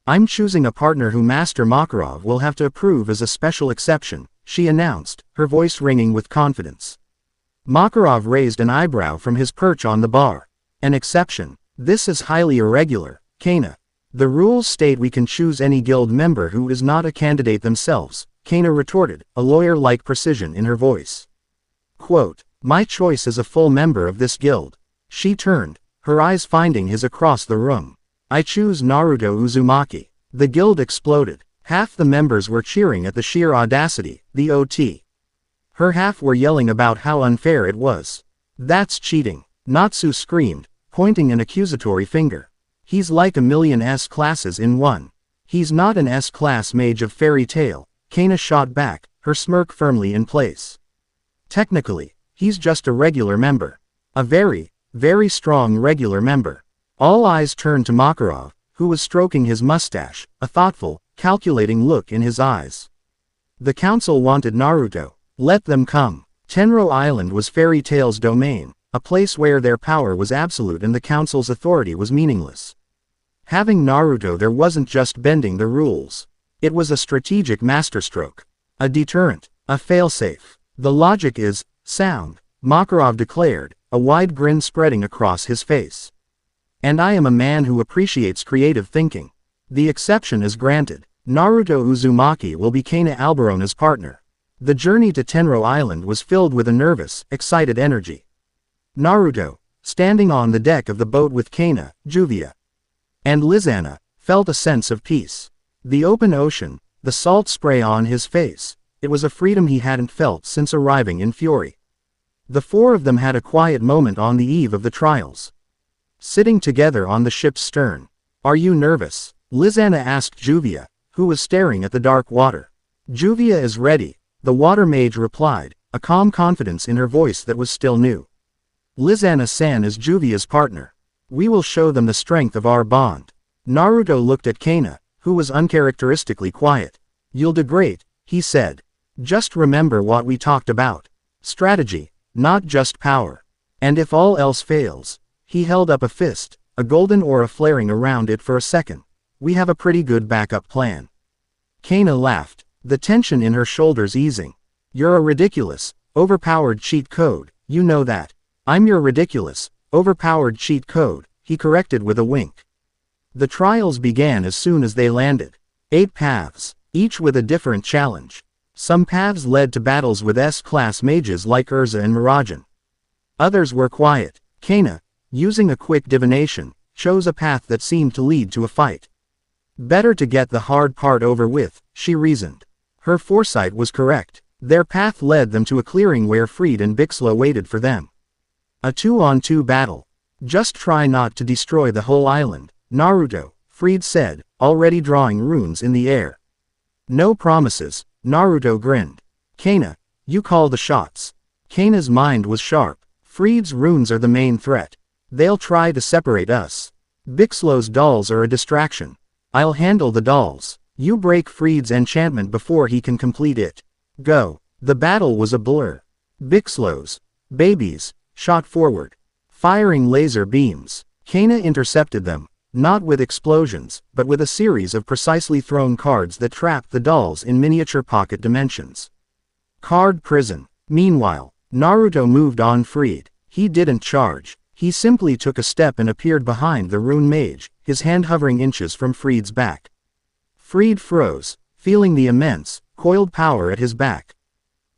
"I'm choosing a partner who Master Makarov will have to approve as a special exception," she announced, her voice ringing with confidence. Makarov raised an eyebrow from his perch on the bar. "An exception? This is highly irregular, Cana. The rules state we can choose any guild member who is not a candidate themselves," Cana retorted, a lawyer-like precision in her voice. Quote, "My choice is a full member of this guild." She turned, her eyes finding his across the room. "I choose Naruto Uzumaki." The guild exploded. Half the members were cheering at the sheer audacity, the OT. Her half were yelling about how unfair it was. "That's cheating," Natsu screamed, pointing an accusatory finger. "He's like a million S-Classes in one." "He's not an S-Class mage of Fairy Tail," Cana shot back, her smirk firmly in place. "Technically, he's just a regular member. A very, very strong regular member." All eyes turned to Makarov, who was stroking his mustache, a thoughtful, calculating look in his eyes. The council wanted Naruto. Let them come. Tenro Island was Fairy Tail's domain, a place where their power was absolute and the council's authority was meaningless. Having Naruto there wasn't just bending the rules. It was a strategic masterstroke. A deterrent, a failsafe. The logic is sound, Makarov declared, a wide grin spreading across his face. And I am a man who appreciates creative thinking. The exception is granted. Naruto Uzumaki will be Cana Alberona's partner. The journey to Tenro Island was filled with a nervous, excited energy. Naruto, standing on the deck of the boat with Cana, Juvia, and Lisanna, felt a sense of peace. The open ocean, the salt spray on his face, it was a freedom he hadn't felt since arriving in Fury. The four of them had a quiet moment on the eve of the trials. Sitting together on the ship's stern. Are you nervous? Lisanna asked Juvia, who was staring at the dark water. Juvia is ready, the water mage replied, a calm confidence in her voice that was still new. Lisanna-san is Juvia's partner. We will show them the strength of our bond. Naruto looked at Cana, who was uncharacteristically quiet. You'll do great, he said. Just remember what we talked about. Strategy, not just power. And if all else fails, he held up a fist, a golden aura flaring around it for a second. We have a pretty good backup plan. Cana laughed, the tension in her shoulders easing. You're a ridiculous, overpowered cheat code, you know that. I'm your ridiculous, overpowered cheat code, he corrected with a wink. The trials began as soon as they landed. 8 paths, each with a different challenge. Some paths led to battles with S-class mages like Urza and Mirajan. Others were quiet. Cana, using a quick divination, chose a path that seemed to lead to a fight. Better to get the hard part over with, she reasoned. Her foresight was correct. Their path led them to a clearing where Fried and Bixlo waited for them. A 2-on-2 battle. Just try not to destroy the whole island, Naruto, Fried said, already drawing runes in the air. No promises, Naruto grinned. Cana, you call the shots. Cana's mind was sharp. Fried's runes are the main threat. They'll try to separate us. Bixlo's dolls are a distraction. I'll handle the dolls. You break Fried's enchantment before he can complete it. Go. The battle was a blur. Bixlo's babies shot forward, firing laser beams. Cana intercepted them, not with explosions, but with a series of precisely thrown cards that trapped the dolls in miniature pocket dimensions. Card prison. Meanwhile, Naruto moved on Fried. He didn't charge. He simply took a step and appeared behind the rune mage, his hand hovering inches from Fried's back. Fried froze, feeling the immense, coiled power at his back.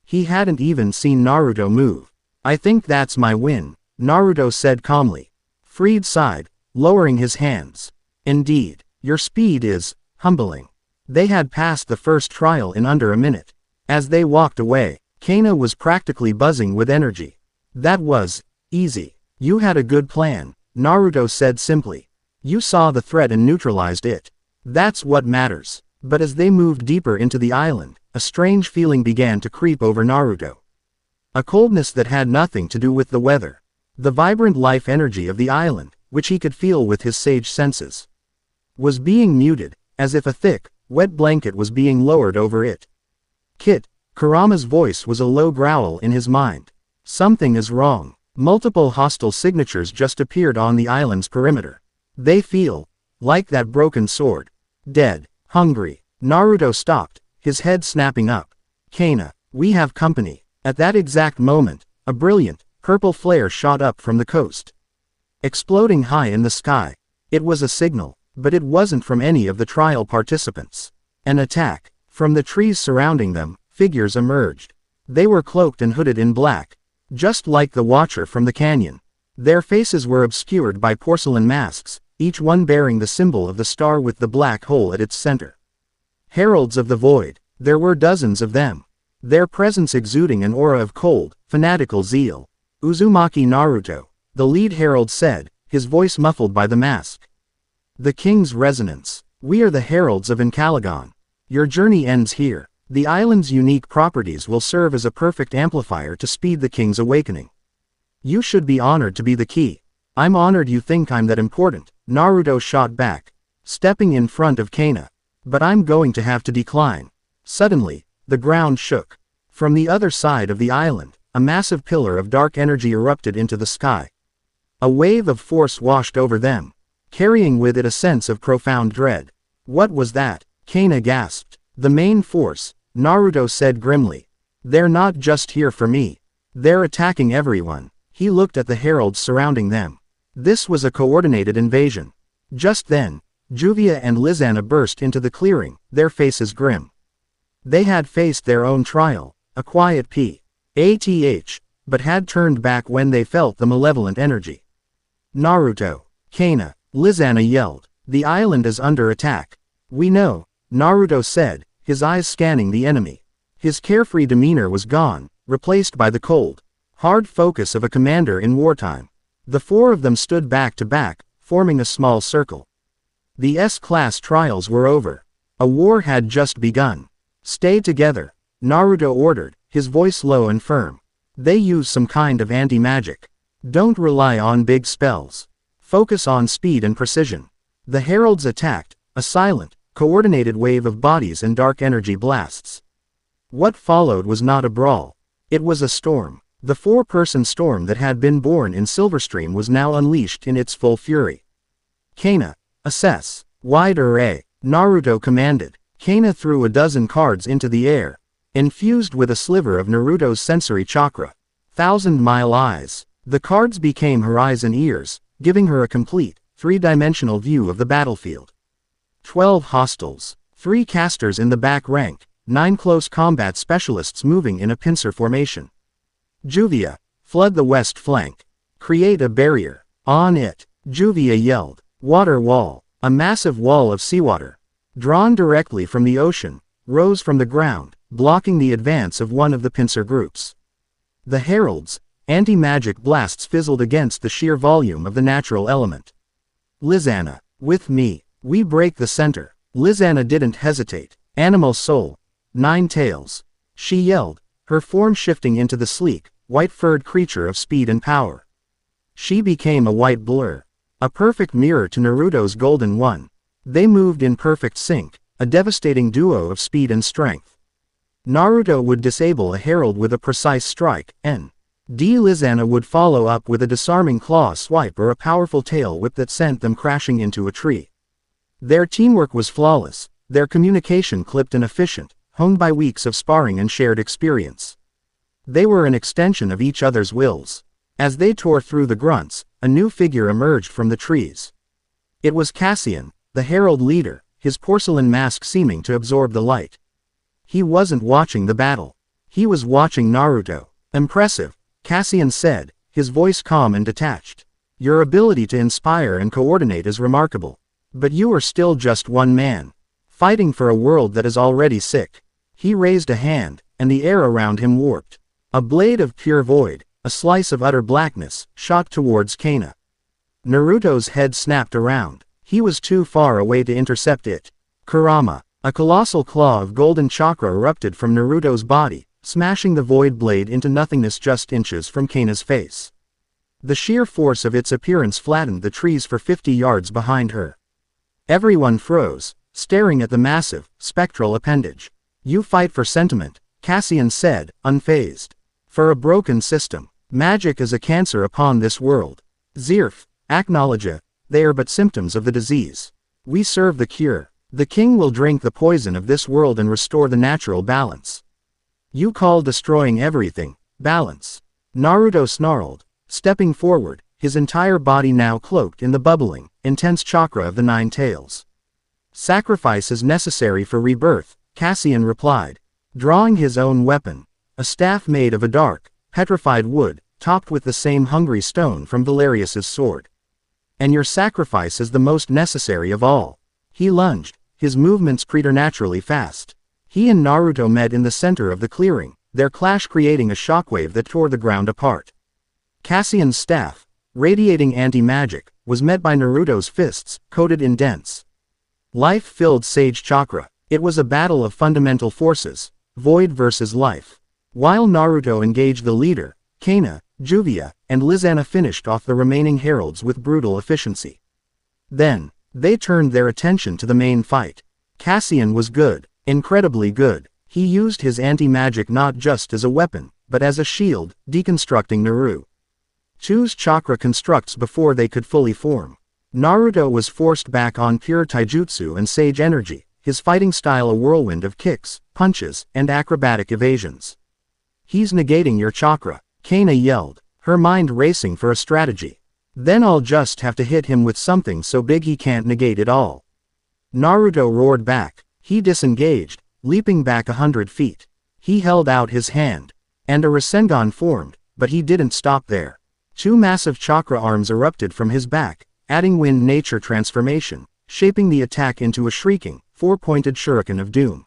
He hadn't even seen Naruto move. I think that's my win, Naruto said calmly. Fried sighed, lowering his hands. Indeed, your speed is humbling. They had passed the first trial in under a minute. As they walked away, Cana was practically buzzing with energy. That was easy. You had a good plan, Naruto said simply. You saw the threat and neutralized it. That's what matters. But as they moved deeper into the island, a strange feeling began to creep over Naruto. A coldness that had nothing to do with the weather. The vibrant life energy of the island, which he could feel with his sage senses, was being muted, as if a thick, wet blanket was being lowered over it. Kit, Kurama's voice was a low growl in his mind. Something is wrong. Multiple hostile signatures just appeared on the island's perimeter. They feel like that broken sword. Dead. Hungry. Naruto stopped, his head snapping up. Cana, we have company. At that exact moment, a brilliant, purple flare shot up from the coast, exploding high in the sky. It was a signal, but it wasn't from any of the trial participants. An attack. From the trees surrounding them, figures emerged. They were cloaked and hooded in black, just like the Watcher from the canyon. Their faces were obscured by porcelain masks, each one bearing the symbol of the star with the black hole at its center. Heralds of the Void. There were dozens of them. Their presence exuding an aura of cold, fanatical zeal. Uzumaki Naruto, the lead herald said, his voice muffled by the mask. The king's resonance. We are the heralds of Encalagon. Your journey ends here. The island's unique properties will serve as a perfect amplifier to speed the king's awakening. You should be honored to be the key. I'm honored you think I'm that important, Naruto shot back, stepping in front of Cana. But I'm going to have to decline. Suddenly, the ground shook. From the other side of the island, a massive pillar of dark energy erupted into the sky. A wave of force washed over them, carrying with it a sense of profound dread. What was that? Cana gasped. The main force, Naruto said grimly. They're not just here for me. They're attacking everyone. He looked at the heralds surrounding them. This was a coordinated invasion. Just then, Juvia and Lisanna burst into the clearing, their faces grim. They had faced their own trial, a quiet PATH, but had turned back when they felt the malevolent energy. Naruto, Cana, Lisanna yelled. The island is under attack. We know, Naruto said, his eyes scanning the enemy. His carefree demeanor was gone, replaced by the cold, hard focus of a commander in wartime. The four of them stood back to back, forming a small circle. The S-class trials were over. A war had just begun. Stay together, Naruto ordered, his voice low and firm. They use some kind of anti-magic. Don't rely on big spells. Focus on speed and precision. The heralds attacked, a silent, coordinated wave of bodies and dark energy blasts. What followed was not a brawl. It was a storm. The four-person storm that had been born in Silverstream was now unleashed in its full fury. Cana, assess. Wide array, Naruto commanded. Cana threw a dozen cards into the air, infused with a sliver of Naruto's sensory chakra. 1,000-mile eyes. The cards became her eyes and ears, giving her a complete, three-dimensional view of the battlefield. 12 hostiles. 3 casters in the back rank, 9 close combat specialists moving in a pincer formation. Juvia, flood the west flank. Create a barrier. On it, Juvia yelled. Water wall. A massive wall of seawater, drawn directly from the ocean, rose from the ground, blocking the advance of one of the pincer groups. The heralds, anti-magic blasts fizzled against the sheer volume of the natural element. Lisanna, with me. We break the center. Lisanna didn't hesitate. Animal soul. 9 tails. She yelled, her form shifting into the sleek, white-furred creature of speed and power. She became a white blur. A perfect mirror to Naruto's golden one. They moved in perfect sync, a devastating duo of speed and strength. Naruto would disable a herald with a precise strike, and Lisanna would follow up with a disarming claw swipe or a powerful tail whip that sent them crashing into a tree. Their teamwork was flawless, their communication clipped and efficient, honed by weeks of sparring and shared experience. They were an extension of each other's wills. As they tore through the grunts, a new figure emerged from the trees. It was Cassian, the herald leader, his porcelain mask seeming to absorb the light. He wasn't watching the battle. He was watching Naruto. Impressive, Cassian said, his voice calm and detached. Your ability to inspire and coordinate is remarkable. But you are still just one man, fighting for a world that is already sick. He raised a hand, and the air around him warped. A blade of pure void, a slice of utter blackness, shot towards Cana. Naruto's head snapped around. He was too far away to intercept it. Kurama, a colossal claw of golden chakra erupted from Naruto's body, smashing the void blade into nothingness just inches from Cana's face. The sheer force of its appearance flattened the trees for 50 yards behind her. Everyone froze, staring at the massive, spectral appendage. You fight for sentiment, Cassian said, unfazed. For a broken system. Magic is a cancer upon this world. Zirf, acknowledge it. They are but symptoms of the disease. We serve the cure. The king will drink the poison of this world and restore the natural balance. You call destroying everything, balance. Naruto snarled, stepping forward, his entire body now cloaked in the bubbling, intense chakra of the 9 tails. Sacrifice is necessary for rebirth, Cassian replied, drawing his own weapon, a staff made of a dark, petrified wood, topped with the same hungry stone from Valerius's sword. And your sacrifice is the most necessary of all. He lunged, his movements preternaturally fast. He and Naruto met in the center of the clearing, their clash creating a shockwave that tore the ground apart. Cassian's staff, radiating anti-magic, was met by Naruto's fists, coated in dense, life-filled sage chakra. It was a battle of fundamental forces, void versus life. While Naruto engaged the leader, Cana, Juvia, and Lisanna finished off the remaining heralds with brutal efficiency. Then, they turned their attention to the main fight. Cassian was good, incredibly good. He used his anti-magic not just as a weapon, but as a shield, deconstructing Naruto's chakra constructs before they could fully form. Naruto was forced back on pure taijutsu and sage energy, his fighting style a whirlwind of kicks, punches, and acrobatic evasions. "He's negating your chakra," Cana yelled, her mind racing for a strategy. "Then I'll just have to hit him with something so big he can't negate it all." Naruto roared back. He disengaged, leaping back 100 feet. He held out his hand, and a Rasengan formed, but he didn't stop there. Two massive chakra arms erupted from his back, adding wind nature transformation, shaping the attack into a shrieking, four-pointed shuriken of doom.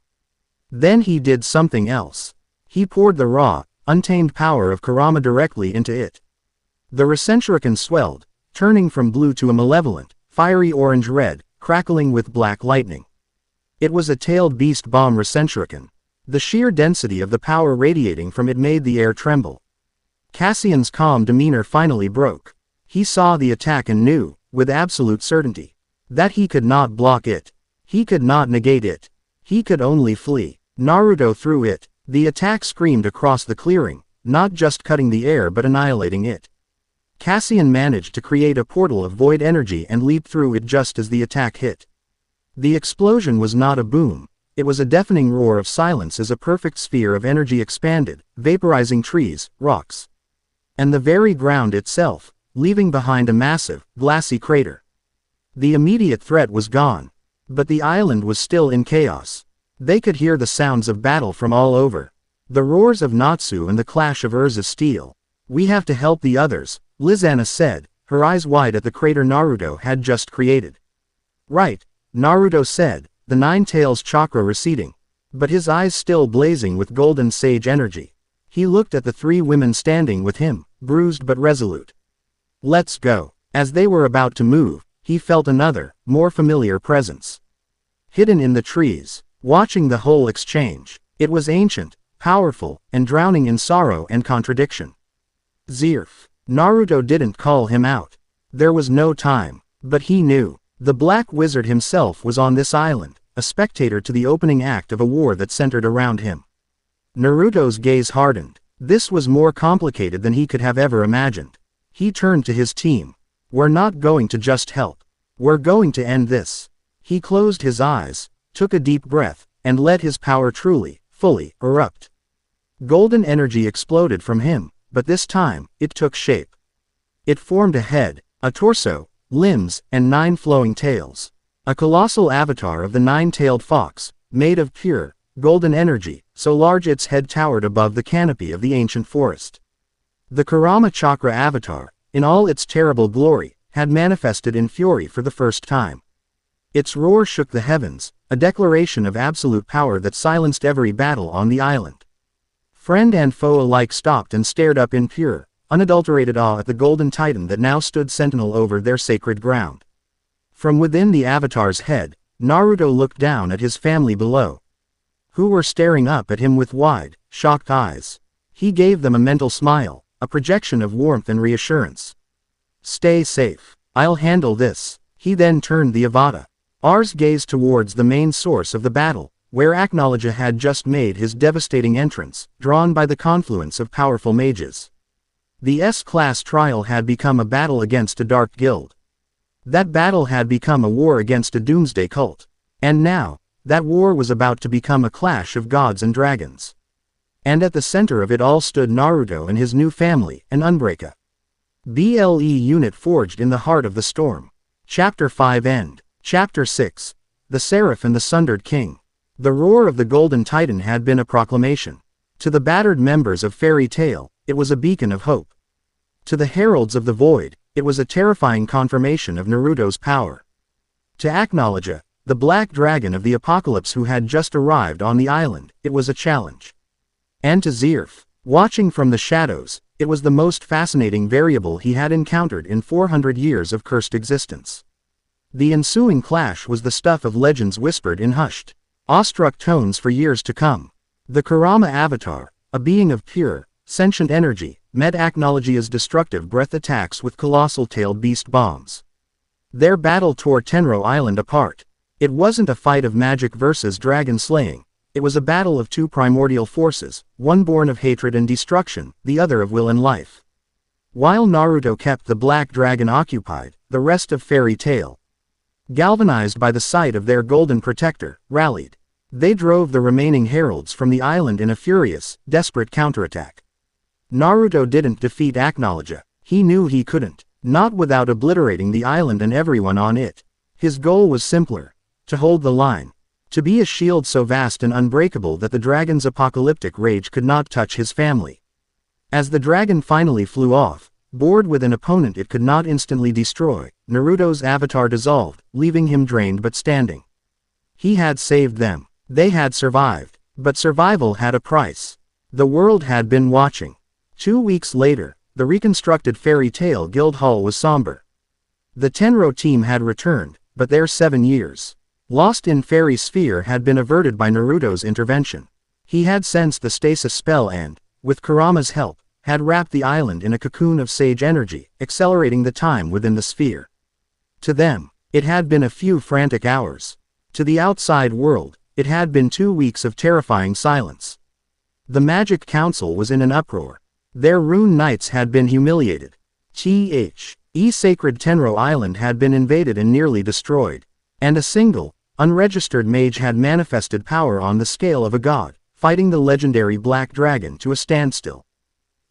Then he did something else. He poured the raw, untamed power of Kurama directly into it. The Rasenshuriken swelled, turning from blue to a malevolent, fiery orange-red, crackling with black lightning. It was a tailed beast bomb Rasenshuriken. The sheer density of the power radiating from it made the air tremble. Cassian's calm demeanor finally broke. He saw the attack and knew, with absolute certainty, that he could not block it. He could not negate it. He could only flee. Naruto threw it. The attack screamed across the clearing, not just cutting the air but annihilating it. Cassian managed to create a portal of void energy and leap through it just as the attack hit. The explosion was not a boom. It was a deafening roar of silence as a perfect sphere of energy expanded, vaporizing trees, rocks, and the very ground itself, leaving behind a massive, glassy crater. The immediate threat was gone. But the island was still in chaos. They could hear the sounds of battle from all over. The roars of Natsu and the clash of Urza's steel. "We have to help the others," Lisanna said, her eyes wide at the crater Naruto had just created. "Right," Naruto said, the nine tails chakra receding, but his eyes still blazing with golden sage energy. He looked at the three women standing with him, bruised but resolute. "Let's go." As they were about to move, he felt another, more familiar presence. Hidden in the trees, watching the whole exchange. It was ancient, powerful, and drowning in sorrow and contradiction. Zirf. Naruto didn't call him out. There was no time, but he knew. The Black Wizard himself was on this island, a spectator to the opening act of a war that centered around him. Naruto's gaze hardened. This was more complicated than he could have ever imagined. He turned to his team. "We're not going to just help. We're going to end this." He closed his eyes, took a deep breath, and let his power truly, fully, erupt. Golden energy exploded from him, but this time, it took shape. It formed a head, a torso, limbs, and 9 flowing tails. A colossal avatar of the 9-tailed fox, made of pure, golden energy, so large its head towered above the canopy of the ancient forest. The Kurama Chakra avatar, in all its terrible glory, had manifested in fury for the first time. Its roar shook the heavens, a declaration of absolute power that silenced every battle on the island. Friend and foe alike stopped and stared up in pure, unadulterated awe at the golden titan that now stood sentinel over their sacred ground. From within the avatar's head, Naruto looked down at his family below, who were staring up at him with wide, shocked eyes. He gave them a mental smile, a projection of warmth and reassurance. "Stay safe. I'll handle this." He then turned the Avatar's gaze towards the main source of the battle, where Aknowledge had just made his devastating entrance, drawn by the confluence of powerful mages. The S-class trial had become a battle against a dark guild. That battle had become a war against a doomsday cult. And now, that war was about to become a clash of gods and dragons. And at the center of it all stood Naruto and his new family, an Unbreaka. BLE unit forged in the heart of the storm. Chapter 5 End. Chapter 6. The Seraph and the Sundered King. The roar of the Golden Titan had been a proclamation. To the battered members of Fairy Tail, it was a beacon of hope. To the heralds of the void, it was a terrifying confirmation of Naruto's power. To Aknowledge, the black dragon of the apocalypse who had just arrived on the island, it was a challenge. And to Zirf, watching from the shadows, it was the most fascinating variable he had encountered in 400 years of cursed existence. The ensuing clash was the stuff of legends whispered in hushed, awestruck tones for years to come. The Kurama Avatar, a being of pure, sentient energy, met Aknowledge's destructive breath attacks with colossal-tailed beast bombs. Their battle tore Tenro Island apart. It wasn't a fight of magic versus dragon slaying. It was a battle of two primordial forces, one born of hatred and destruction, the other of will and life. While Naruto kept the black dragon occupied, the rest of Fairy Tail, galvanized by the sight of their golden protector, rallied. They drove the remaining heralds from the island in a furious, desperate counterattack. Naruto didn't defeat Acknowledge. He knew he couldn't, not without obliterating the island and everyone on it. His goal was simpler: to hold the line. To be a shield so vast and unbreakable that the dragon's apocalyptic rage could not touch his family. As the dragon finally flew off, bored with an opponent it could not instantly destroy, Naruto's avatar dissolved, leaving him drained but standing. He had saved them. They had survived. But survival had a price. The world had been watching. 2 weeks later, the reconstructed Fairy Tail Guild Hall was somber. The Tenro team had returned, but their 7 years lost in Fairy Sphere had been averted by Naruto's intervention. He had sensed the stasis spell and, with Kurama's help, had wrapped the island in a cocoon of sage energy, accelerating the time within the sphere. To them, it had been a few frantic hours. To the outside world, it had been 2 weeks of terrifying silence. The Magic Council was in an uproar. Their rune knights had been humiliated. Sacred Tenro Island had been invaded and nearly destroyed. And a single, unregistered mage had manifested power on the scale of a god, fighting the legendary Black Dragon to a standstill.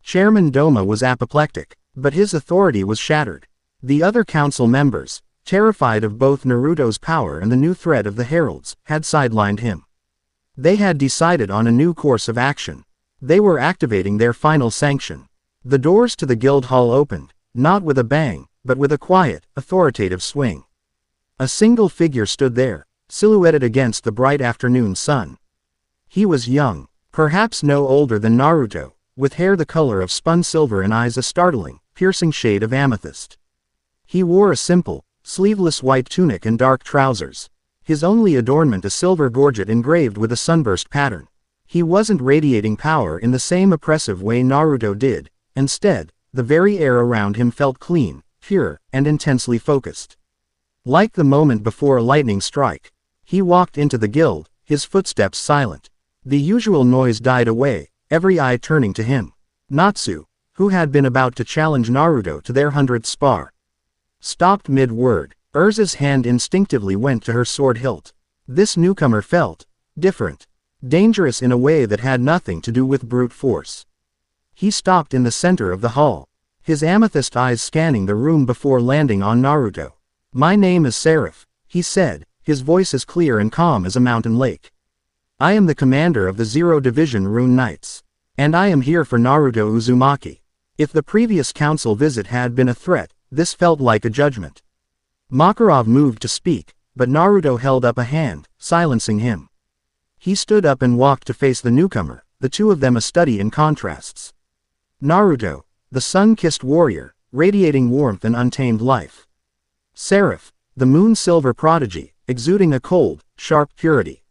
Chairman Doma was apoplectic, but his authority was shattered. The other council members, terrified of both Naruto's power and the new threat of the heralds, had sidelined him. They had decided on a new course of action. They were activating their final sanction. The doors to the guild hall opened, not with a bang, but with a quiet, authoritative swing. A single figure stood there, silhouetted against the bright afternoon sun. He was young, perhaps no older than Naruto, with hair the color of spun silver and eyes a startling, piercing shade of amethyst. He wore a simple, sleeveless white tunic and dark trousers. His only adornment a silver gorget engraved with a sunburst pattern. He wasn't radiating power in the same oppressive way Naruto did. Instead, the very air around him felt clean, pure, and intensely focused. Like the moment before a lightning strike. He walked into the guild, his footsteps silent. The usual noise died away, every eye turning to him. Natsu, who had been about to challenge Naruto to their 100th spar, stopped mid-word. Urza's hand instinctively went to her sword hilt. This newcomer felt different, dangerous in a way that had nothing to do with brute force. He stopped in the center of the hall, his amethyst eyes scanning the room before landing on Naruto. "My name is Seraph," he said, his voice as clear and calm as a mountain lake. "I am the commander of the Zero Division Rune Knights. And I am here for Naruto Uzumaki." If the previous council visit had been a threat, this felt like a judgment. Makarov moved to speak, but Naruto held up a hand, silencing him. He stood up and walked to face the newcomer, the two of them a study in contrasts. Naruto, the sun-kissed warrior, radiating warmth and untamed life. Seraph, the moon-silver prodigy, exuding a cold, sharp purity.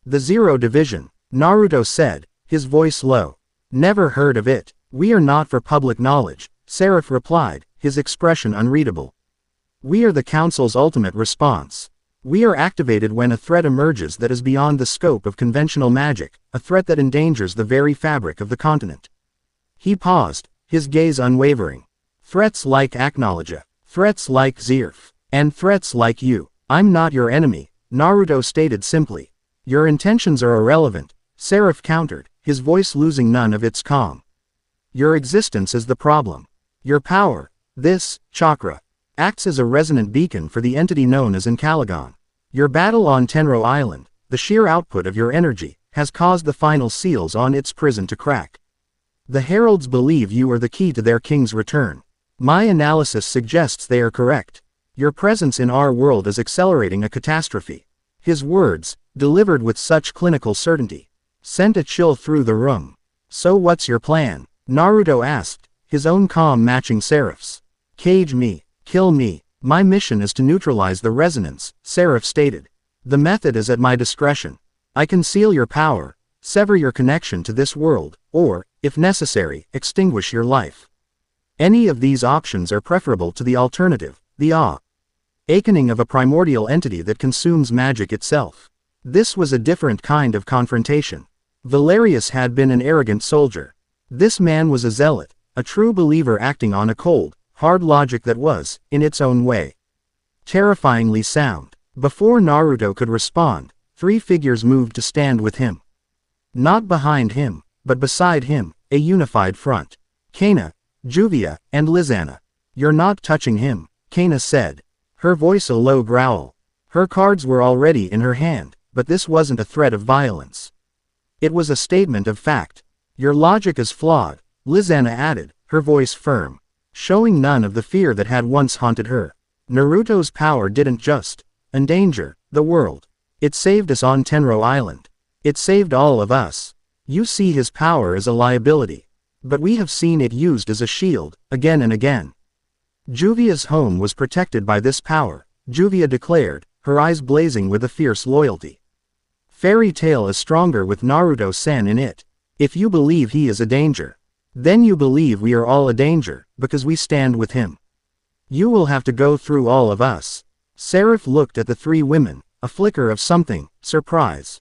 "The Zero Division," Naruto said, his voice low. "Never heard of it. We are not for public knowledge," Seraph replied, his expression unreadable. "We are the council's ultimate response. We are activated when a threat emerges that is beyond the scope of conventional magic, a threat that endangers the very fabric of the continent." He paused, his gaze unwavering. "Threats like Acknowledge, threats like Zerf, and threats like you. I'm not your enemy," Naruto stated simply. "Your intentions are irrelevant," Seraph countered, his voice losing none of its calm. "Your existence is the problem. Your power, this chakra, acts as a resonant beacon for the entity known as Encalagon. Your battle on Tenro Island, the sheer output of your energy, has caused the final seals on its prison to crack. The heralds believe you are the key to their king's return. My analysis suggests they are correct. Your presence in our world is accelerating a catastrophe." His words, delivered with such clinical certainty, sent a chill through the room. "So what's your plan?" Naruto asked, his own calm matching Seraph's. "Cage me. Kill me. My mission is to neutralize the resonance," Seraph stated. "The method is at my discretion. I can seal your power, sever your connection to this world, or, if necessary, extinguish your life. Any of these options are preferable to the alternative, the awakening of a primordial entity that consumes magic itself. This was a different kind of confrontation. Valerius had been an arrogant soldier. This man was a zealot, a true believer acting on a cold, hard logic that was, in its own way, terrifyingly sound. Before Naruto could respond, 3 figures moved to stand with him. Not behind him, but beside him, a unified front. Cana, Juvia, and Lisanna. "You're not touching him," Cana said, her voice a low growl. Her cards were already in her hand, but this wasn't a threat of violence. It was a statement of fact. "Your logic is flawed," Lisanna added, her voice firm, showing none of the fear that had once haunted her. "Naruto's power didn't just endanger the world. It saved us on Tenro Island. It saved all of us. You see his power as a liability. But we have seen it used as a shield, again and again." Juvia's home was protected by this power, Juvia declared, her eyes blazing with a fierce loyalty. "Fairy Tail is stronger with Naruto-san in it. If you believe he is a danger, then you believe we are all a danger, because we stand with him. You will have to go through all of us." Seraph looked at the 3 women, a flicker of something, surprise,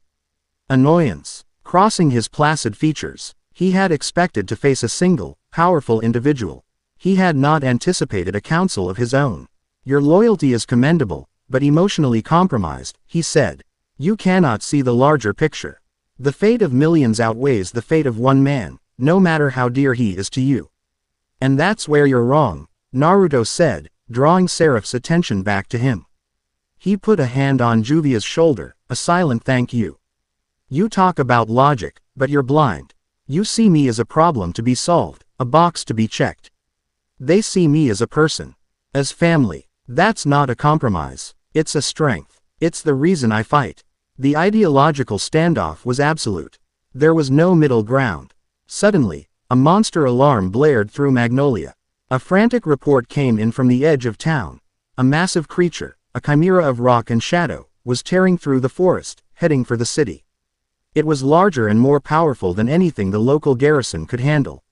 annoyance, crossing his placid features. He had expected to face a single, powerful individual. He had not anticipated a council of his own. "Your loyalty is commendable, but emotionally compromised," he said. "You cannot see the larger picture. The fate of millions outweighs the fate of one man, no matter how dear he is to you. And that's where you're wrong," Naruto said, drawing Seraph's attention back to him. He put a hand on Juvia's shoulder, a silent thank you. "You talk about logic, but you're blind. You see me as a problem to be solved, a box to be checked. They see me as a person. As family. That's not a compromise. It's a strength. It's the reason I fight." The ideological standoff was absolute. There was no middle ground. Suddenly, a monster alarm blared through Magnolia. A frantic report came in from the edge of town. A massive creature, a chimera of rock and shadow, was tearing through the forest, heading for the city. It was larger and more powerful than anything the local garrison could handle.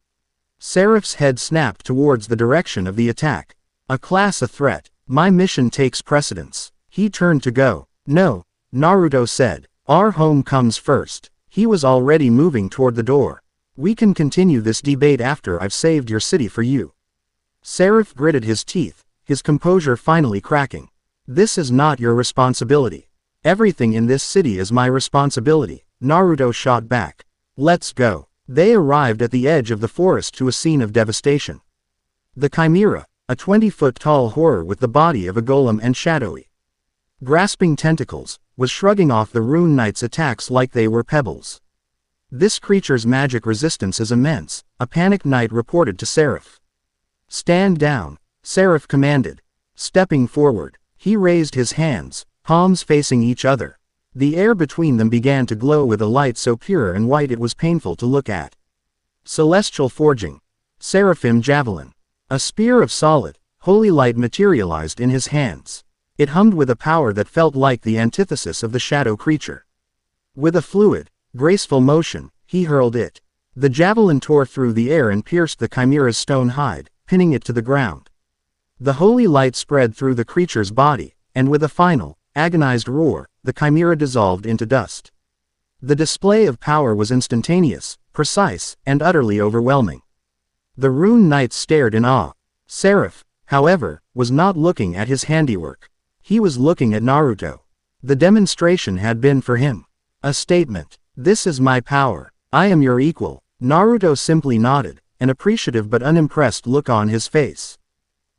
Seraph's head snapped towards the direction of the attack. A threat. "My mission takes precedence." He turned to go. "No," Naruto said. "Our home comes first." He was already moving toward the door. "We can continue this debate after I've saved your city for you." Seraph gritted his teeth, his composure finally cracking. "This is not your responsibility. Everything in this city is my responsibility," Naruto shot back. "Let's go." They arrived at the edge of the forest to a scene of devastation. The chimera, a 20-foot-tall horror with the body of a golem and shadowy, grasping tentacles, was shrugging off the Rune Knight's attacks like they were pebbles. "This creature's magic resistance is immense," a panicked knight reported to Seraph. "Stand down," Seraph commanded. Stepping forward, he raised his hands, palms facing each other. The air between them began to glow with a light so pure and white it was painful to look at. Celestial forging. Seraphim javelin. A spear of solid, holy light materialized in his hands. It hummed with a power that felt like the antithesis of the shadow creature. With a fluid, graceful motion, he hurled it. The javelin tore through the air and pierced the chimera's stone hide, pinning it to the ground. The holy light spread through the creature's body, and with a final, agonized roar, the chimera dissolved into dust. The display of power was instantaneous, precise, and utterly overwhelming. The Rune Knight stared in awe. Seraph, however, was not looking at his handiwork. He was looking at Naruto. The demonstration had been for him. A statement. "This is my power. I am your equal." Naruto simply nodded, an appreciative but unimpressed look on his face.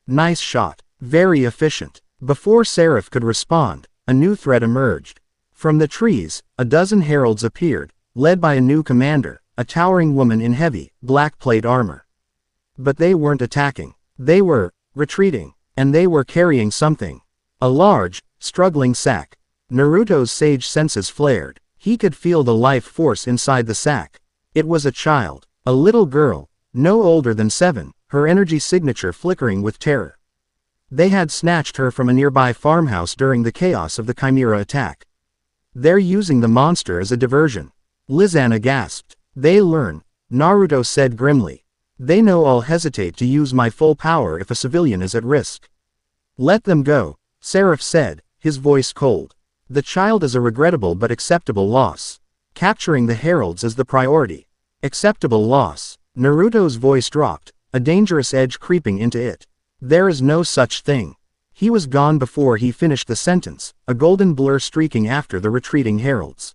"Nice shot. Very efficient." Before Seraph could respond, a new threat emerged. From the trees, a dozen heralds appeared, led by a new commander, a towering woman in heavy, black plate armor. But they weren't attacking. They were retreating, and they were carrying something. A large, struggling sack. Naruto's sage senses flared. He could feel the life force inside the sack. It was a child, a little girl, no older than 7, her energy signature flickering with terror. They had snatched her from a nearby farmhouse during the chaos of the chimera attack. "They're using the monster as a diversion." Lisanna gasped. "They learn," Naruto said grimly. "They know I'll hesitate to use my full power if a civilian is at risk." "Let them go," Seraph said, his voice cold. The child is a regrettable but acceptable loss. Capturing the heralds is the priority. Acceptable loss. Naruto's voice dropped, a dangerous edge creeping into it. There is no such thing. He was gone before he finished the sentence, a golden blur streaking after the retreating heralds.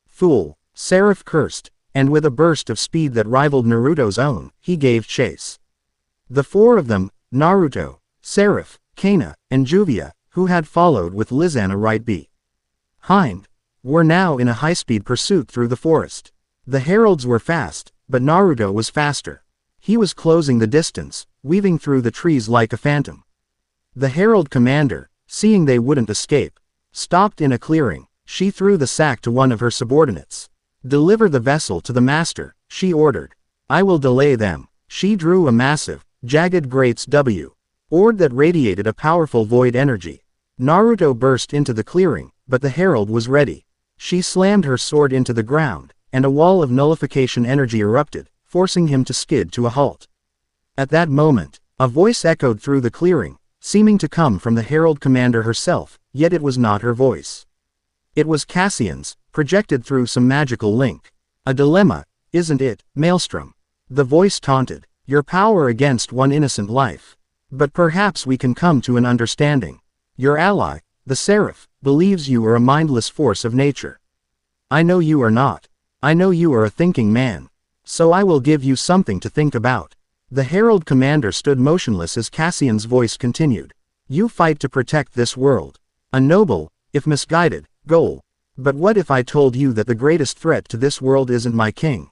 Fool, Seraph cursed, and with a burst of speed that rivaled Naruto's own, he gave chase. The four of them, Naruto, Seraph, Cana, and Juvia, who had followed with Lisanna right behind, were now in a high-speed pursuit through the forest. The heralds were fast, but Naruto was faster. He was closing the distance, weaving through the trees like a phantom. The herald commander, seeing they wouldn't escape, stopped in a clearing. She threw the sack to one of her subordinates. "Deliver the vessel to the master," she ordered. "I will delay them." She drew a massive, jagged great's sword that radiated a powerful void energy. Naruto burst into the clearing, but the herald was ready. She slammed her sword into the ground, and a wall of nullification energy erupted, forcing him to skid to a halt. At that moment, a voice echoed through the clearing, seeming to come from the herald commander herself, yet it was not her voice. It was Cassian's, projected through some magical link. "A dilemma, isn't it, Maelstrom?" The voice taunted. "Your power against one innocent life. But perhaps we can come to an understanding. Your ally, the Seraph, believes you are a mindless force of nature. I know you are not. I know you are a thinking man. So I will give you something to think about." The herald commander stood motionless as Cassian's voice continued. "You fight to protect this world. A noble, if misguided, goal. But what if I told you that the greatest threat to this world isn't my king?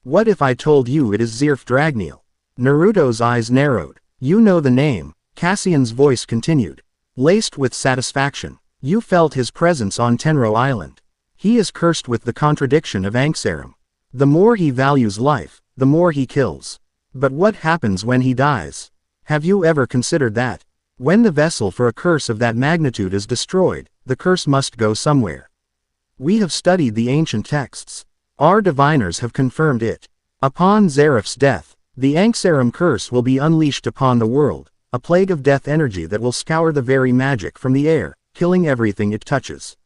What if I told you it is Zirf Dragneel?" Naruto's eyes narrowed. "You know the name," Cassian's voice continued, laced with satisfaction. "You felt his presence on Tenro Island. He is cursed with the contradiction of Anksaram. The more he values life, the more he kills. But what happens when he dies? Have you ever considered that? When the vessel for a curse of that magnitude is destroyed, the curse must go somewhere. We have studied the ancient texts. Our diviners have confirmed it. Upon Zeraf's death, the Anksaram curse will be unleashed upon the world, a plague of death energy that will scour the very magic from the air, killing everything it touches.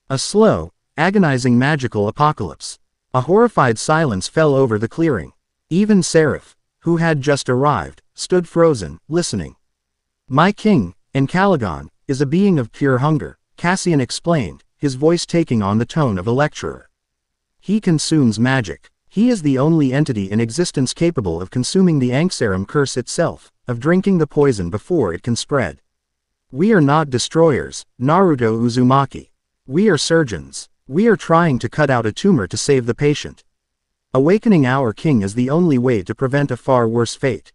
A slow, agonizing magical apocalypse." A horrified silence fell over the clearing. Even Seraph, who had just arrived, stood frozen, listening. "My king, Encalagon, is a being of pure hunger," Cassian explained, his voice taking on the tone of a lecturer. "He consumes magic. He is the only entity in existence capable of consuming the Anksaram curse itself, of drinking the poison before it can spread. We are not destroyers, Naruto Uzumaki. We are surgeons. We are trying to cut out a tumor to save the patient. Awakening our king is the only way to prevent a far worse fate.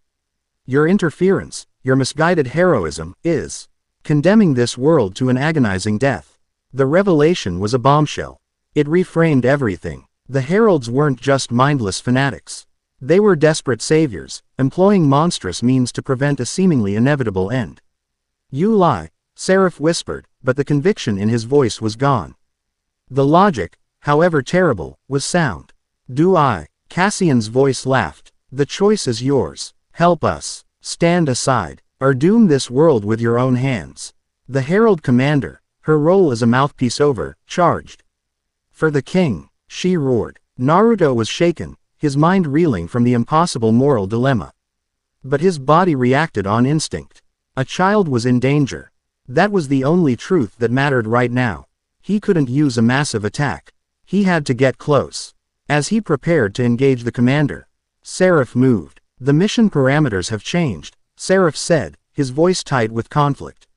Your interference, your misguided heroism, is condemning this world to an agonizing death." The revelation was a bombshell. It reframed everything. The heralds weren't just mindless fanatics. They were desperate saviors, employing monstrous means to prevent a seemingly inevitable end. "You lie," Seraph whispered, but the conviction in his voice was gone. The logic, however terrible, was sound. "Do I?" Cassian's voice laughed. "The choice is yours. Help us. Stand aside. Or doom this world with your own hands." The herald commander, her role as a mouthpiece over, charged. "For the king," she roared. Naruto was shaken, his mind reeling from the impossible moral dilemma. But his body reacted on instinct. A child was in danger. That was the only truth that mattered right now. He couldn't use a massive attack. He had to get close. As he prepared to engage the commander, Seraph moved. "The mission parameters have changed," Seraph said, his voice tight with conflict.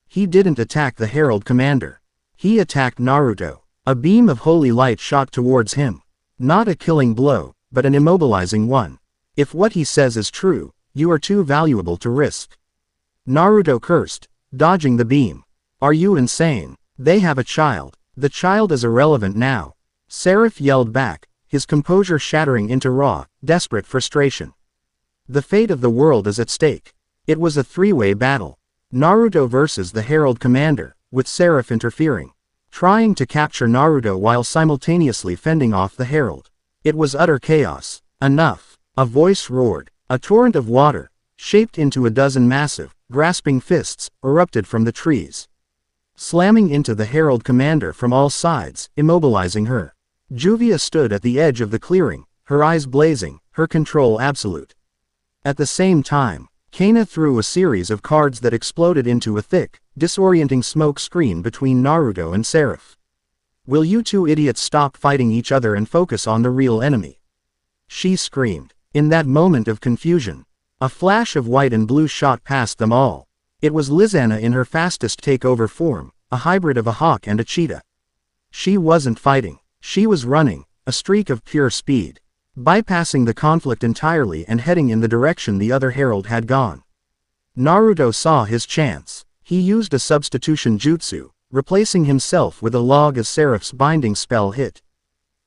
He didn't attack the herald commander. He attacked Naruto. A beam of holy light shot towards him. Not a killing blow, but an immobilizing one. "If what he says is true, you are too valuable to risk." Naruto cursed, dodging the beam. "Are you insane? They have a child. The child is irrelevant now." Seraph yelled back, his composure shattering into raw, desperate frustration. The fate of the world is at stake. It was a three-way battle. Naruto versus the herald commander, with Seraph interfering, trying to capture Naruto while simultaneously fending off the herald. It was utter chaos. "Enough!" A voice roared. A torrent of water, shaped into a dozen massive, grasping fists, erupted from the trees. slamming into the Herald Commander from all sides, immobilizing her. Juvia stood at the edge of the clearing, her eyes blazing, her control absolute. At the same time, Cana threw a series of cards that exploded into a thick, disorienting smoke screen between Naruto and Seraph. "Will you two idiots stop fighting each other and focus on the real enemy?" she screamed. In that moment of confusion, a flash of white and blue shot past them all. It was Lisanna in her fastest takeover form, a hybrid of a hawk and a cheetah. She wasn't fighting, she was running, a streak of pure speed, bypassing the conflict entirely and heading in the direction the other herald had gone. Naruto saw his chance. He used a substitution jutsu, replacing himself with a log as Seraph's binding spell hit,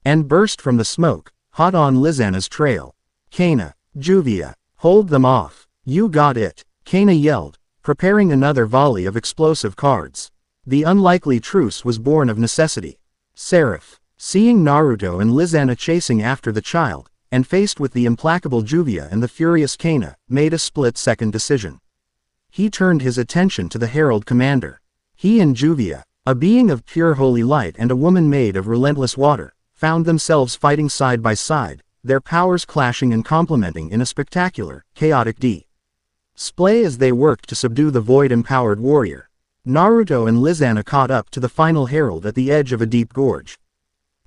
and burst from the smoke, hot on Lisanna's trail. "Cana, Juvia, hold them off. You got it," Cana yelled, preparing another volley of explosive cards. The unlikely truce was born of necessity. Seraph, seeing Naruto and Lisanna chasing after the child, and faced with the implacable Juvia and the furious Cana, made a split-second decision. He turned his attention to the Herald Commander. He and Juvia, a being of pure holy light and a woman made of relentless water, found themselves fighting side by side, their powers clashing and complementing in a spectacular, chaotic display as they worked to subdue the void-empowered warrior. Naruto and Lisanna caught up to the final herald at the edge of a deep gorge.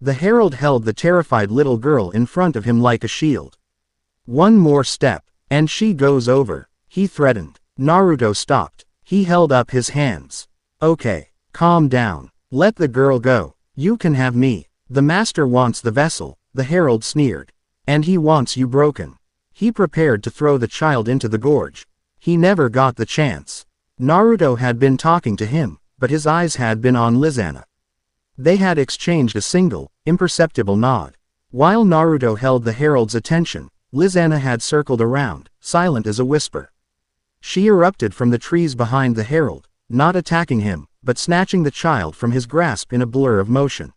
The herald held the terrified little girl in front of him like a shield. "One more step, and she goes over," he threatened. Naruto stopped. He held up his hands. "Okay, calm down. Let the girl go. You can have me. The master wants the vessel," the herald sneered. "And he wants you broken." He prepared to throw the child into the gorge. He never got the chance. Naruto had been talking to him, but his eyes had been on Lisanna. They had exchanged a single, imperceptible nod. While Naruto held the herald's attention, Lisanna had circled around, silent as a whisper. She erupted from the trees behind the herald, not attacking him, but snatching the child from his grasp in a blur of motion.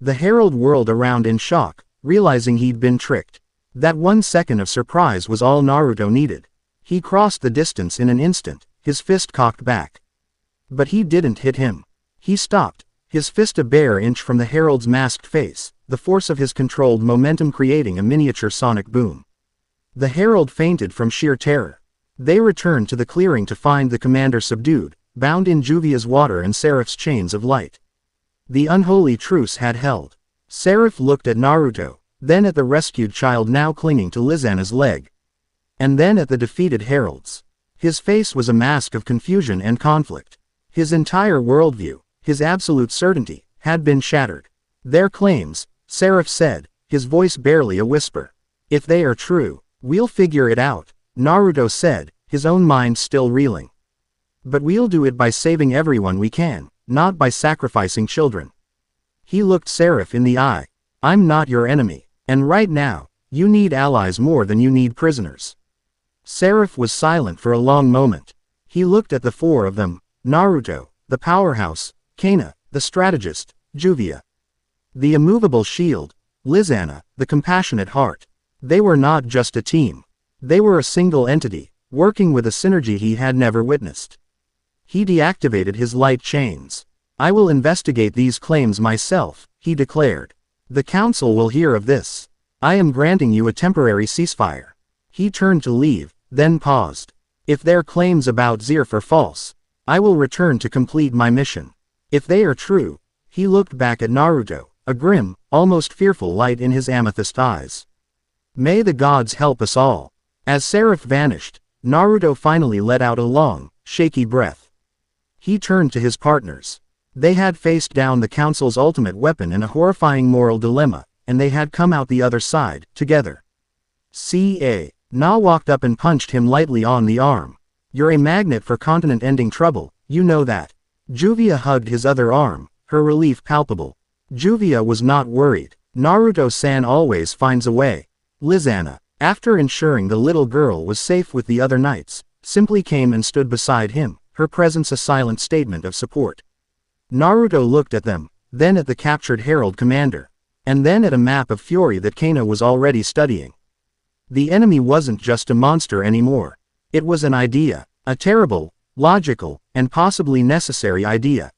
The herald whirled around in shock, realizing he'd been tricked. That 1 second of surprise was all Naruto needed. He crossed the distance in an instant, his fist cocked back. But he didn't hit him. He stopped, his fist a bare inch from the herald's masked face, the force of his controlled momentum creating a miniature sonic boom. The herald fainted from sheer terror. They returned to the clearing to find the commander subdued, bound in Juvia's water and Seraph's chains of light. The unholy truce had held. Seraph looked at Naruto, then at the rescued child now clinging to Lisanna's leg, and then at the defeated heralds. His face was a mask of confusion and conflict. His entire worldview, his absolute certainty, had been shattered. "Their claims," Seraph said, his voice barely a whisper. "If they are true, we'll figure it out," Naruto said, his own mind still reeling. "But we'll do it by saving everyone we can, not by sacrificing children." He looked Seraph in the eye. "I'm not your enemy, and right now, you need allies more than you need prisoners." Seraph was silent for a long moment. He looked at the four of them: Naruto, the powerhouse; Cana, the strategist; Juvia, the immovable shield; Lisanna, the compassionate heart. They were not just a team. They were a single entity, working with a synergy he had never witnessed. He deactivated his light chains. "I will investigate these claims myself," he declared. "The council will hear of this. I am granting you a temporary ceasefire." He turned to leave, then paused. "If their claims about Zerf are false, I will return to complete my mission. If they are true," he looked back at Naruto, a grim, almost fearful light in his amethyst eyes. "May the gods help us all." As Seraph vanished, Naruto finally let out a long, shaky breath. He turned to his partners. They had faced down the council's ultimate weapon in a horrifying moral dilemma, and they had come out the other side, together. Ca. Na walked up and punched him lightly on the arm. "You're a magnet for continent-ending trouble, you know that." Juvia hugged his other arm, her relief palpable. Juvia was not worried. Naruto-san always finds a way. Lisanna, after ensuring the little girl was safe with the other knights, simply came and stood beside him, her presence a silent statement of support. Naruto looked at them, then at the captured Herald Commander, and then at a map of fury that Cana was already studying. The enemy wasn't just a monster anymore. It was an idea, a terrible, logical, and possibly necessary idea.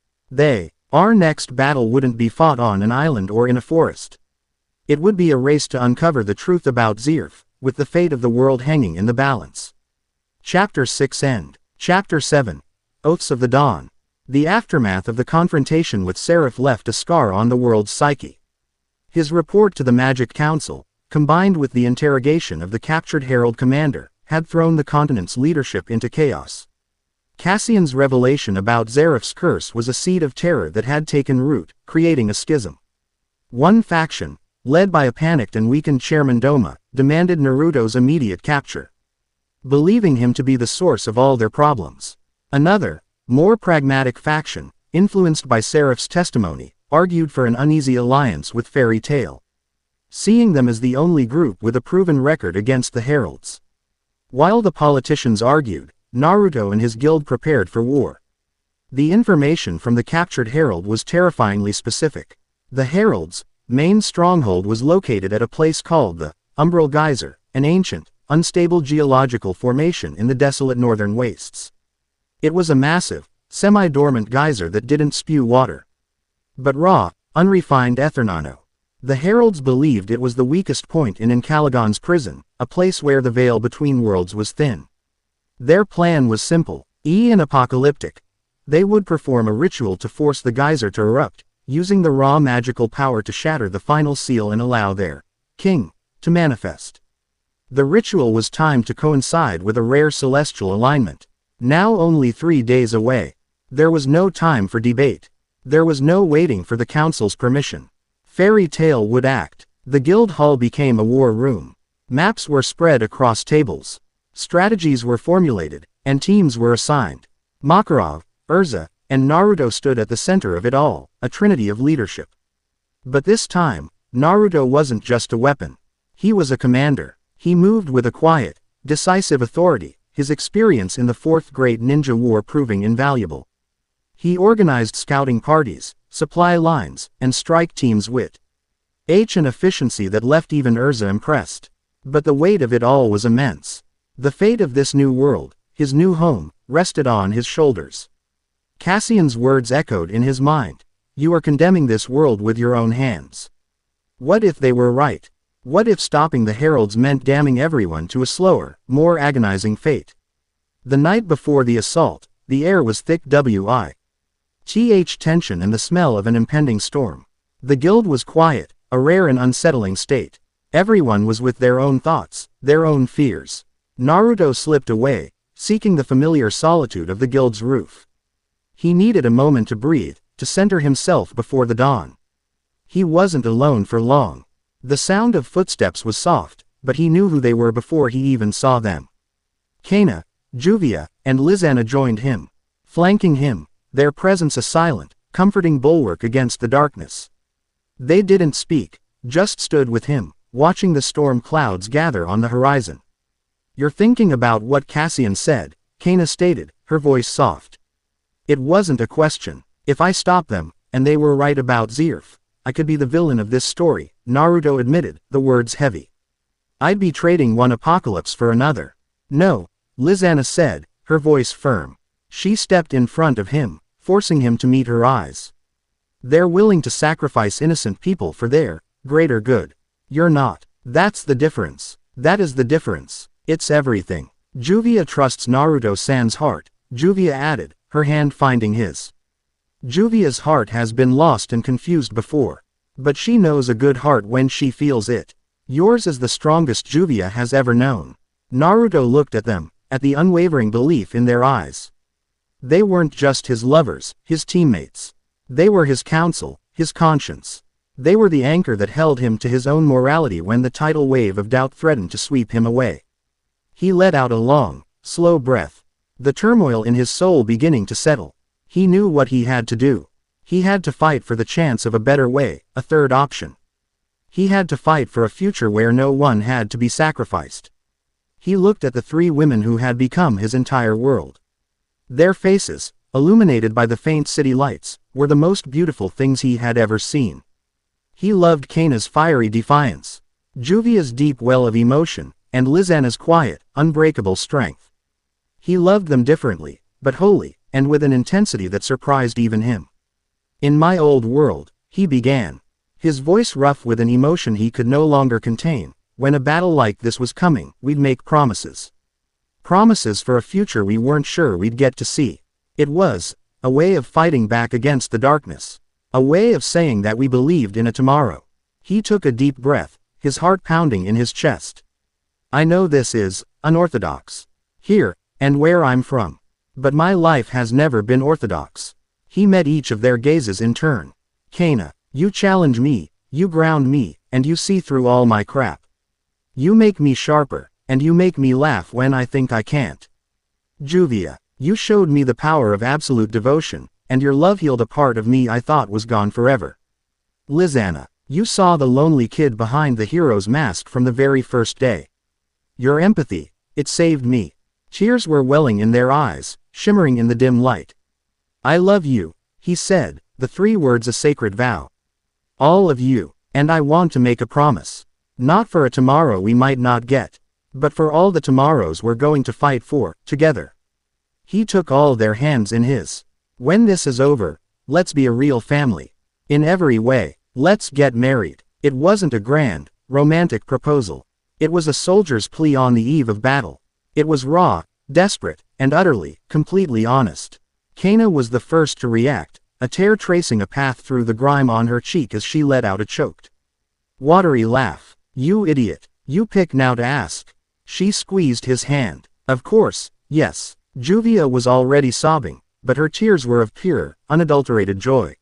Our next battle wouldn't be fought on an island or in a forest. It would be a race to uncover the truth about Zirf, with the fate of the world hanging in the balance. Chapter 6 End. Chapter 7. Oaths of the Dawn. The aftermath of the confrontation with Seraph left a scar on the world's psyche. His report to the Magic Council, combined with the interrogation of the captured Herald Commander, had thrown the continent's leadership into chaos. Cassian's revelation about Zeraph's curse was a seed of terror that had taken root, creating a schism. One faction, led by a panicked and weakened Chairman Doma, demanded Naruto's immediate capture, believing him to be the source of all their problems. Another, more pragmatic faction, influenced by Seraph's testimony, argued for an uneasy alliance with Fairy Tail, seeing them as the only group with a proven record against the Heralds. While the politicians argued, Naruto and his guild prepared for war. The information from the captured Herald was terrifyingly specific. The Herald's main stronghold was located at a place called the Umbral Geyser, an ancient, unstable geological formation in the desolate northern wastes. It was a massive, semi-dormant geyser that didn't spew water, but raw, unrefined ether nano. The Heralds believed it was the weakest point in Encalagon's prison, a place where the veil between worlds was thin. Their plan was simple, and apocalyptic. They would perform a ritual to force the geyser to erupt, using the raw magical power to shatter the final seal and allow their king to manifest. The ritual was timed to coincide with a rare celestial alignment. Now only 3 days away. There was no time for debate. There was no waiting for the council's permission. Fairy Tail would act. The guild hall became a war room. Maps were spread across tables. Strategies were formulated, and teams were assigned. Makarov, Urza, and Naruto stood at the center of it all, a trinity of leadership. But this time, Naruto wasn't just a weapon. He was a commander. He moved with a quiet, decisive authority, his experience in the Fourth Great Ninja War proving invaluable. He organized scouting parties, supply lines, and strike teams with an efficiency that left even Urza impressed. But the weight of it all was immense. The fate of this new world, his new home, rested on his shoulders. Cassian's words echoed in his mind. You are condemning this world with your own hands. What if they were right? What if stopping the Heralds meant damning everyone to a slower, more agonizing fate? The night before the assault, the air was thick with tension and the smell of an impending storm. The guild was quiet, a rare and unsettling state. Everyone was with their own thoughts, their own fears. Naruto slipped away, seeking the familiar solitude of the guild's roof. He needed a moment to breathe, to center himself before the dawn. He wasn't alone for long. The sound of footsteps was soft, but he knew who they were before he even saw them. Cana, Juvia, and Lisanna joined him, flanking him, their presence a silent, comforting bulwark against the darkness. They didn't speak, just stood with him, watching the storm clouds gather on the horizon. You're thinking about what Cassian said, Cana stated, her voice soft. It wasn't a question. If I stopped them, and they were right about Zirf, I could be the villain of this story, Naruto admitted, the words heavy. I'd be trading one apocalypse for another. No, Lisanna said, her voice firm. She stepped in front of him, forcing him to meet her eyes. They're willing to sacrifice innocent people for their greater good. You're not. That's the difference. That is the difference. It's everything. Juvia trusts Naruto-san's heart, Juvia added, her hand finding his. Juvia's heart has been lost and confused before. But she knows a good heart when she feels it. Yours is the strongest Juvia has ever known. Naruto looked at them, at the unwavering belief in their eyes. They weren't just his lovers, his teammates. They were his counsel, his conscience. They were the anchor that held him to his own morality when the tidal wave of doubt threatened to sweep him away. He let out a long, slow breath, the turmoil in his soul beginning to settle. He knew what he had to do. He had to fight for the chance of a better way, a third option. He had to fight for a future where no one had to be sacrificed. He looked at the 3 women who had become his entire world. Their faces, illuminated by the faint city lights, were the most beautiful things he had ever seen. He loved Cana's fiery defiance, Juvia's deep well of emotion, and Lisanna's quiet, unbreakable strength. He loved them differently, but wholly, and with an intensity that surprised even him. In my old world, he began. His voice rough with an emotion he could no longer contain. When a battle like this was coming, we'd make promises. Promises for a future we weren't sure we'd get to see. It was a way of fighting back against the darkness. A way of saying that we believed in a tomorrow. He took a deep breath, his heart pounding in his chest. I know this is unorthodox. Here, and where I'm from. But my life has never been orthodox. He met each of their gazes in turn. Cana, you challenge me, you ground me, and you see through all my crap. You make me sharper, and you make me laugh when I think I can't. Juvia, you showed me the power of absolute devotion, and your love healed a part of me I thought was gone forever. Lisanna, you saw the lonely kid behind the hero's mask from the very first day. Your empathy, it saved me. Tears were welling in their eyes, shimmering in the dim light. I love you, he said, the 3 words a sacred vow. All of you, and I want to make a promise. Not for a tomorrow we might not get, but for all the tomorrows we're going to fight for, together. He took all their hands in his. When this is over, let's be a real family. In every way, let's get married. It wasn't a grand, romantic proposal. It was a soldier's plea on the eve of battle. It was raw, desperate, and utterly, completely honest. Cana was the first to react, a tear tracing a path through the grime on her cheek as she let out a choked, watery laugh. You idiot, you pick now to ask. She squeezed his hand. Of course, yes. Juvia was already sobbing, but her tears were of pure, unadulterated joy.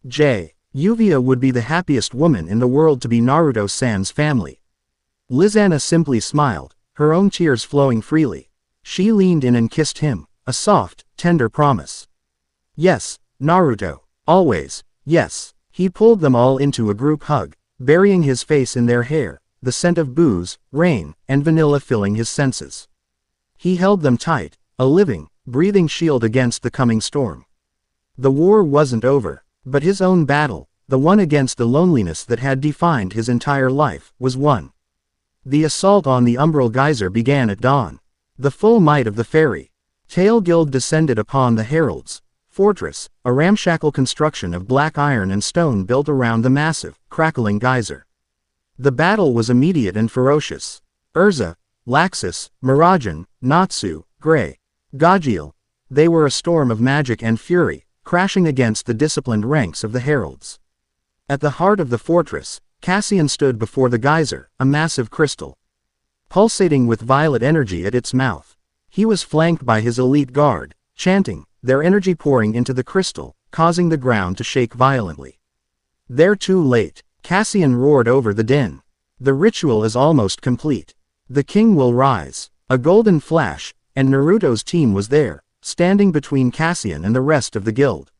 Juvia would be the happiest woman in the world to be Naruto-san's family. Lisanna simply smiled, her own tears flowing freely. She leaned in and kissed him, a soft, tender promise. Yes, Naruto, always, yes. He pulled them all into a group hug, burying his face in their hair, the scent of booze, rain, and vanilla filling his senses. He held them tight, a living, breathing shield against the coming storm. The war wasn't over, but his own battle, the one against the loneliness that had defined his entire life, was won. The assault on the Umbral Geyser began at dawn. The full might of the fairy Tail Guild descended upon the Herald's fortress, a ramshackle construction of black iron and stone built around the massive, crackling geyser. The battle was immediate and ferocious. Urza, Laxus, Mirajan, Natsu, Grey, Gajiel, they were a storm of magic and fury, crashing against the disciplined ranks of the heralds. At the heart of the fortress, Cassian stood before the geyser, a massive crystal, pulsating with violet energy at its mouth. He was flanked by his elite guard, chanting, their energy pouring into the crystal, causing the ground to shake violently. They're too late, Cassian roared over the din. The ritual is almost complete. The king will rise. A golden flash, and Naruto's team was there, standing between Cassian and the rest of the guild.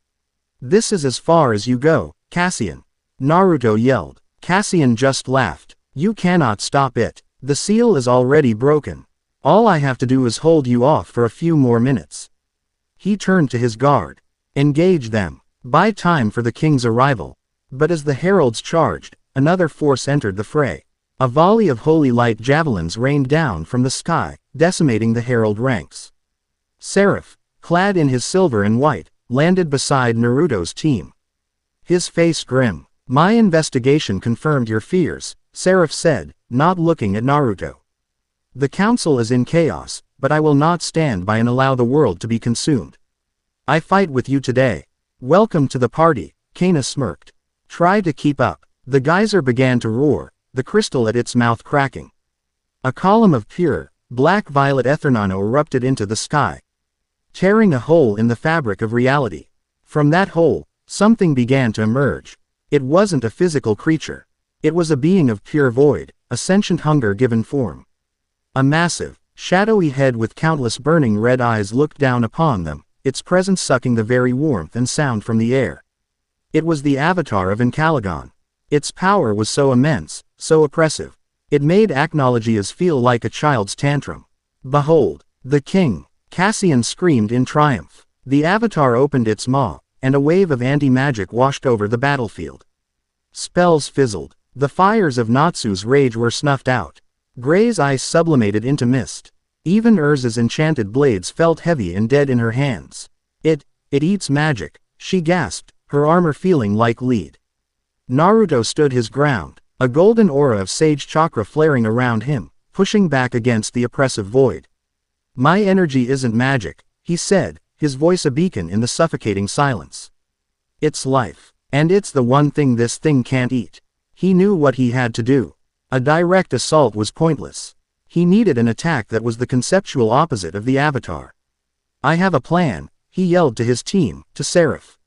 This is as far as you go, Cassian. Naruto yelled. Cassian just laughed. You cannot stop it. The seal is already broken. All I have to do is hold you off for a few more minutes. He turned to his guard. Engage them. Buy time for the king's arrival. But as the heralds charged, another force entered the fray. A volley of holy light javelins rained down from the sky, decimating the herald ranks. Seraph, clad in his silver and white, landed beside Naruto's team. His face grim. My investigation confirmed your fears, Seraph said, not looking at Naruto. The council is in chaos, but I will not stand by and allow the world to be consumed. I fight with you today. Welcome to the party, Cana smirked. Try to keep up. The geyser began to roar, the crystal at its mouth cracking. A column of pure, black-violet ethernano erupted into the sky, tearing a hole in the fabric of reality. From that hole, something began to emerge. It wasn't a physical creature. It was a being of pure void, a sentient hunger given form. A massive, shadowy head with countless burning red eyes looked down upon them, its presence sucking the very warmth and sound from the air. It was the avatar of Encalagon. Its power was so immense, so oppressive. It made Acnologias feel like a child's tantrum. Behold, the king! Cassian screamed in triumph. The avatar opened its maw, and a wave of anti-magic washed over the battlefield. Spells fizzled. The fires of Natsu's rage were snuffed out. Grey's ice sublimated into mist. Even Urza's enchanted blades felt heavy and dead in her hands. It eats magic, she gasped, her armor feeling like lead. Naruto stood his ground, a golden aura of sage chakra flaring around him, pushing back against the oppressive void. "My energy isn't magic," he said, his voice a beacon in the suffocating silence. "It's life. And it's the one thing this thing can't eat." He knew what he had to do. A direct assault was pointless. He needed an attack that was the conceptual opposite of the Avatar. "I have a plan," he yelled to his team, to Seraph.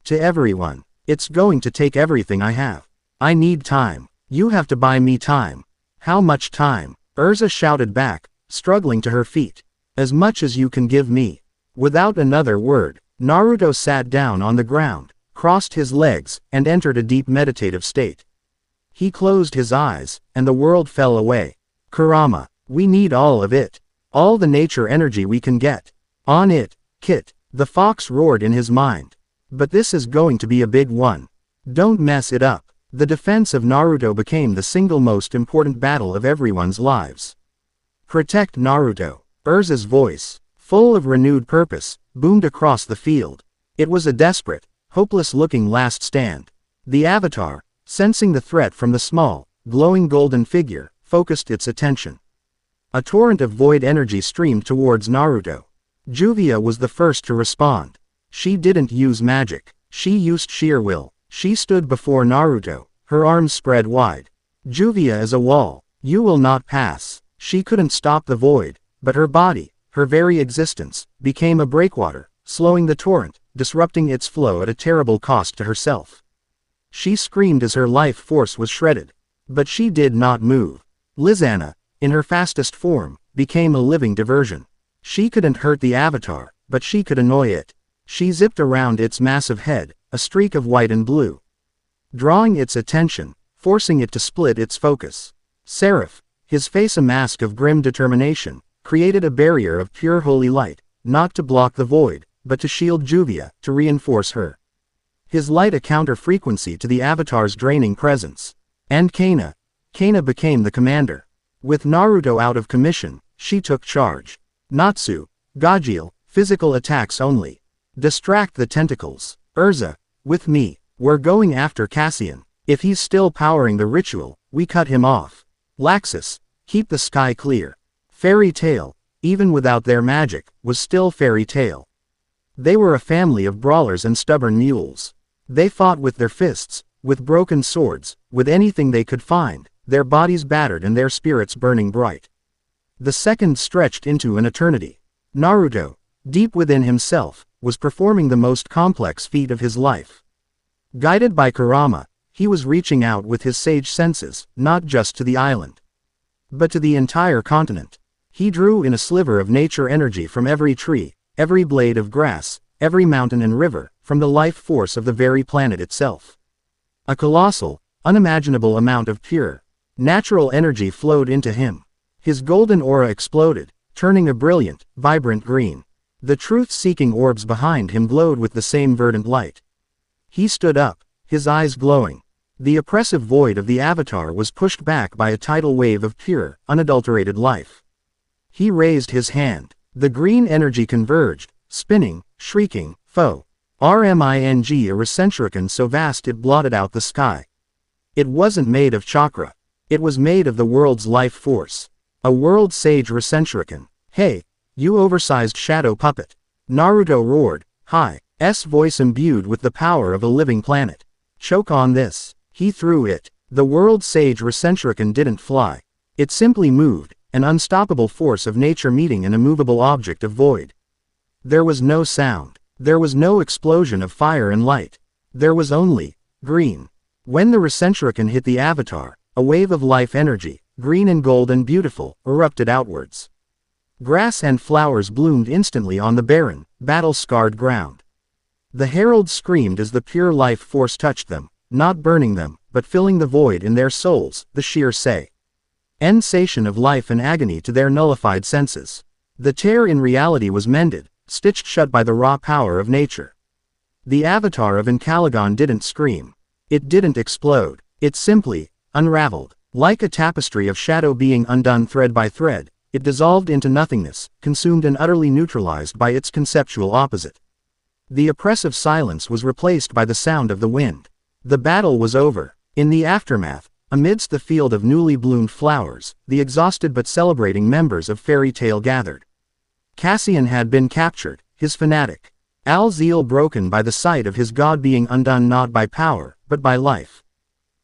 "To everyone. It's going to take everything I have. I need time. You have to buy me time." "How much time?" Urza shouted back, struggling to her feet. "As much as you can give me." Without another word, Naruto sat down on the ground, crossed his legs, and entered a deep meditative state. He closed his eyes, and the world fell away. "Kurama, we need all of it. All the nature energy we can get. On it, Kit," the fox roared in his mind. "But this is going to be a big one. Don't mess it up." The defense of Naruto became the single most important battle of everyone's lives. "Protect Naruto." Urza's voice, full of renewed purpose, boomed across the field. It was a desperate, hopeless-looking last stand. The Avatar, sensing the threat from the small, glowing golden figure, focused its attention. A torrent of void energy streamed towards Naruto. Juvia was the first to respond. She didn't use magic. She used sheer will. She stood before Naruto, her arms spread wide. "Juvia is a wall. You will not pass." She couldn't stop the void, but her body, her very existence, became a breakwater, slowing the torrent, disrupting its flow at a terrible cost to herself. She screamed as her life force was shredded. But she did not move. Lisanna, in her fastest form, became a living diversion. She couldn't hurt the Avatar, but she could annoy it. She zipped around its massive head, a streak of white and blue, drawing its attention, forcing it to split its focus. Seraph, his face a mask of grim determination, created a barrier of pure holy light, not to block the void, but to shield Juvia, to reinforce her. His light a counter-frequency to the Avatar's draining presence. And Cana became the commander. With Naruto out of commission, she took charge. Natsu, Gajeel, physical attacks only. Distract the tentacles. Urza, with me. We're going after Cassian. If he's still powering the ritual, we cut him off. Laxus, keep the sky clear. Fairy Tail, even without their magic, was still Fairy Tail. They were a family of brawlers and stubborn mules. They fought with their fists, with broken swords, with anything they could find, their bodies battered and their spirits burning bright. The seconds stretched into an eternity. Naruto, deep within himself, was performing the most complex feat of his life. Guided by Kurama, he was reaching out with his sage senses, not just to the island, but to the entire continent. He drew in a sliver of nature energy from every tree, every blade of grass, every mountain and river, from the life force of the very planet itself. A colossal, unimaginable amount of pure, natural energy flowed into him. His golden aura exploded, turning a brilliant, vibrant green. The truth-seeking orbs behind him glowed with the same verdant light. He stood up, his eyes glowing. The oppressive void of the Avatar was pushed back by a tidal wave of pure, unadulterated life. He raised his hand. The green energy converged, spinning, shrieking, foe. Rming a recentricon so vast it blotted out the sky. It wasn't made of chakra. It was made of the world's life force. A world sage recentricon. "Hey, you oversized shadow puppet." Naruto roared, his voice imbued with the power of a living planet. "Choke on this." He threw it. The world sage recentricon didn't fly. It simply moved, an unstoppable force of nature meeting an immovable object of void. There was no sound. There was no explosion of fire and light. There was only green. When the recentricon hit the Avatar, a wave of life energy, green and gold and beautiful, erupted outwards. Grass and flowers bloomed instantly on the barren, battle-scarred ground. The heralds screamed as the pure life force touched them, not burning them, but filling the void in their souls, the sheer sensation of life and agony to their nullified senses. The tear in reality was mended, stitched shut by the raw power of nature. The Avatar of Encalagon didn't scream. It didn't explode. It simply unraveled. Like a tapestry of shadow being undone thread by thread, it dissolved into nothingness, consumed and utterly neutralized by its conceptual opposite. The oppressive silence was replaced by the sound of the wind. The battle was over. In the aftermath, amidst the field of newly bloomed flowers, the exhausted but celebrating members of Fairy Tail gathered. Cassian had been captured, his fanatic zeal broken by the sight of his god being undone not by power, but by life.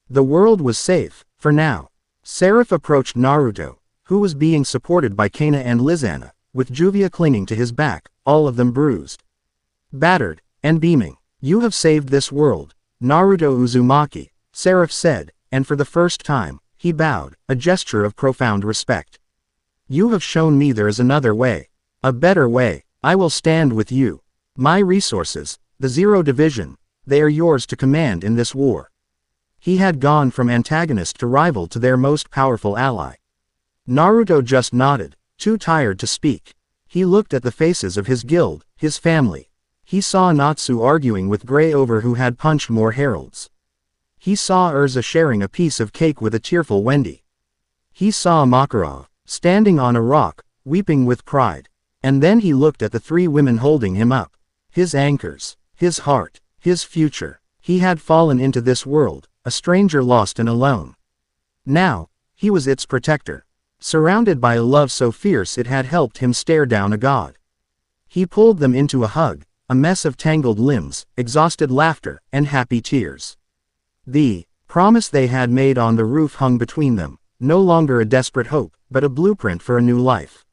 The world was safe, for now. Seraph approached Naruto, who was being supported by Cana and Lisanna, with Juvia clinging to his back, all of them bruised, battered, and beaming. "You have saved this world, Naruto Uzumaki," Seraph said, and for the first time, he bowed, a gesture of profound respect. "You have shown me there is another way. A better way. I will stand with you. My resources, the Zero Division, they are yours to command in this war." He had gone from antagonist to rival to their most powerful ally. Naruto just nodded, too tired to speak. He looked at the faces of his guild, his family. He saw Natsu arguing with Gray over who had punched more heralds. He saw Urza sharing a piece of cake with a tearful Wendy. He saw Makarov, standing on a rock, weeping with pride. And then he looked at the three women holding him up. His anchors, his heart, his future. He had fallen into this world, a stranger lost and alone. Now, he was its protector. Surrounded by a love so fierce it had helped him stare down a god. He pulled them into a hug, a mess of tangled limbs, exhausted laughter, and happy tears. The promise they had made on the roof hung between them, no longer a desperate hope, but a blueprint for a new life.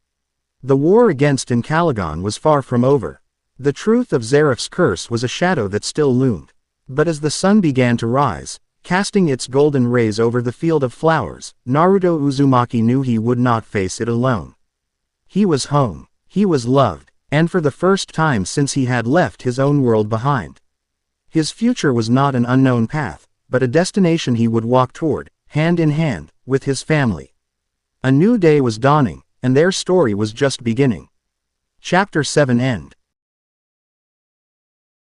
The war against Encalagon was far from over. The truth of Zeraph's curse was a shadow that still loomed. But as the sun began to rise, casting its golden rays over the field of flowers, Naruto Uzumaki knew he would not face it alone. He was home. He was loved, and for the first time since he had left his own world behind. His future was not an unknown path, but a destination he would walk toward, hand in hand, with his family. A new day was dawning, and their story was just beginning. Chapter 7 End.